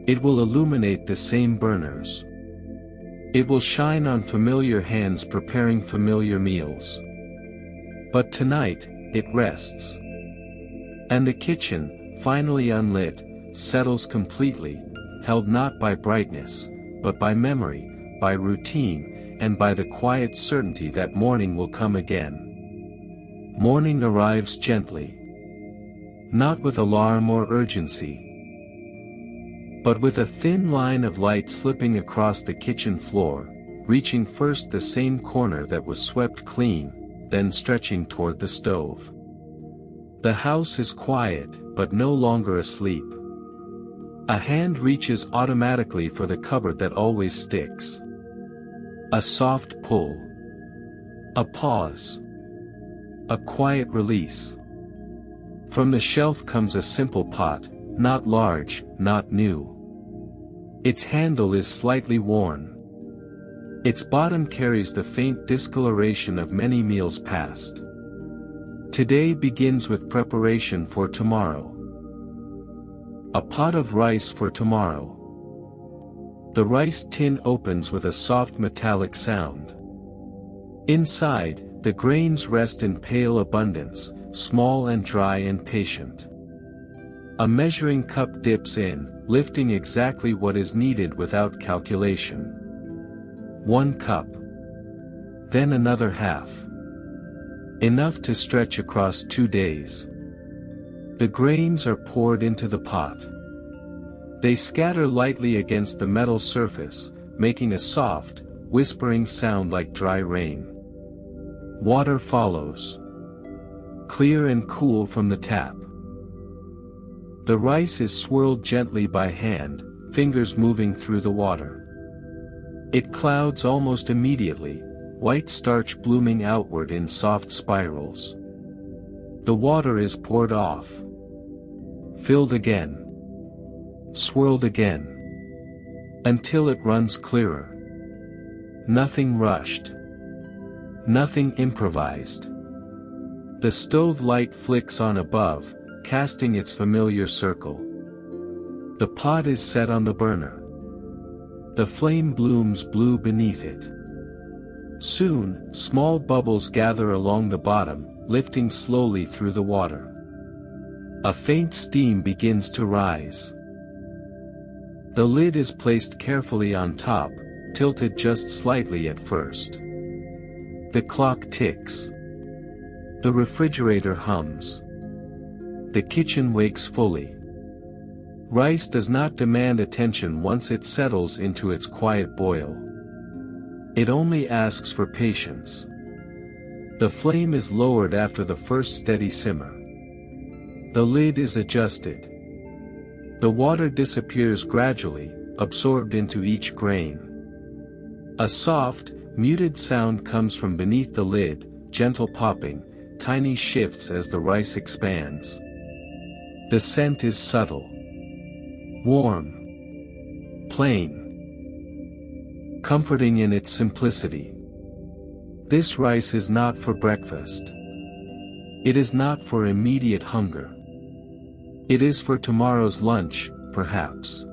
It will illuminate the same burners. It will shine on familiar hands preparing familiar meals. But tonight, it rests. And the kitchen, finally unlit, settles completely, held not by brightness, but by memory, by routine, and by the quiet certainty that morning will come again. Morning arrives gently. Not with alarm or urgency, but with a thin line of light slipping across the kitchen floor, reaching first the same corner that was swept clean, then stretching toward the stove. The house is quiet, but no longer asleep. A hand reaches automatically for the cupboard that always sticks. A soft pull. A pause. A quiet release. From the shelf comes a simple pot, not large, not new. Its handle is slightly worn. Its bottom carries the faint discoloration of many meals past. Today begins with preparation for tomorrow. A pot of rice for tomorrow. The rice tin opens with a soft metallic sound. Inside, the grains rest in pale abundance, small and dry and patient. A measuring cup dips in, lifting exactly what is needed without calculation. 1 cup. Then another half. Enough to stretch across 2 days. The grains are poured into the pot. They scatter lightly against the metal surface, making a soft, whispering sound like dry rain. Water follows. Clear and cool from the tap. The rice is swirled gently by hand, fingers moving through the water. It clouds almost immediately, white starch blooming outward in soft spirals. The water is poured off. Filled again. Swirled again. Until it runs clearer. Nothing rushed. Nothing improvised. The stove light flicks on above, casting its familiar circle. The pot is set on the burner. The flame blooms blue beneath it. Soon, small bubbles gather along the bottom, lifting slowly through the water. A faint steam begins to rise. The lid is placed carefully on top, tilted just slightly at first. The clock ticks. The refrigerator hums. The kitchen wakes fully. Rice does not demand attention once it settles into its quiet boil. It only asks for patience. The flame is lowered after the first steady simmer. The lid is adjusted. The water disappears gradually, absorbed into each grain. A soft, muted sound comes from beneath the lid, gentle popping, tiny shifts as the rice expands. The scent is subtle. Warm. Plain. Comforting in its simplicity. This rice is not for breakfast. It is not for immediate hunger. It is for tomorrow's lunch, perhaps.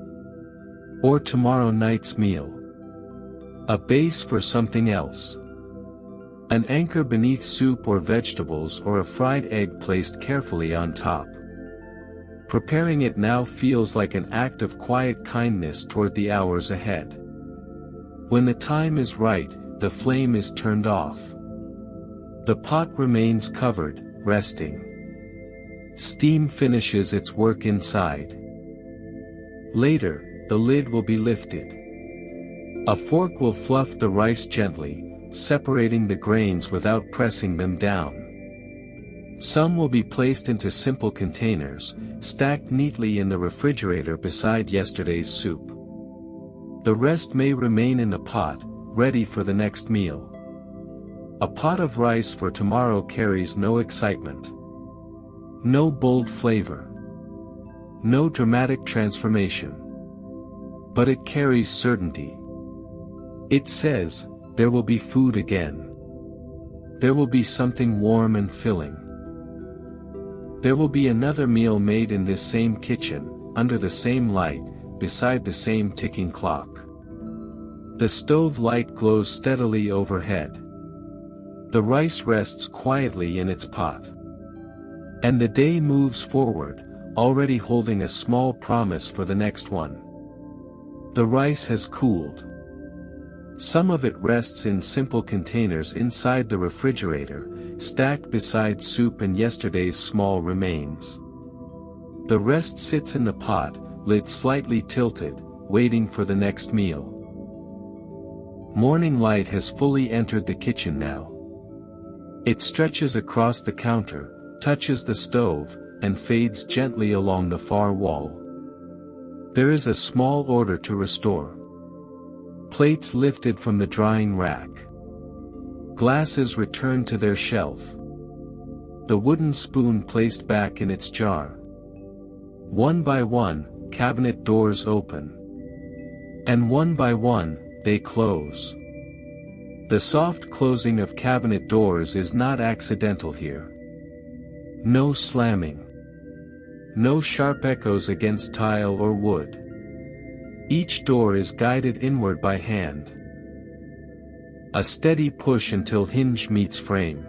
Or tomorrow night's meal. A base for something else. An anchor beneath soup or vegetables, or a fried egg placed carefully on top. Preparing it now feels like an act of quiet kindness toward the hours ahead. When the time is right, the flame is turned off. The pot remains covered, resting. Steam finishes its work inside. Later, the lid will be lifted. A fork will fluff the rice gently, separating the grains without pressing them down. Some will be placed into simple containers, stacked neatly in the refrigerator beside yesterday's soup. The rest may remain in the pot, ready for the next meal. A pot of rice for tomorrow carries no excitement. No bold flavor. No dramatic transformation. But it carries certainty. It says, there will be food again. There will be something warm and filling. There will be another meal made in this same kitchen, under the same light, beside the same ticking clock. The stove light glows steadily overhead. The rice rests quietly in its pot. And the day moves forward, already holding a small promise for the next one. The rice has cooled. Some of it rests in simple containers inside the refrigerator, stacked beside soup and yesterday's small remains. The rest sits in the pot, lid slightly tilted, waiting for the next meal. Morning light has fully entered the kitchen now. It stretches across the counter, touches the stove, and fades gently along the far wall. There is a small order to restore. Plates lifted from the drying rack. Glasses returned to their shelf. the wooden spoon placed back in its jar. One by one, cabinet doors open. And one by one, they close. The soft closing of cabinet doors is not accidental here. No slamming. No sharp echoes against tile or wood. Each door is guided inward by hand. A steady push until hinge meets frame.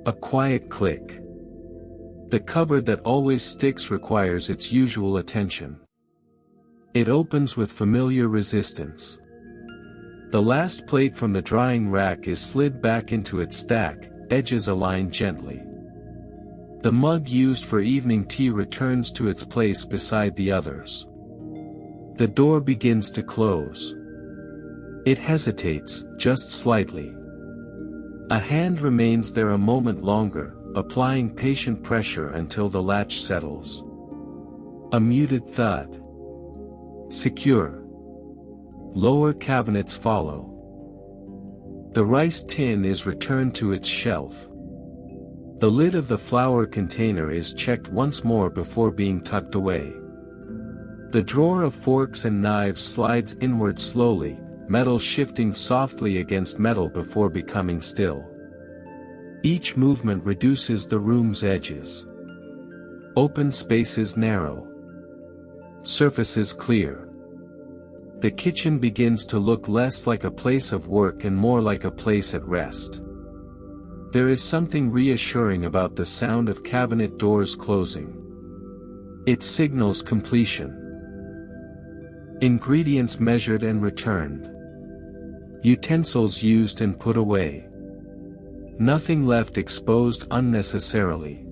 A quiet click. The cupboard that always sticks requires its usual attention. It opens with familiar resistance. The last plate from the drying rack is slid back into its stack, edges aligned gently. The mug used for evening tea returns to its place beside the others. The door begins to close. It hesitates, just slightly. A hand remains there a moment longer, applying patient pressure until the latch settles. A muted thud. Secure. Lower cabinets follow. The rice tin is returned to its shelf. The lid of the flour container is checked once more before being tucked away. The drawer of forks and knives slides inward slowly, metal shifting softly against metal before becoming still. Each movement reduces the room's edges. Open spaces narrow. Surfaces clear. The kitchen begins to look less like a place of work and more like a place at rest. There is something reassuring about the sound of cabinet doors closing. It signals completion. Ingredients measured and returned. Utensils used and put away. Nothing left exposed unnecessarily.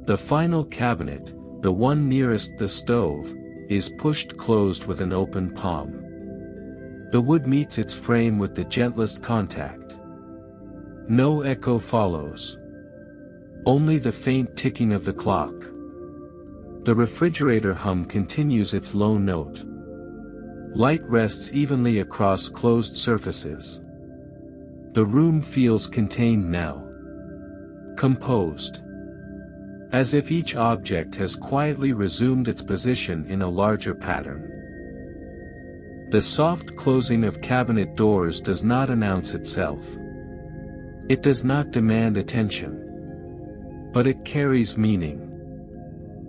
The final cabinet, the one nearest the stove, is pushed closed with an open palm. The wood meets its frame with the gentlest contact. No echo follows. Only the faint ticking of the clock. The refrigerator hum continues its low note. Light rests evenly across closed surfaces. The room feels contained now. Composed. As if each object has quietly resumed its position in a larger pattern. The soft closing of cabinet doors does not announce itself. It does not demand attention. But it carries meaning.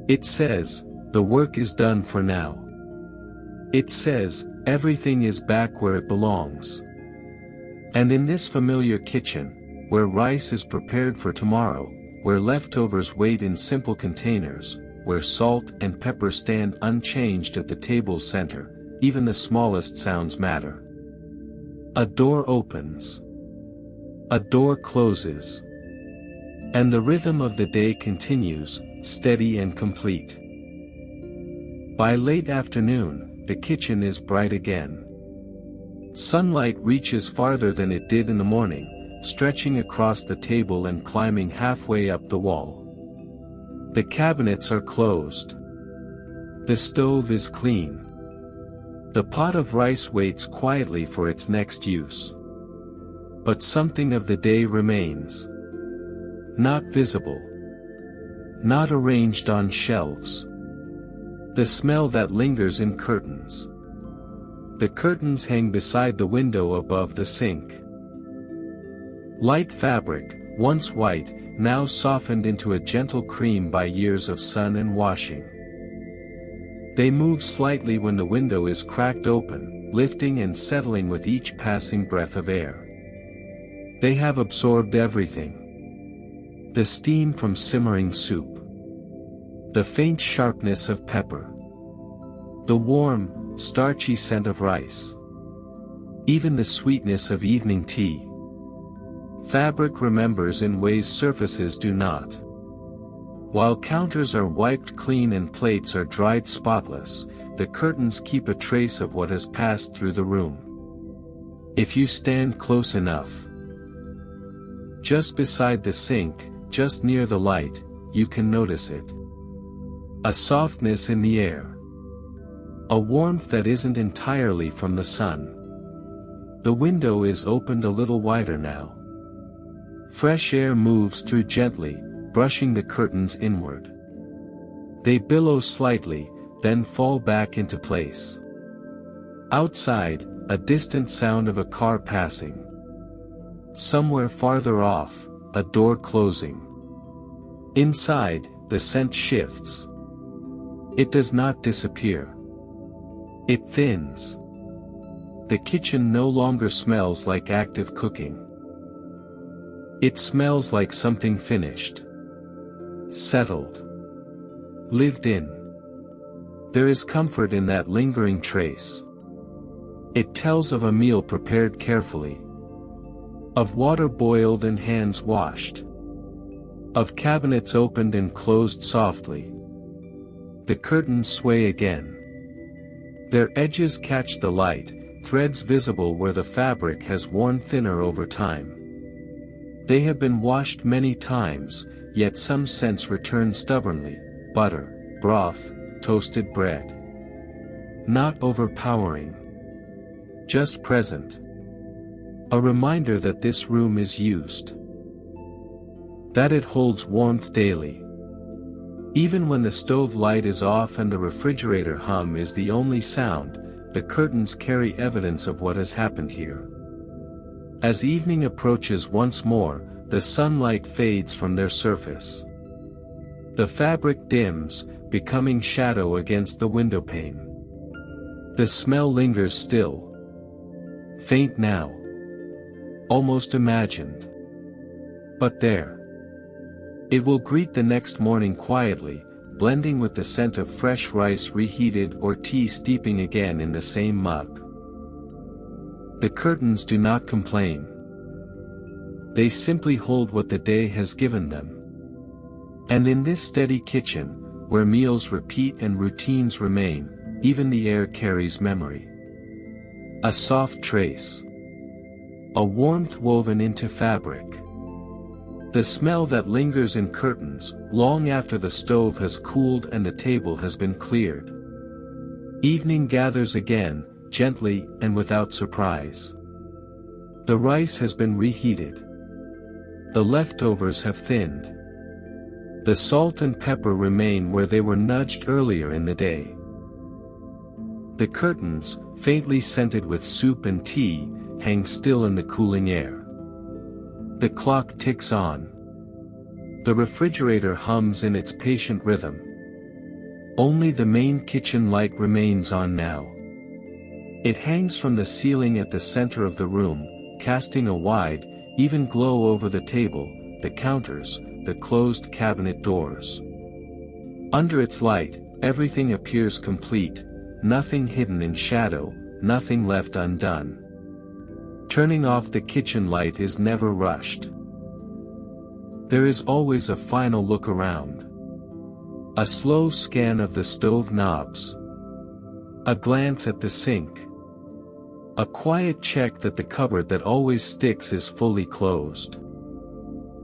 It says, the work is done for now. It says, everything is back where it belongs. And in this familiar kitchen, where rice is prepared for tomorrow, where leftovers wait in simple containers, where salt and pepper stand unchanged at the table's center, even the smallest sounds matter. A door opens. A door closes. And the rhythm of the day continues, steady and complete. By late afternoon, the kitchen is bright again. Sunlight reaches farther than it did in the morning, stretching across the table and climbing halfway up the wall. The cabinets are closed. The stove is clean. The pot of rice waits quietly for its next use. But something of the day remains. Not visible. Not arranged on shelves. The smell that lingers in curtains. The curtains hang beside the window above the sink. Light fabric, once white, now softened into a gentle cream by years of sun and washing. They move slightly when the window is cracked open, lifting and settling with each passing breath of air. They have absorbed everything. The steam from simmering soup. The faint sharpness of pepper. The warm, starchy scent of rice. Even the sweetness of evening tea. Fabric remembers in ways surfaces do not. While counters are wiped clean and plates are dried spotless, the curtains keep a trace of what has passed through the room. If you stand close enough. Just beside the sink, just near the light, you can notice it. A softness in the air. A warmth that isn't entirely from the sun. The window is opened a little wider now. Fresh air moves through gently, brushing the curtains inward. They billow slightly, then fall back into place. Outside, a distant sound of a car passing. Somewhere farther off, a door closing. Inside, the scent shifts. It does not disappear. It thins. The kitchen no longer smells like active cooking. It smells like something finished. Settled. Lived in. There is comfort in that lingering trace. It tells of a meal prepared carefully. Of water boiled and hands washed. Of cabinets opened and closed softly. The curtains sway again. Their edges catch the light, threads visible where the fabric has worn thinner over time. They have been washed many times, yet some scents return stubbornly: butter, broth, toasted bread. Not overpowering. Just present. A reminder that this room is used. That it holds warmth daily. Even when the stove light is off and the refrigerator hum is the only sound, the curtains carry evidence of what has happened here. As evening approaches once more, the sunlight fades from their surface. The fabric dims, becoming shadow against the windowpane. The smell lingers still. Faint now. Almost imagined. But there. It will greet the next morning quietly, blending with the scent of fresh rice reheated or tea steeping again in the same mug. The curtains do not complain. They simply hold what the day has given them. And in this steady kitchen, where meals repeat and routines remain, even the air carries memory. A soft trace. A warmth woven into fabric. The smell that lingers in curtains, long after the stove has cooled and the table has been cleared. Evening gathers again, gently and without surprise. The rice has been reheated. The leftovers have thinned. The salt and pepper remain where they were nudged earlier in the day. The curtains, faintly scented with soup and tea, hang still in the cooling air. The clock ticks on. The refrigerator hums in its patient rhythm. Only the main kitchen light remains on now. It hangs from the ceiling at the center of the room, casting a wide, even glow over the table, the counters, the closed cabinet doors. Under its light, everything appears complete, nothing hidden in shadow, nothing left undone. Turning off the kitchen light is never rushed. There is always a final look around. A slow scan of the stove knobs. A glance at the sink. A quiet check that the cupboard that always sticks is fully closed.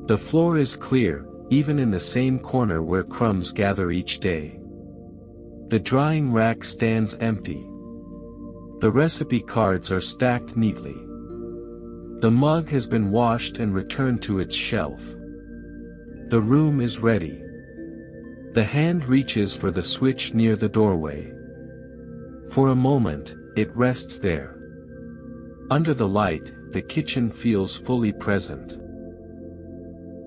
The floor is clear, even in the same corner where crumbs gather each day. The drying rack stands empty. The recipe cards are stacked neatly. The mug has been washed and returned to its shelf. The room is ready. The hand reaches for the switch near the doorway. For a moment, it rests there. Under the light, the kitchen feels fully present.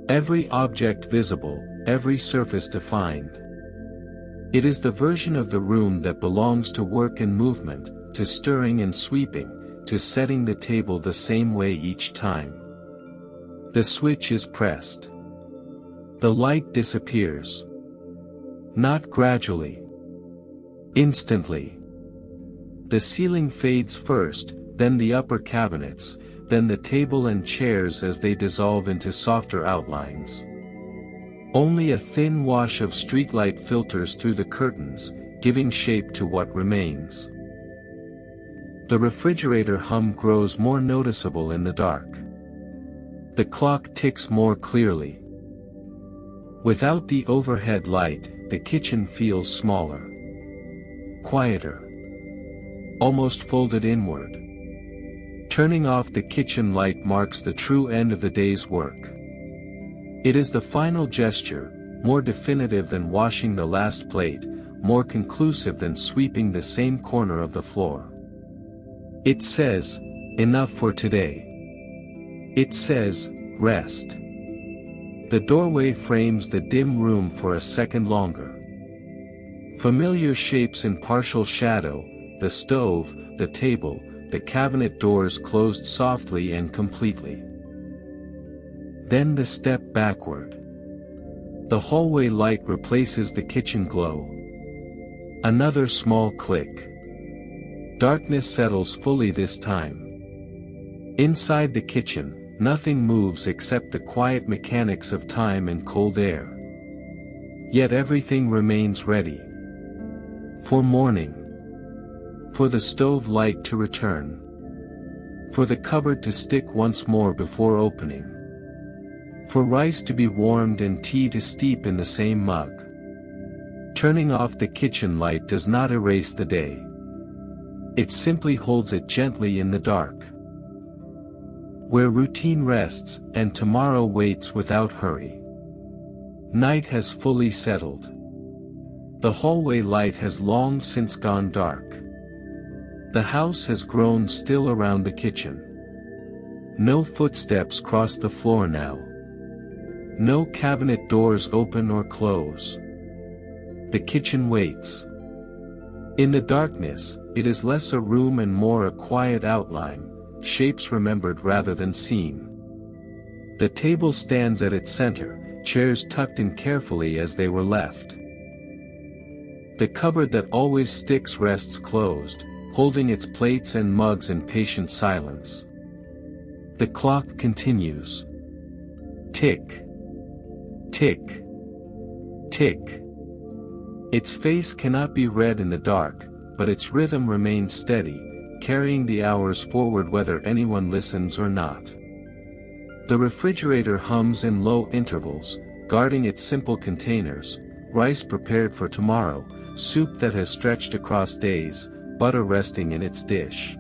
Every object visible, every surface defined. It is the version of the room that belongs to work and movement, to stirring and sweeping, to setting the table the same way each time. The switch is pressed. The light disappears. Not gradually. Instantly. The ceiling fades first, then the upper cabinets, then the table and chairs as they dissolve into softer outlines. Only a thin wash of streetlight filters through the curtains, giving shape to what remains. The refrigerator hum grows more noticeable in the dark. The clock ticks more clearly. Without the overhead light, the kitchen feels smaller. Quieter. Almost folded inward. Turning off the kitchen light marks the true end of the day's work. It is the final gesture, more definitive than washing the last plate, more conclusive than sweeping the same corner of the floor. It says, enough for today. It says, rest. The doorway frames the dim room for a second longer. Familiar shapes in partial shadow, the stove, the table, the cabinet doors closed softly and completely. Then the step backward. The hallway light replaces the kitchen glow. Another small click. Darkness settles fully this time. Inside the kitchen, nothing moves except the quiet mechanics of time and cold air. Yet everything remains ready. For morning. For the stove light to return. For the cupboard to stick once more before opening. For rice to be warmed and tea to steep in the same mug. Turning off the kitchen light does not erase the day. It simply holds it gently in the dark. Where routine rests and tomorrow waits without hurry. Night has fully settled. The hallway light has long since gone dark. The house has grown still around the kitchen. No footsteps cross the floor now. No cabinet doors open or close. The kitchen waits. In the darkness, it is less a room and more a quiet outline, shapes remembered rather than seen. The table stands at its center, chairs tucked in carefully as they were left. The cupboard that always sticks rests closed, holding its plates and mugs in patient silence. The clock continues. Tick. Tick. Tick. Its face cannot be read in the dark, but its rhythm remains steady, carrying the hours forward whether anyone listens or not. The refrigerator hums in low intervals, guarding its simple containers, rice prepared for tomorrow, soup that has stretched across days, butter resting in its dish.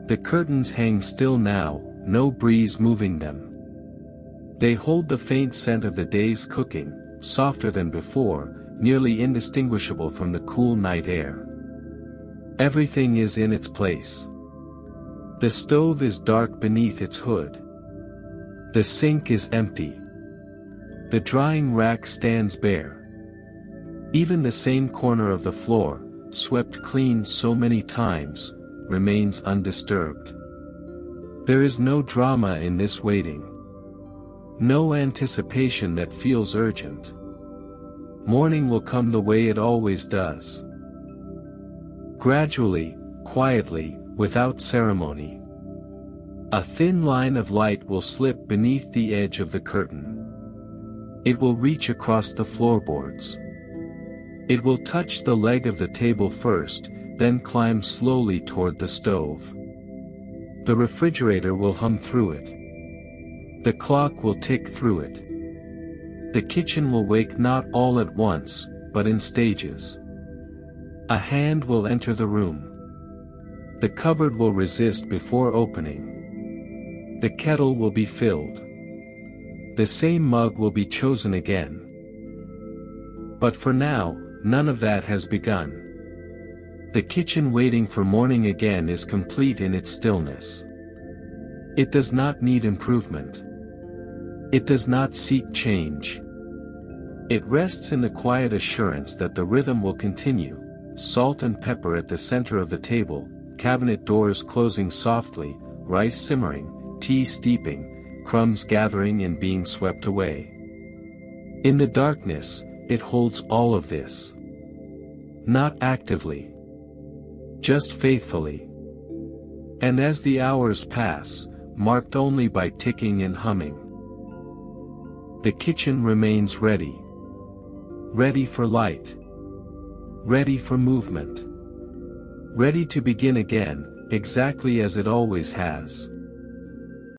The curtains hang still now, no breeze moving them. They hold the faint scent of the day's cooking, softer than before, nearly indistinguishable from the cool night air. Everything is in its place. The stove is dark beneath its hood. The sink is empty. The drying rack stands bare. Even the same corner of the floor, swept clean so many times, remains undisturbed. There is no drama in this waiting. No anticipation that feels urgent. Morning will come the way it always does. Gradually, quietly, without ceremony. A thin line of light will slip beneath the edge of the curtain. It will reach across the floorboards. It will touch the leg of the table first, then climb slowly toward the stove. The refrigerator will hum through it. The clock will tick through it. The kitchen will wake not all at once, but in stages. A hand will enter the room. The cupboard will resist before opening. The kettle will be filled. The same mug will be chosen again. But for now, none of that has begun. The kitchen waiting for morning again is complete in its stillness. It does not need improvement. It does not seek change. It rests in the quiet assurance that the rhythm will continue, salt and pepper at the center of the table, cabinet doors closing softly, rice simmering, tea steeping, crumbs gathering and being swept away. In the darkness, it holds all of this. Not actively. Just faithfully. And as the hours pass, marked only by ticking and humming, the kitchen remains ready. Ready for light. Ready for movement. Ready to begin again, exactly as it always has.